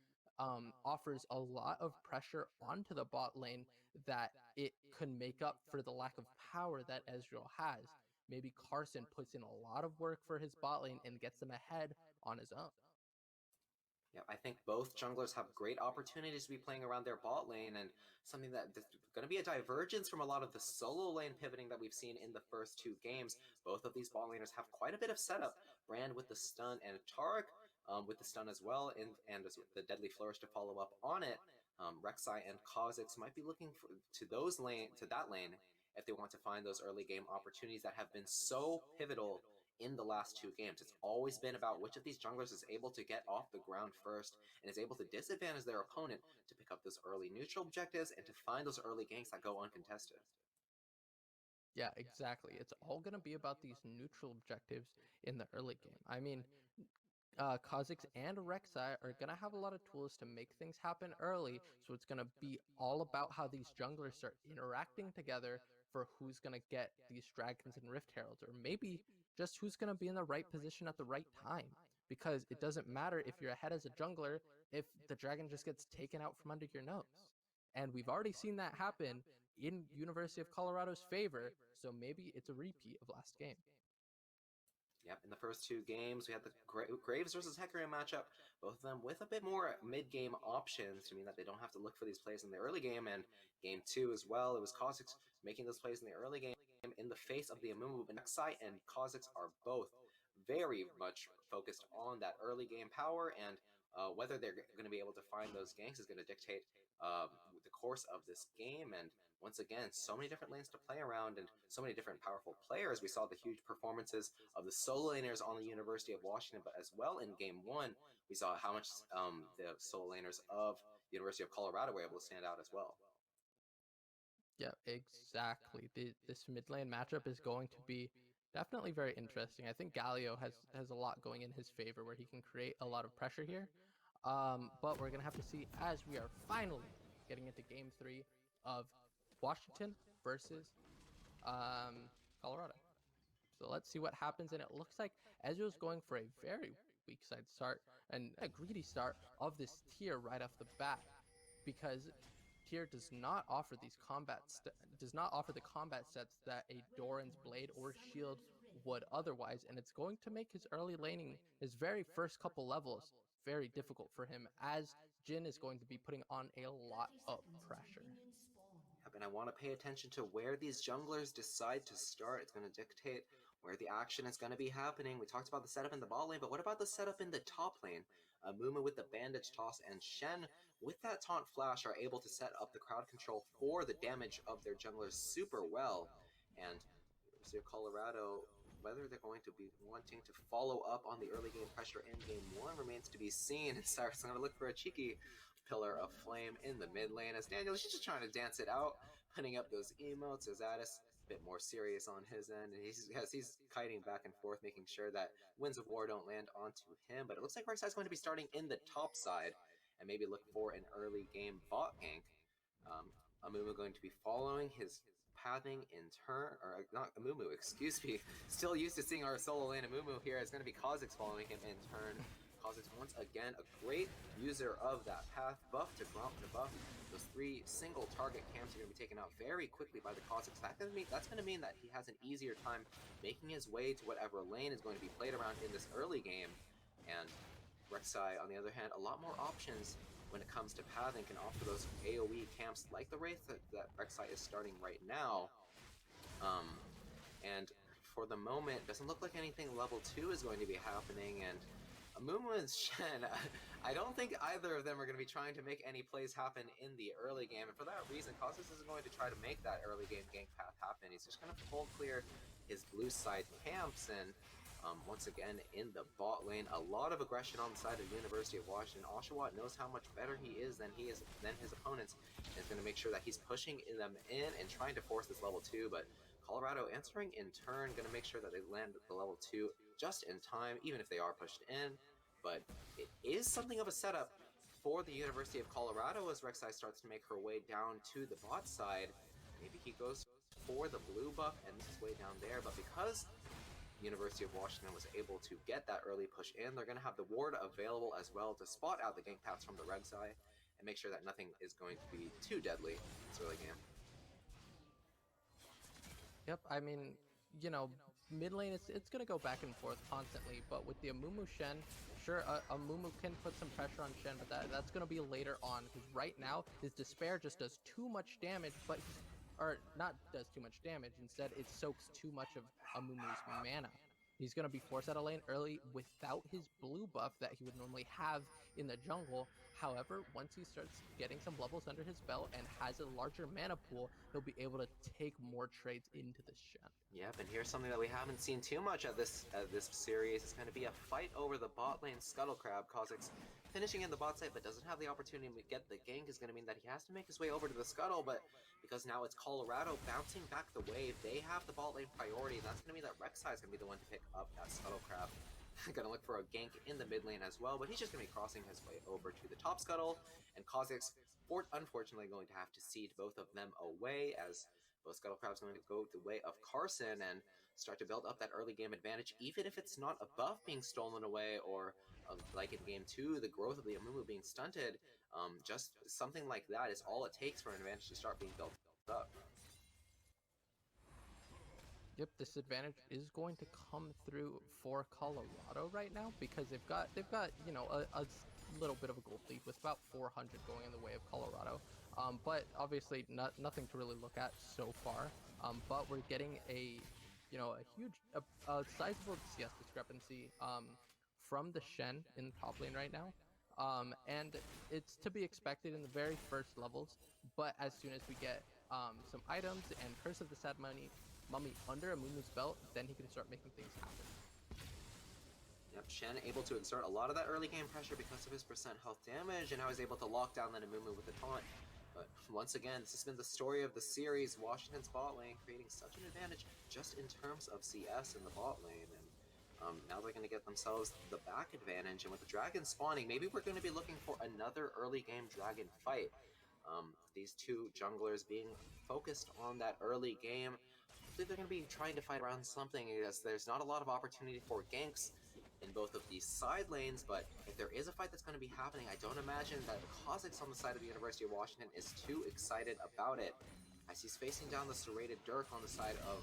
offers a lot of pressure onto the bot lane that it can make up for the lack of power that Ezreal has. Maybe Carson puts in a lot of work for his bot lane and gets them ahead on his own. Yeah, I think both junglers have great opportunities to be playing around their bot lane, and something that there's going to be a divergence from a lot of the solo lane pivoting that we've seen in the first two games. Both of these bot laners have quite a bit of setup. Brand with the stun and Taric with the stun as well, and the deadly flourish to follow up on it. Rek'Sai and Kha'Zix might be looking to that lane if they want to find those early game opportunities that have been so pivotal in the last two games. It's always been about which of these junglers is able to get off the ground first and is able to disadvantage their opponent to pick up those early neutral objectives and to find those early ganks that go uncontested. Yeah, exactly. It's all going to be about these neutral objectives in the early game. I mean, Kha'Zix and Rek'Sai are going to have a lot of tools to make things happen early, so it's going to be all about how these junglers start interacting together for who's going to get these dragons and Rift Heralds, or maybe just who's going to be in the right position at the right time. Because it doesn't matter if you're ahead as a jungler if the dragon just gets taken out from under your nose. And we've already seen that happen in University of Colorado's favor, so maybe it's a repeat of last game. Yep, in the first two games, we had the Graves versus Hecarim matchup, both of them with a bit more mid-game options to mean that they don't have to look for these plays in the early game, and game two as well, it was Kha'Zix making those plays in the early game in the face of the Amumu. Rek'Sai and Kha'Zix are both very much focused on that early game power, and whether they're going to be able to find those ganks is going to dictate the course of this game. And once again, so many different lanes to play around and so many different powerful players. We saw the huge performances of the solo laners on the University of Washington, but as well in game one, we saw how much the solo laners of the University of Colorado were able to stand out as well. Yeah, exactly. This mid lane matchup is going to be Definitely very interesting. I think Galio has a lot going in his favor where he can create a lot of pressure here. But we're gonna have to see as we are finally getting into game 3 of Washington versus um, Colorado. So let's see what happens. And it looks like Ezreal's going for a very weak side start and a greedy start of this tier right off the bat, because tier does not offer does not offer the combat sets that a Doran's blade or shield would otherwise, and it's going to make his early laning, his very first couple levels, very difficult for him, as Jhin is going to be putting on a lot of pressure. Yep, and I want to pay attention to where these junglers decide to start. It's going to dictate where the action is going to be happening. We talked about the setup in the bot lane, but what about the setup in the top lane? Mumu with the bandage toss and Shen with that taunt flash are able to set up the crowd control for the damage of their junglers super well. And University of Colorado, whether they're going to be wanting to follow up on the early game pressure in game 1 remains to be seen. And Cyrus is going to look for a cheeky pillar of flame in the mid lane as Daniel is just trying to dance it out, putting up those emotes as Addis a bit more serious on his end, and he's kiting back and forth, making sure that winds of war don't land onto him. But it looks like Rek'Sai's going to be starting in the top side and maybe look for an early game bot gank. Amumu going to be following his pathing in turn, or not Amumu, excuse me. Still used to seeing our solo lane Amumu here. It's going to be Kha'Zix following him in turn. Kha'Zix once again a great user of that path, buff to Gromp to buff. Those 3 single target camps are going to be taken out very quickly by the Kha'Zix. That's going to mean that he has an easier time making his way to whatever lane is going to be played around in this early game. And Rek'Sai, on the other hand, a lot more options when it comes to pathing, can offer those AoE camps like the Wraith that Rek'Sai is starting right now. And for the moment, doesn't look like anything level 2 is going to be happening, and Amumu and Shen, I don't think either of them are going to be trying to make any plays happen in the early game, and for that reason, Kha'Zix isn't going to try to make that early game gank path happen. He's just going to full clear his blue side camps, and once again, in the bot lane, a lot of aggression on the side of the University of Washington. Oshawott knows how much better he is than his opponents, and is going to make sure that he's pushing them in and trying to force this level 2, but Colorado answering in turn, going to make sure that they land at the level 2 just in time, even if they are pushed in. But it is something of a setup for the University of Colorado as Rek'Sai starts to make her way down to the bot side. Maybe he goes for the blue buff and this is way down there, but because University of Washington was able to get that early push in, they're going to have the ward available as well to spot out the gank paths from the Rek'Sai and make sure that nothing is going to be too deadly in this early game. Yep, I mean, you know, mid lane, it's going to go back and forth constantly, but with the Amumu Shen, sure, Amumu can put some pressure on Shen, but that's going to be later on, because right now, his Despair just does too much damage, but or not does too much damage, instead it soaks too much of Amumu's mana. He's going to be forced out of lane early without his blue buff that he would normally have in the jungle. However, once he starts getting some levels under his belt and has a larger mana pool, he'll be able to take more trades into this Shen. Yep, and here's something that we haven't seen too much at this series. It's going to be a fight over the bot lane Scuttle Crab. Kha'Zix finishing in the bot side, but doesn't have the opportunity to get the gank is going to mean that he has to make his way over to the Scuttle, but because now it's Colorado bouncing back the wave, they have the bot lane priority, and that's going to mean that Rek'Sai is going to be the one to pick up that Scuttle Crab. Gonna look for a gank in the mid lane as well, but he's just gonna be crossing his way over to the top Scuttle, and Kha'Zix unfortunately going to have to cede both of them away, as both Scuttle Crab's going to go the way of Carson and start to build up that early game advantage, even if it's not a buff being stolen away, or like in game 2, the growth of the Amumu being stunted. Just something like that is all it takes for an advantage to start being built up. Yep, this advantage is going to come through for Colorado right now, because they've got you know, a little bit of a gold lead with about 400 going in the way of Colorado. But obviously nothing to really look at so far. But we're getting a huge sizable CS discrepancy from the Shen in the top lane right now. And it's to be expected in the very first levels, but as soon as we get some items and Curse of the Sad Mummy under Amumu's belt, then he can start making things happen. Yep, Shen able to exert a lot of that early game pressure because of his percent health damage, and now he's able to lock down that Amumu with the taunt. But once again, this has been the story of the series. Washington's bot lane creating such an advantage just in terms of CS in the bot lane. And now they're going to get themselves the back advantage. And with the dragon spawning, maybe we're going to be looking for another early game dragon fight. These two junglers being focused on that early game. Hopefully they're going to be trying to fight around something, as there's not a lot of opportunity for ganks in both of these side lanes, but if there is a fight that's going to be happening, I don't imagine that the Kha'Zix on the side of the University of Washington is too excited about it, as he's facing down the serrated Dirk on the side of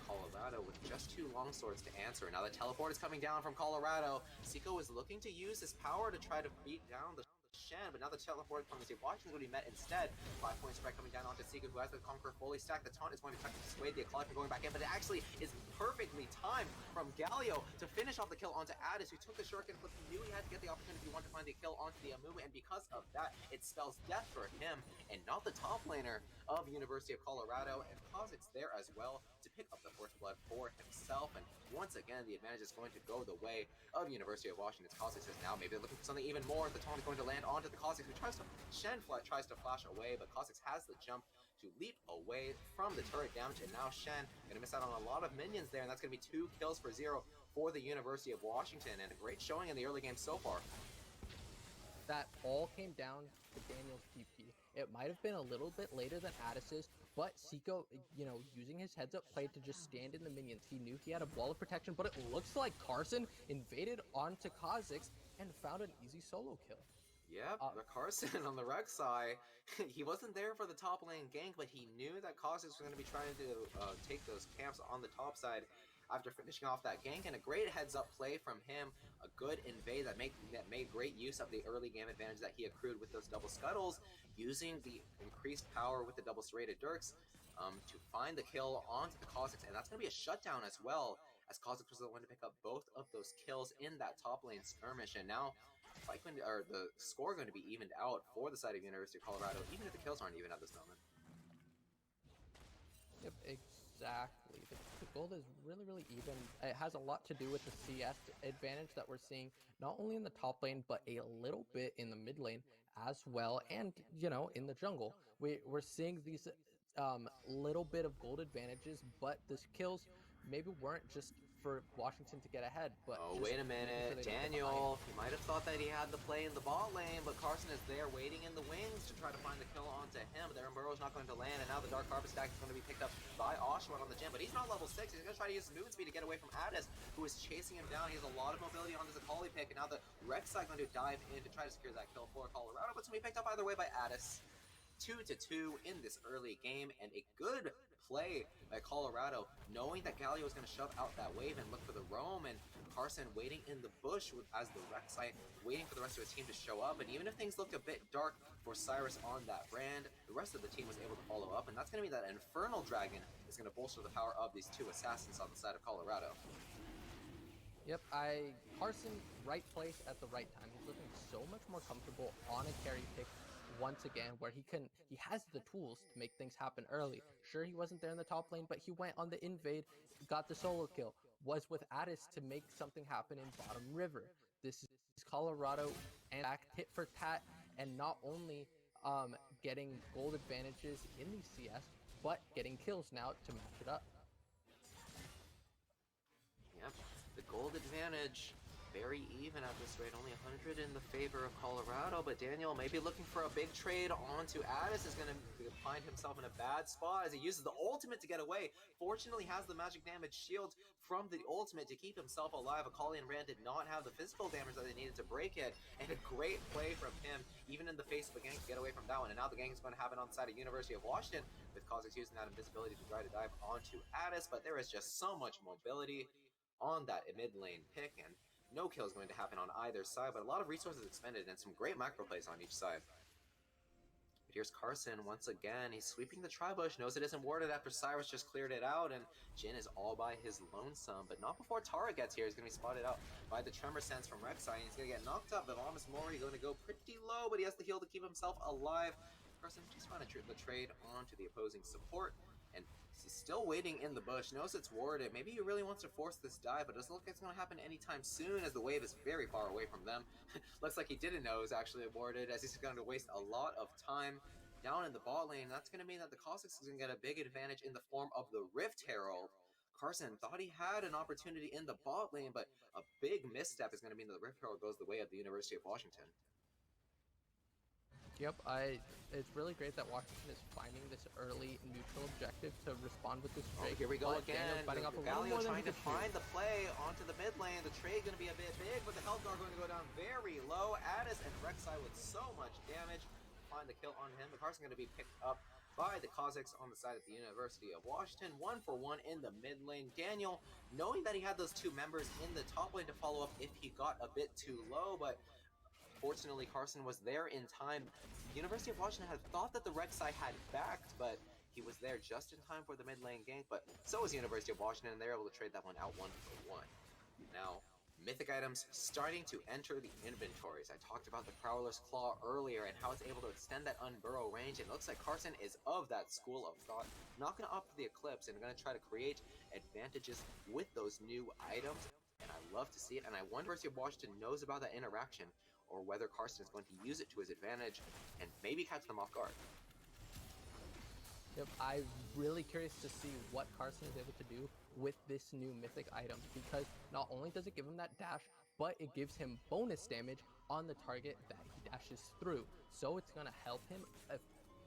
Colorado with just 2 longswords to answer. Now the teleport is coming down from Colorado. Seiko is looking to use his power to try to beat down the Shen, but now the teleport from the University of Washington is going to be met instead. 5-point strike coming down onto Seiko, who has the Conqueror fully stacked. The taunt is going to try to dissuade the Acolyte from going back in, but it actually is perfectly timed from Galio to finish off the kill onto Addis, who took the shortcut, but he knew he had to get the opportunity if he wanted to find the kill onto the Amumu, and because of that, it spells death for him, and not the top laner of University of Colorado, and Kha'Zix there as well to pick up the 4th blood for himself. And once again, the advantage is going to go the way of University of Washington's Kha'Zix is now maybe looking for something even more. The taunt is going to land onto the Kha'Zix, who Shen tries to flash away, but Kha'Zix has the jump to leap away from the turret damage, and now Shen going to miss out on a lot of minions there, and that's going to be 2 kills for 0 for the University of Washington, and a great showing in the early game so far. That all came down to Daniel's TP. It might have been a little bit later than Addis's, but Seiko, using his heads-up play to just stand in the minions. He knew he had a wall of protection, but it looks like Carson invaded onto Kha'Zix and found an easy solo kill. Yep, the Carson on the Rek'Sai, he wasn't there for the top lane gank, but he knew that Kha'Zix was going to be trying to take those camps on the top side after finishing off that gank, and a great heads-up play from him, a good invade that made great use of the early game advantage that he accrued with those double scuttles, using the increased power with the double serrated Dirks to find the kill onto the Kha'Zix, and that's going to be a shutdown as well, as Kha'Zix was the one to pick up both of those kills in that top lane skirmish, and now the score going to be evened out for the side of University of Colorado, even if the kills aren't even at this moment. Yep, exactly. The gold is really, really even. It has a lot to do with the CS advantage that we're seeing, not only in the top lane, but a little bit in the mid lane as well, and, in the jungle. We're seeing these little bit of gold advantages, but the kills maybe weren't just for Washington to get ahead, but oh, wait a minute, sure Daniel, he might have thought that he had the play in the bot lane, but Carson is there waiting in the wings to try to find the kill onto him. The Aaron Burrow's not going to land, and now the Dark Harvest stack is going to be picked up by Oshawott on the gem, but he's not level 6. He's going to try to use his movement speed to get away from Addis, who is chasing him down. He has a lot of mobility on his Akali pick, and now the Rek'Sai going to dive in to try to secure that kill for Colorado, but it's going to be picked up either way by Addis. 2-2 in this early game, and a good play by Colorado, knowing that Galio is going to shove out that wave and look for the roam, and Carson waiting in the bush as the Rek'Sai waiting for the rest of his team to show up. And even if things looked a bit dark for Cyrus on that brand, the rest of the team was able to follow up, and that's going to be that Infernal Dragon is going to bolster the power of these 2 assassins on the side of Colorado. Yep, Carson, right place at the right time. He's looking so much more comfortable on a carry pick once again, where he has the tools to make things happen early. Sure, he wasn't there in the top lane, but he went on the invade, got the solo kill, was with Addis to make something happen in bottom river. This is Colorado and back tit for tat, and not only getting gold advantages in the CS, but getting kills now to match it up. Yep, the gold advantage very even at this rate, only 100 in the favor of Colorado, but Daniel maybe looking for a big trade onto Addis is going to find himself in a bad spot as he uses the ultimate to get away. Fortunately has the magic damage shield from the ultimate to keep himself alive. Akali and Rand did not have the physical damage that they needed to break it, and a great play from him, even in the face of a gank, to get away from that one. And now the gank is going to happen on the side of University of Washington, with Kha'Zix using that invisibility to try to dive onto Addis, but there is just so much mobility on that mid lane pick, and no kill is going to happen on either side, but a lot of resources expended and some great macro plays on each side. But here's Carson once again. He's sweeping the tri-bush, knows it isn't warded after Cyrus just cleared it out, and Jhin is all by his lonesome, but not before Tara gets here. He's going to be spotted out by the Tremor Sense from Rek'Sai, and he's going to get knocked up. But Amos Mori going to go pretty low, but he has the heal to keep himself alive. Carson just found the trade onto the opposing support, and he's still waiting in the bush, knows it's warded. Maybe he really wants to force this dive, but it doesn't look like it's going to happen anytime soon, as the wave is very far away from them. Looks like he didn't know it was actually warded, as he's going to waste a lot of time down in the bot lane. That's going to mean that the Cossacks is going to get a big advantage in the form of the Rift Herald. Carson thought he had an opportunity in the bot lane, but a big misstep is going to mean that the Rift Herald goes the way of the University of Washington. Yep, it's really great that Washington is finding this early neutral objective to respond with this Drake. Here we go again. Galio trying to find the play onto the mid lane. The trade going to be a bit big, but the health bar going to go down very low. Addis and Rek'Sai with so much damage. Find the kill on him. The Carson going to be picked up by the Cossacks on the side of the University of Washington. 1-for-1 in the mid lane. Daniel, knowing that he had those two members in the top lane to follow up if he got a bit too low, but fortunately, Carson was there in time. The University of Washington had thought that the Rek'Sai had backed, but he was there just in time for the mid lane gank, but so was the University of Washington, and they're able to trade that one out 1-for-1. Now, mythic items starting to enter the inventories. I talked about the Prowler's Claw earlier and how it's able to extend that unburrow range. It looks like Carson is of that school of thought, not going to opt for the Eclipse, and going to try to create advantages with those new items, and I love to see it, and I wonder if the University of Washington knows about that interaction, or whether Carson is going to use it to his advantage and maybe catch them off guard. Yep, I'm really curious to see what Carson is able to do with this new mythic item, because not only does it give him that dash, but it gives him bonus damage on the target that he dashes through. So it's going to help him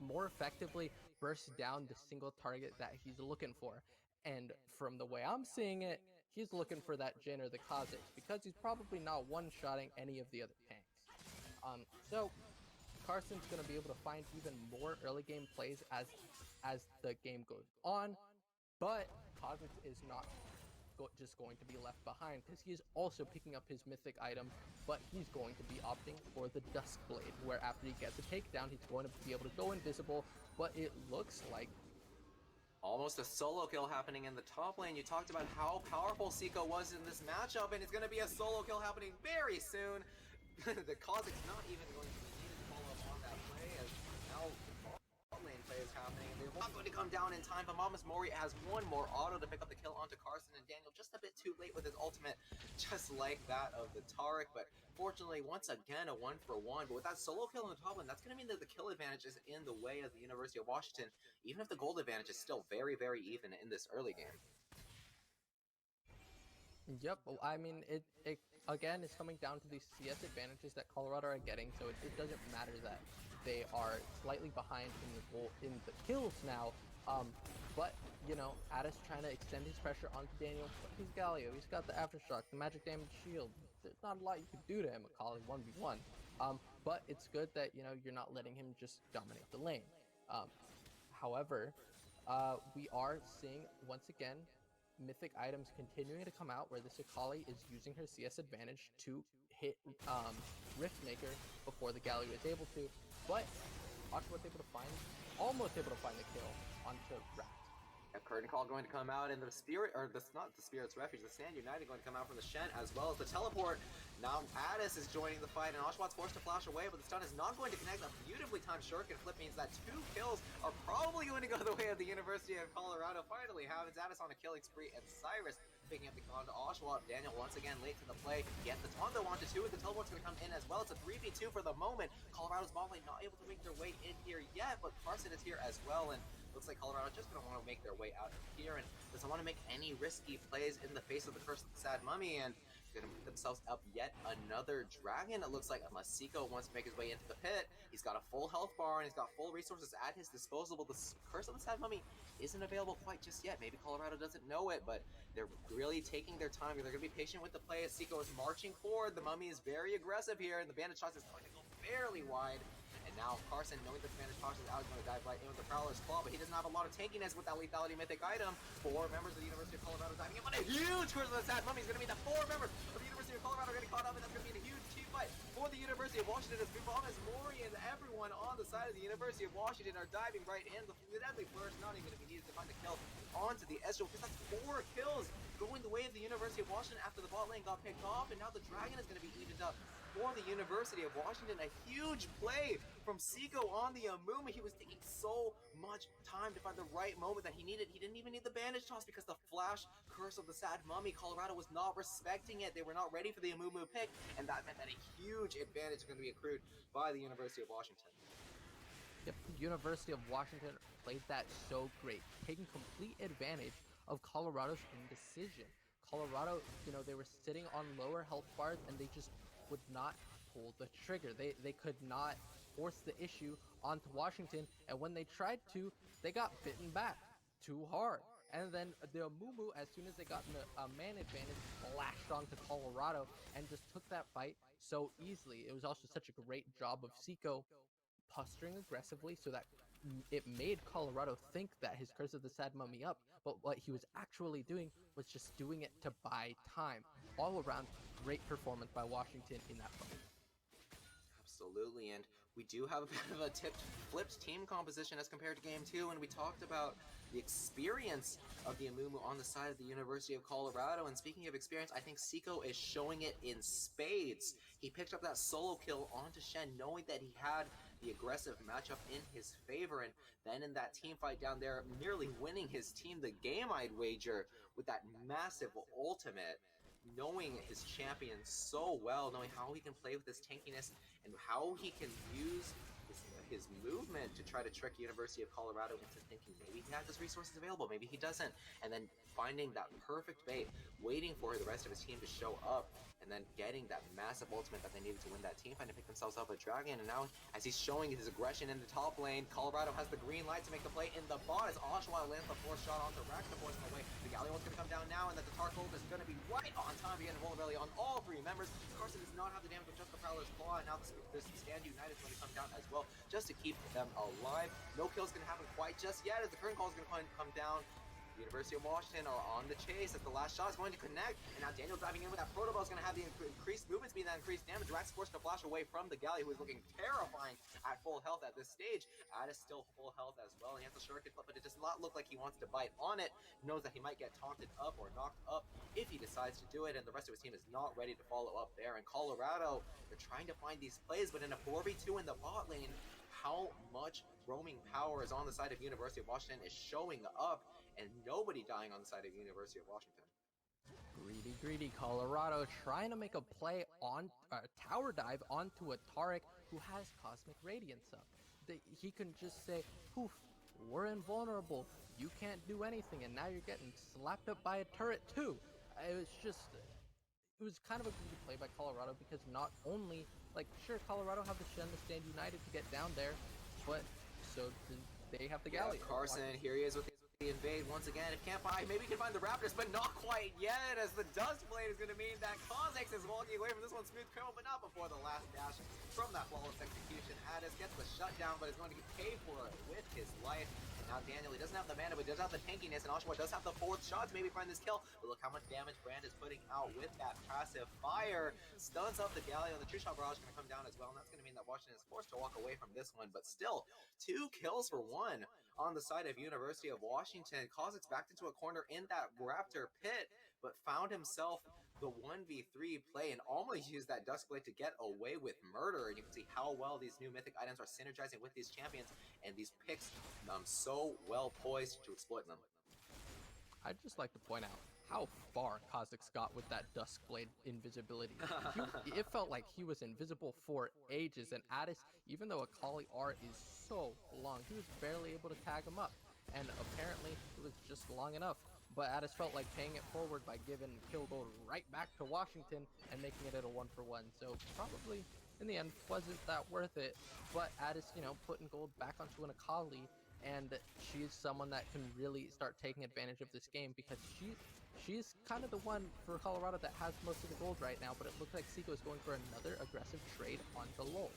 more effectively burst down the single target that he's looking for. And from the way I'm seeing it, he's looking for that Jhin or the Kha'Zix, because he's probably not one-shotting any of the other tanks. So Carson's going to be able to find even more early game plays as the game goes on, but Kha'Zix is not just going to be left behind, because he is also picking up his mythic item, but he's going to be opting for the Duskblade, where after he gets a takedown, he's going to be able to go invisible, but it looks like almost a solo kill happening in the top lane. You talked about how powerful Seiko was in this matchup, and it's going to be a solo kill happening very soon. The Kha'Zix not even going to be needed to follow up on that play, as now the bot lane play is happening, and they're not going to come down in time, but Mamas Mori has one more auto to pick up the kill onto Carson, and Daniel just a bit too late with his ultimate, just like that of the Taric, but fortunately, once again, a 1-for-1, but with that solo kill on the top lane, that's going to mean that the kill advantage is in the way of the University of Washington, even if the gold advantage is still very, very even in this early game. Yep, I mean, it again is coming down to these CS advantages that Colorado are getting, so it doesn't matter that they are slightly behind in the kills now, but, you know, Addis trying to extend his pressure onto Daniel, but he's Galio, he's got the Aftershock, the magic damage shield, there's not a lot you can do to him, Akali 1v1, but it's good that, you know, you're not letting him just dominate the lane. However, we are seeing, once again, mythic items continuing to come out, where this Akali is using her CS advantage to hit Riftmaker before the Galio is able to, but Oshawa's able to almost able to find the kill onto Rat. A curtain call going to come out, and the Spirit, or not the Spirit's Refuge, the Stand United going to come out from the Shen, as well as the Teleport. Now Addis is joining the fight, and Oshawot's forced to flash away, but the stun is not going to connect. A beautifully timed shuriken flip means that 2 kills are probably going to go the way of the University of Colorado. Finally having Addis on a killing spree, and Cyrus picking up the kill onto Oshawott. Daniel once again late to the play. Get the Tondo onto 2, and the Teleport's going to come in as well. It's a 3v2 for the moment. Colorado's bot lane not able to make their way in here yet, but Carson is here as well, and looks like Colorado just going to want to make their way out of here and doesn't want to make any risky plays in the face of the Curse of the Sad Mummy, and going to put themselves up yet another dragon. It looks like, unless Seiko wants to make his way into the pit, he's got a full health bar and he's got full resources at his disposal, but the Curse of the Sad Mummy isn't available quite just yet. Maybe Colorado doesn't know it, but they're really taking their time. They're going to be patient with the play as Seiko is marching forward. The Mummy is very aggressive here, and the Bandit Shots is going to go fairly wide. And now Carson, knowing that the Spanish Toss is out, is going to dive right in with the Prowler's Claw, but he doesn't have a lot of tankiness with that Lethality Mythic item. 4 members of the University of Colorado diving in, but a huge Curse of the Sad Mummy is going to mean that 4 members of the University of Colorado are getting caught up, and that's going to be a huge team fight for the University of Washington, as Mamas Mori and everyone on the side of the University of Washington are diving right in. The Deadly Flourish not even going to be needed to find the kill onto the Ezreal, because that's 4 kills going the way of the University of Washington after the bot lane got picked off, and now the Dragon is going to be evened up for the University of Washington. A huge play from Seiko on the Amuma. He was taking so much time to find the right moment that he needed. He didn't even need the Bandage Toss because the Flash Curse of the Sad Mummy, Colorado was not respecting it. They were not ready for the Amumu pick, and that meant that a huge advantage is going to be accrued by the University of Washington. Yep, University of Washington played that so great, taking complete advantage of Colorado's indecision. Colorado, they were sitting on lower health bars and they just would not pull the trigger. They could not force the issue onto Washington, and when they tried to, they got bitten back too hard. And then the Amumu, as soon as they got in a man advantage, lashed onto Colorado and just took that fight so easily. It was also such a great job of Seiko posturing aggressively so that it made Colorado think that his Curse of the Sad Mummy up, but what he was actually doing was just doing it to buy time. All around, great performance by Washington in that fight. Absolutely, and we do have a bit of a flipped team composition as compared to Game 2, and we talked about the experience of the Amumu on the side of the University of Colorado, and speaking of experience, I think Seiko is showing it in spades. He picked up that solo kill onto Shen, knowing that he had the aggressive matchup in his favor, and then in that team fight down there, nearly winning his team the game, I'd wager, with that massive ultimate, knowing his champion so well, knowing how he can play with his tankiness and how he can use his movement to try to trick University of Colorado into thinking maybe he has his resources available, maybe he doesn't, and then finding that perfect bait, waiting for the rest of his team to show up, and then getting that massive ultimate that they needed to win that team fight and pick themselves up a dragon. And now, as he's showing his aggression in the top lane, Colorado has the green light to make the play in the bot as Oshawa lands the fourth shot onto Rax to force him away. The Galleon's going to come down now, and that the Tark ult is going to be right on time to get vulnerability on all three members. Carson does not have the damage with just the Prowler's Claw, and now this Stand United is going to come down as well, just to keep them alive. No kill's going to happen quite just yet, as the current call is going to come down. The University of Washington are on the chase as the last shot is going to connect, and now Daniel driving in with that Protoball is going to have the increased movement speed, that increased damage. Rax forced to flash away from the Galley, who is looking terrifying at full health at this stage. Addis still full health as well, and he has the shuriken clip, but it does not look like he wants to bite on it. He knows that he might get taunted up or knocked up if he decides to do it, and the rest of his team is not ready to follow up there. And Colorado, they're trying to find these plays, but in a 4v2 in the bot lane, how much roaming power is on the side of University of Washington is showing up, and nobody dying on the side of University of Washington. Greedy Colorado trying to make a play on tower dive onto a Taric who has Cosmic Radiance up. He can just say, poof, we're invulnerable, you can't do anything, and now you're getting slapped up by a turret too. It was kind of a greedy play by Colorado, because not only, sure, Colorado have the Shen to stand united to get down there, but so they have the Galley. Yeah, Carson, here he is with the invade once again. If can't find, maybe he can find the Raptors, but not quite yet, as the Dust Blade is going to mean that Kha'Zix is walking away from this one smooth criminal, but not before the last dash from that flawless execution. Addis gets the shutdown, but is going to get paid for it with his life. And now Daniel, he doesn't have the mana, but he does have the tankiness, and Oshawa does have the fourth shot to maybe find this kill. But look how much damage Brand is putting out with that passive fire. Stuns up the Galleon. The True Shot Barrage is going to come down as well, and that's going to mean that Washington is forced to walk away from this one. But still, 2 kills for 1 on the side of University of Washington. Kha'Zix backed into a corner in that Raptor pit, but found himself the 1v3 play and almost used that Dusk Blade to get away with murder. And you can see how well these new mythic items are synergizing with these champions, and these picks so well poised to exploit them. I'd just like to point out how far Kha'Zix got with that Dusk Blade invisibility. It felt like he was invisible for ages, and Addis, even though Akali R is so long, he was barely able to tag him up, and apparently it was just long enough. But Addis felt like paying it forward by giving kill gold right back to Washington and making it a 1-for-1, so probably in the end wasn't that worth it. But Addis, putting gold back onto an Akali, and she's someone that can really start taking advantage of this game, because she's kind of the one for Colorado that has most of the gold right now. But it looks like Seiko is going for another aggressive trade onto Lol.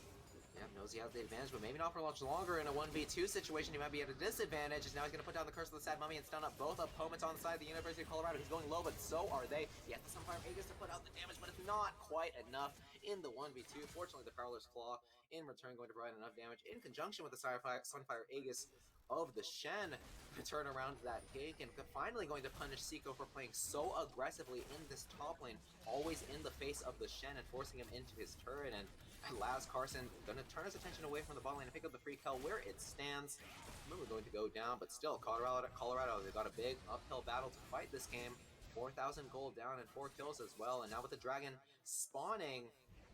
Yeah, knows he has the advantage, but maybe not for much longer. In a 1v2 situation, he might be at a disadvantage, as now he's going to put down the Curse of the Sad Mummy and stun up both opponents on the side of the University of Colorado. He's going low, but so are they. He has the Sunfire Aegis to put out the damage, but it's not quite enough in the 1v2. Fortunately, the Prowler's Claw, in return, going to provide enough damage in conjunction with the Sunfire Aegis of the Shen to turn around that cake, and finally going to punish Seiko for playing so aggressively in this top lane, always in the face of the Shen and forcing him into his turret. And Laz Carson going to turn his attention away from the bot lane and pick up the free kill where it stands. We're going to go down, but still, Colorado, they've got a big uphill battle to fight this game. 4,000 gold down and 4 kills as well, and now with the dragon spawning,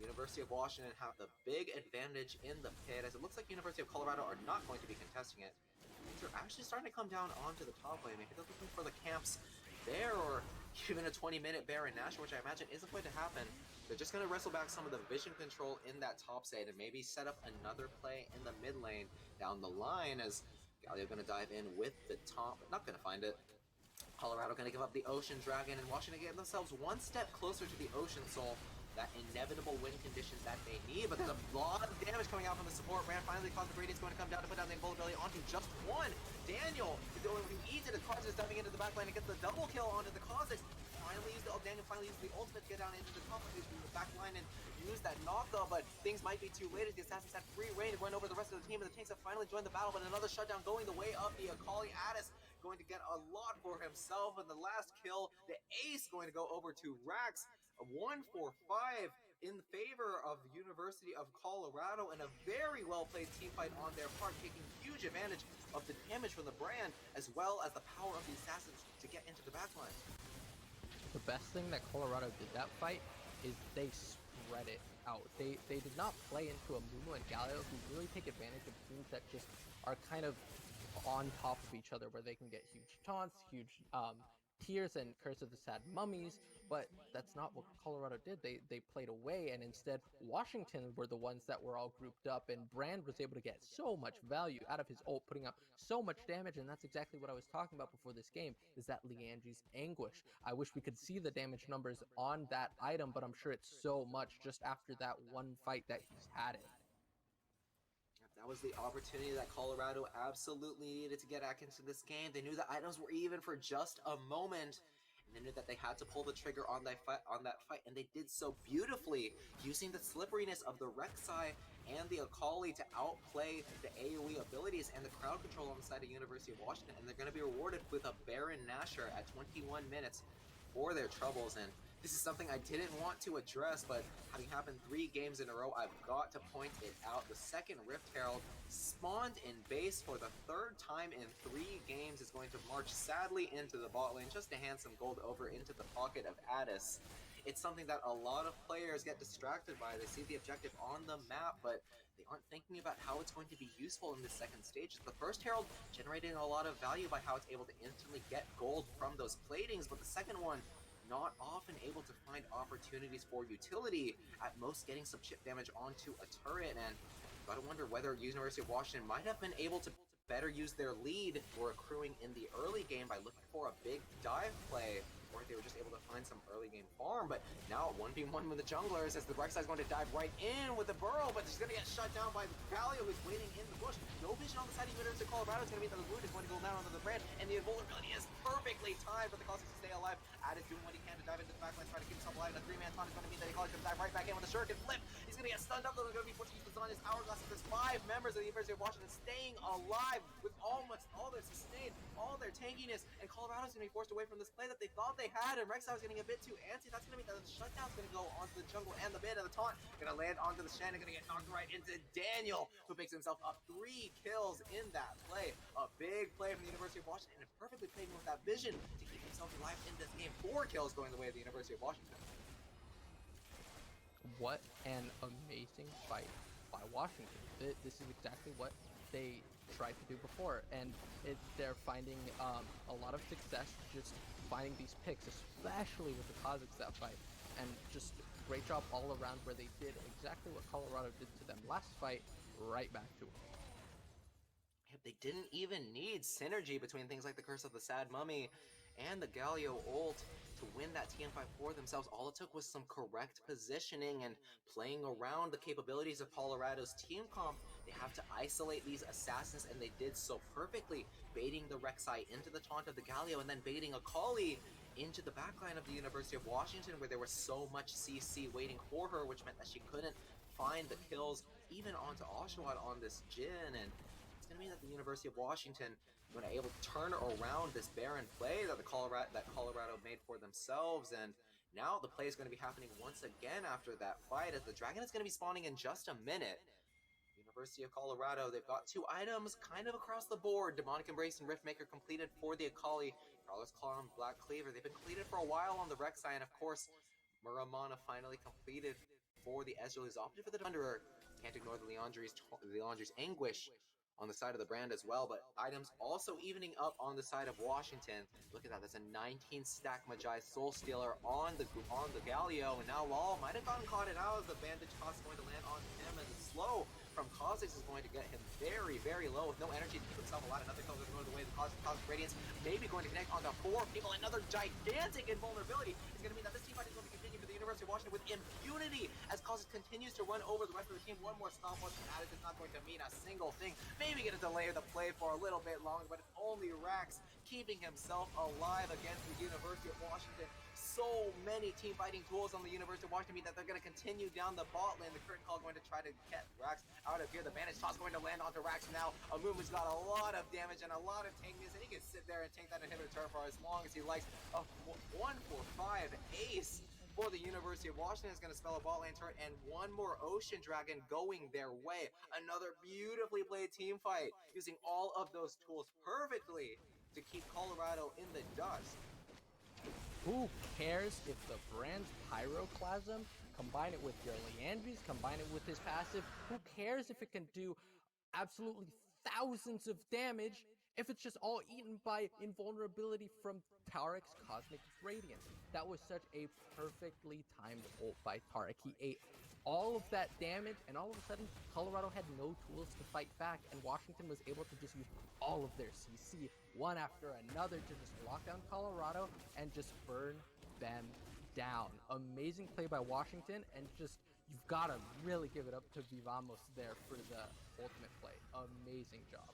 University of Washington have the big advantage in the pit, as it looks like University of Colorado are not going to be contesting it. Things are actually starting to come down onto the top lane. Maybe they're looking for the camps there, or even a 20-minute Baron Nash, which I imagine isn't going to happen. They're just going to wrestle back some of the vision control in that top side and maybe set up another play in the mid lane down the line, as Galio going to dive in with the top, but not going to find it. Colorado going to give up the Ocean Dragon, and Washington get themselves one step closer to the Ocean Soul, that inevitable win condition that they need. But there's a lot of damage coming out from the support. Rand finally caused the Radiance going to come down to put down the invulnerability onto just one. Daniel is going to eat it as Kha'Zix diving into the backline and gets the double kill onto the Kha'Zix. Daniel finally uses the ultimate to get down into the top of the back line and use that knockoff, but things might be too late as the Assassins had free reign to run over the rest of the team, and the tanks have finally joined the battle, but another shutdown going the way of the Akali. Addis going to get a lot for himself, and the last kill, the ace, going to go over to Rax. A 1-4-5 in favor of the University of Colorado, and a very well-played team fight on their part, taking huge advantage of the damage from the brand, as well as the power of the Assassins to get into the backline. The best thing that Colorado did that fight is they spread it out. They did not play into a Mumu and Galio, who really take advantage of teams that just are kind of on top of each other, where they can get huge taunts, huge tears, and Curse of the Sad Mummies, but that's not what Colorado did. They played away, and instead Washington were the ones that were all grouped up, and Brand was able to get so much value out of his ult, putting up so much damage, and that's exactly what I was talking about before this game, is that Liandry's Anguish. I wish we could see the damage numbers on that item, but I'm sure it's so much just after that one fight that he's had it. That was the opportunity that Colorado absolutely needed to get back into this game. They knew the items were even for just a moment, and they knew that they had to pull the trigger on that fight, and they did so beautifully, using the slipperiness of the Rek'Sai and the Akali to outplay the AoE abilities and the crowd control on the side of University of Washington, and they're going to be rewarded with a Baron Nashor at 21 minutes for their troubles. And this is something I didn't want to address, but having happened 3 games in a row, I've got to point it out. The second Rift Herald spawned in base for the 3rd time in 3 games, is going to march sadly into the bot lane just to hand some gold over into the pocket of Addis. It's something that a lot of players get distracted by. They see the objective on the map, but they aren't thinking about how it's going to be useful in the second stage. The first Herald generating a lot of value by how it's able to instantly get gold from those platings, but the second one, not often able to find opportunities for utility, at most getting some chip damage onto a turret. And you gotta wonder whether University of Washington might have been able to better use their lead for accruing in the early game by looking for a big dive play, or if they were just able to find some early game farm. But now 1v1 with the junglers, as the Rek'Sai is going to dive right in with the burrow, but he's going to get shut down by Galio, who's waiting in the bush. No vision on the side of University of Colorado. It's going to mean that the wound is going to go down onto the brand, and the invulnerability is perfectly timed for the Kha'Zix to stay alive. Addis doing what he can to dive into the backline, trying to keep himself alive, and a 3-man taunt is going to mean that Kha'Zix can dive right back in with a shuriken flip. He's going to get stunned up, though. They're going to be forced to use the Zhonya's hourglass. There's 5 members of the University of Washington staying alive with almost all their sustain, all their tankiness, and Colorado's going to be forced away from this play that they thought they had, and Rek'Sai was getting a bit too antsy. That's going to mean that the shutdown's going to go onto the jungle and the mid, and the taunt going to land onto the Shen, and going to get knocked right into Daniel, who picks himself up 3 kills in that play. A big play from the University of Washington, and perfectly playing with that vision to keep himself alive in this game. 4 kills going the way of the University of Washington. What an amazing fight by Washington. This is exactly what they tried to do before, and they're finding a lot of success just finding these picks, especially with the Kha'Zix that fight, and just great job all around, where they did exactly what Colorado did to them last fight, right back to it. They didn't even need synergy between things like the Curse of the Sad Mummy and the Galio ult to win that TM5 for themselves. All it took was some correct positioning and playing around the capabilities of Colorado's team comp. They have to isolate these assassins, and they did so perfectly, baiting the Rek'Sai into the taunt of the Galio, and then baiting Akali into the backline of the University of Washington, where there was so much CC waiting for her, which meant that she couldn't find the kills even onto Oshawott on this Jhin. And it's going to mean that the University of Washington going to able to turn around this Baron play that Colorado made for themselves. And now the play is going to be happening once again after that fight, as the Dragon is going to be spawning in just a minute. University of Colorado, they've got 2 items kind of across the board. Demonic Embrace and Riftmaker completed for the Akali. Prowler's Claw and Black Cleaver, they've been completed for a while on the Rek'Sai, and of course, Muramana finally completed for the Ezreal, who's opted for the Wanderer. Can't ignore the Leandri's anguish on the side of the brand as well, but items also evening up on the side of Washington. Look at that, that's a 19 stack Magi Soul Stealer on the Galio, and now Lal might have gotten caught out as the bandage toss is going to land on him, and the slow from Kha'Zix is going to get him very, very low with no energy to keep himself alive. Another kill is going away. The Cosmic Radiance maybe going to connect onto 4 people. Another gigantic invulnerability is going to mean that this team fight is going to continue for the University of Washington with impunity as Kha'Zix continues to run over the rest of the team. One more stop once added is not going to mean a single thing. Maybe get a delay of the play for a little bit longer, but it's only Rax keeping himself alive against the University of Washington. So many team fighting tools on the University of Washington mean that they're going to continue down the bot lane. The curtain call going to try to get Rax out of here. The bandage toss going to land onto Rax now. Amumu's got a lot of damage and a lot of tankiness, and he can sit there and tank that inhibitor turn for as long as he likes. A 1-4-5 ace for the University of Washington is going to spell a bot lane turret, and one more Ocean Dragon going their way. Another beautifully played team fight using all of those tools perfectly to keep Colorado in the dust. Who cares if the brand's Pyroclasm, combine it with your Leandries, combine it with his passive, who cares if it can do absolutely thousands of damage if it's just all eaten by invulnerability from Tarek's Cosmic Radiance? That was such a perfectly timed ult by Tarek. He ate all of that damage, and all of a sudden, Colorado had no tools to fight back, and Washington was able to just use all of their CC, one after another, to just lock down Colorado and just burn them down. Amazing play by Washington, and just, you've got to really give it up to Vivamos there for the ultimate play. Amazing job.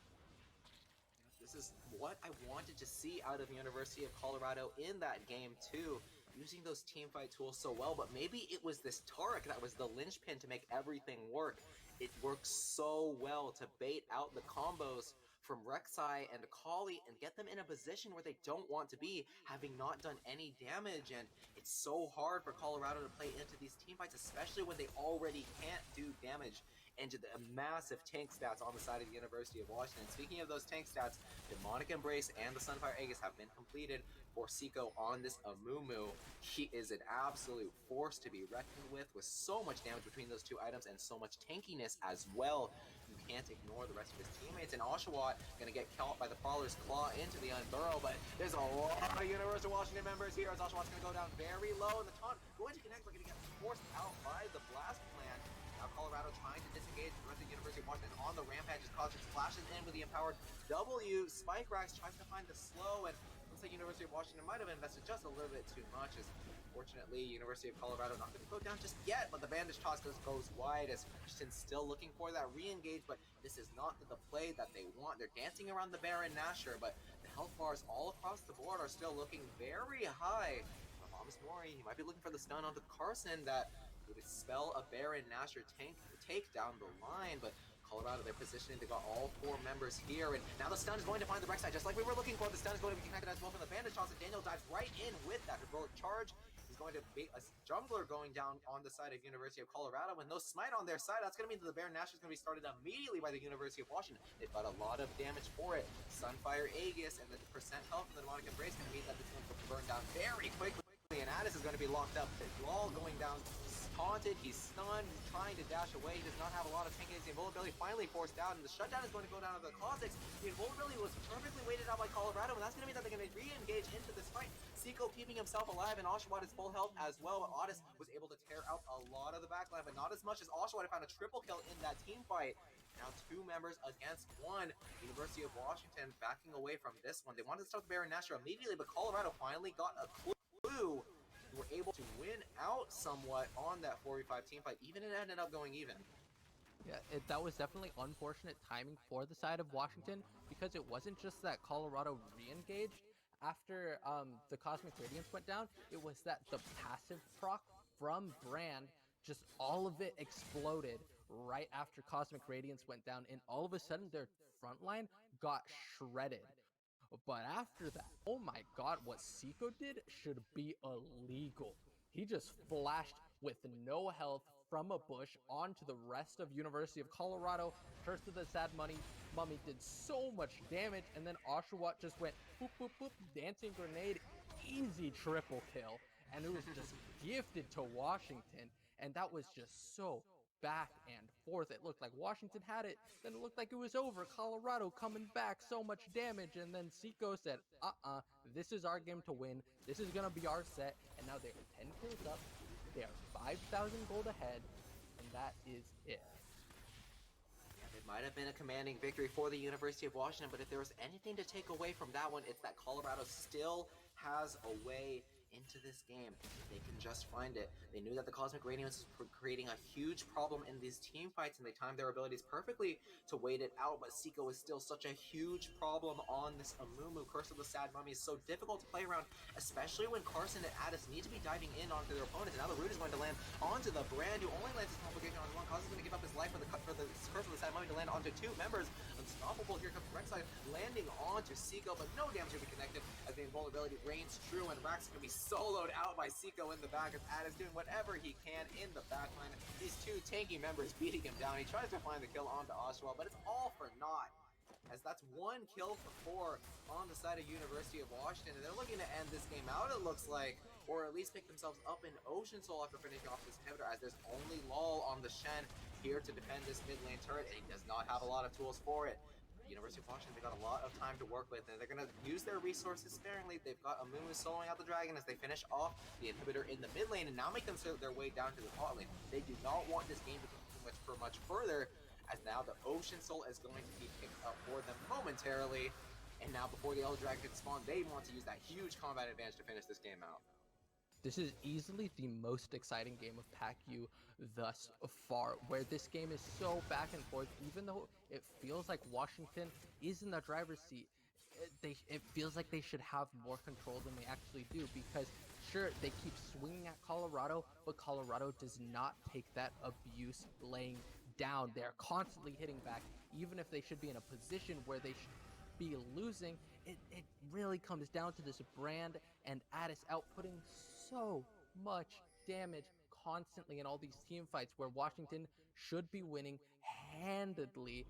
This is what I wanted to see out of the University of Colorado in that game too. Using those team fight tools so well, but maybe it was this Tarek that was the linchpin to make everything work. It works so well to bait out the combos from Rek'Sai and Akali and get them in a position where they don't want to be, having not done any damage. And it's so hard for Colorado to play into these team fights, especially when they already can't do damage into the massive tank stats on the side of the University of Washington. Speaking of those tank stats, Demonic Embrace and the Sunfire Aegis have been completed for Seiko on this Amumu. He is an absolute force to be reckoned with so much damage between those two items and so much tankiness as well. You can't ignore the rest of his teammates, and Oshawott gonna get caught by the Prowler's Claw into the Unburrow, but there's a lot of University of Washington members here as Oshawott's gonna go down very low, and the taunt going to connect, but gonna get forced out by the Blast Plan. Now Colorado trying to disengage the rest of the University of Washington on the rampage as Kha'Zix flashes in with the empowered W. Spike Rax tries to find the slow, and looks like University of Washington might have invested just a little bit too much, as fortunately University of Colorado not going to go down just yet, but the bandage toss goes wide as Washington's still looking for that re-engage, but this is not the play that they want. They're dancing around the Baron Nashor, but the health bars all across the board are still looking very high. Thomas Mori, he might be looking for the stun onto Carson that would spell a Baron Nashor take down the line, but Colorado, they're positioning. They've got all 4 members here, and now the stun is going to find the Rek'Sai, just like we were looking for. The stun is going to be connected as well from the bandage toss, and Daniel dives right in with that heroic charge. He's going to be a jungler going down on the side of University of Colorado, and no smite on their side. That's going to mean that the Baron Nashor is going to be started immediately by the University of Washington. They've got a lot of damage for it. Sunfire Aegis and the percent health from the Demonic Embrace going to mean that this one's going to burn down very quickly, and Addis is going to be locked up. Lal going down, taunted, he's stunned, he's trying to dash away. He does not have a lot of tanking. The invulnerability finally forced out, and the shutdown is going to go down to the Kha'Zix. The invulnerability was perfectly weighted out by Colorado, and that's going to mean that they're going to re-engage into this fight. Seiko keeping himself alive, and Oshawott is full health as well, but Otis was able to tear out a lot of the backline, but not as much as Oshawott. Found a triple kill in that team fight. Now 2 members against 1. University of Washington backing away from this one. They wanted to start the Baron Nashor immediately, but Colorado finally got a clue. Were able to win out somewhat on that 4v5 team fight, even it ended up going even. Yeah, that was definitely unfortunate timing for the side of Washington, because it wasn't just that Colorado re-engaged after the Cosmic Radiance went down. It was that the passive proc from Brand, just all of it exploded right after Cosmic Radiance went down, and all of a sudden their front line got shredded. But after that, oh my god, what Seiko did should be illegal. He just flashed with no health from a bush onto the rest of University of Colorado. Curse of the Sad Mummy did so much damage, and then Oshawott just went boop boop boop, dancing grenade, easy triple kill, and it was just gifted to Washington. and that was just so back and forth. It looked like Washington had it, then it looked like it was over. Colorado coming back, so much damage, and then Seiko said, this is our game to win. This is gonna be our set, and now they are 10 kills up. They are 5,000 gold ahead, and that is it. It might have been a commanding victory for the University of Washington, but if there was anything to take away from that one, it's that Colorado still has a way into this game. They can just find it. They knew that the Cosmic Radiance was creating a huge problem in these team fights, and they timed their abilities perfectly to wait it out, but Seiko is still such a huge problem on this Amumu. Curse of the Sad Mummy is so difficult to play around, especially when Carson and Addis need to be diving in onto their opponents, and now the root is going to land onto the Brand, who only lands his complication on one. Cause is going to give up his life for the Curse of the Sad Mummy to land onto two members. Unstoppable, here comes Rek'Sai landing onto Seiko, but no damage will be connected as the invulnerability reigns true, and Rax is going to be soloed out by Seiko in the back as Addis doing whatever he can in the backline. These two tanky members beating him down. He tries to find the kill onto Oshawa, but it's all for naught, as that's one kill for 4 on the side of University of Washington, and they're looking to end this game out, it looks like, or at least pick themselves up in Ocean Soul after finishing off this inhibitor, as there's only Lol on the Shen here to defend this mid lane turret, and he does not have a lot of tools for it. University of Washington, they got a lot of time to work with, and they're going to use their resources sparingly. They've got Amumu soloing out the dragon as they finish off the inhibitor in the mid lane, and now make them their way down to the top lane. They do not want this game to go much further, as now the Ocean Soul is going to be picked up for them momentarily, and now before the Elder Dragon can spawn, they want to use that huge combat advantage to finish this game out. This is easily the most exciting game of Pac-U thus far, where this game is so back and forth. Even though it feels like Washington is in the driver's seat, it feels like they should have more control than they actually do, because sure, they keep swinging at Colorado, but Colorado does not take that abuse laying down. They're constantly hitting back, even if they should be in a position where they should be losing. It really comes down to this Brand and Addis outputting so much damage constantly in all these team fights where Washington should be winning handedly.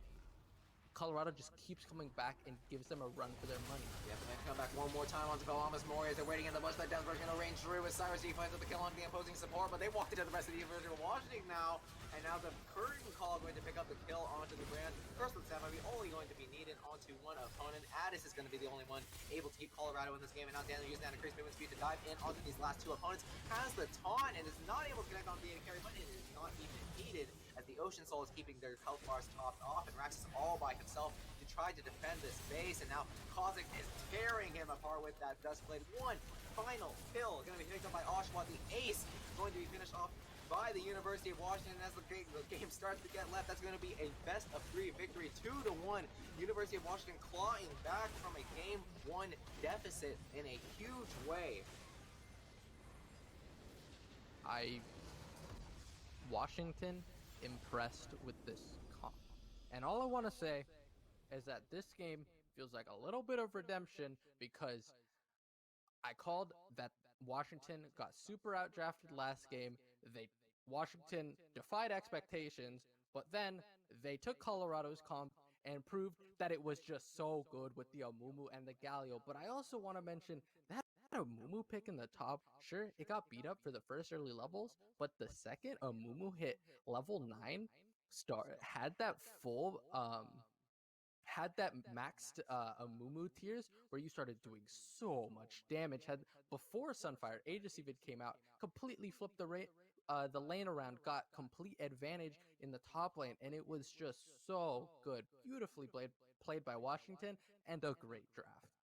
Colorado just keeps coming back and gives them a run for their money. Yeah, but they come back one more time onto Belamas Mori as they're waiting in the bush. That Denver's going to range through with Cyrus. He finds out the kill on the opposing support, but they walked into the rest of the University of Washington now. And now the curtain call going to pick up the kill onto the Brand. First with Sam might be only going to be needed onto one opponent. Addis is going to be the only one able to keep Colorado in this game. And now Daniel using that increased movement speed to dive in onto these last two opponents. Has the taunt and is not able to connect on the carry, but it is not even needed, as the Ocean Soul is keeping their health bars topped off, and Rax is all by himself to try to defend this base, and now Kozak is tearing him apart with that Duskblade. One final kill, going to be picked up by Oshawa. The ace going to be finished off by the University of Washington. As the game starts to get left, that's going to be a best of 3 victory, 2-1. University of Washington clawing back from a game 1 deficit in a huge way. Washington impressed with this comp. And all I want to say is that this game feels like a little bit of redemption, because I called that Washington got super outdrafted last game. Washington defied expectations, but then they took Colorado's comp and proved that it was just so good with the Amumu and the Galio. But I also want to mention that Amumu pick in the top, sure, it got beat up for the first early levels, but the second Amumu hit level 9, had that full had that maxed Amumu tiers where you started doing so much damage. Had before Sunfire Aegis even came out, completely flipped the lane around, got complete advantage in the top lane, and it was just so good. Beautifully played by Washington, and a great draft.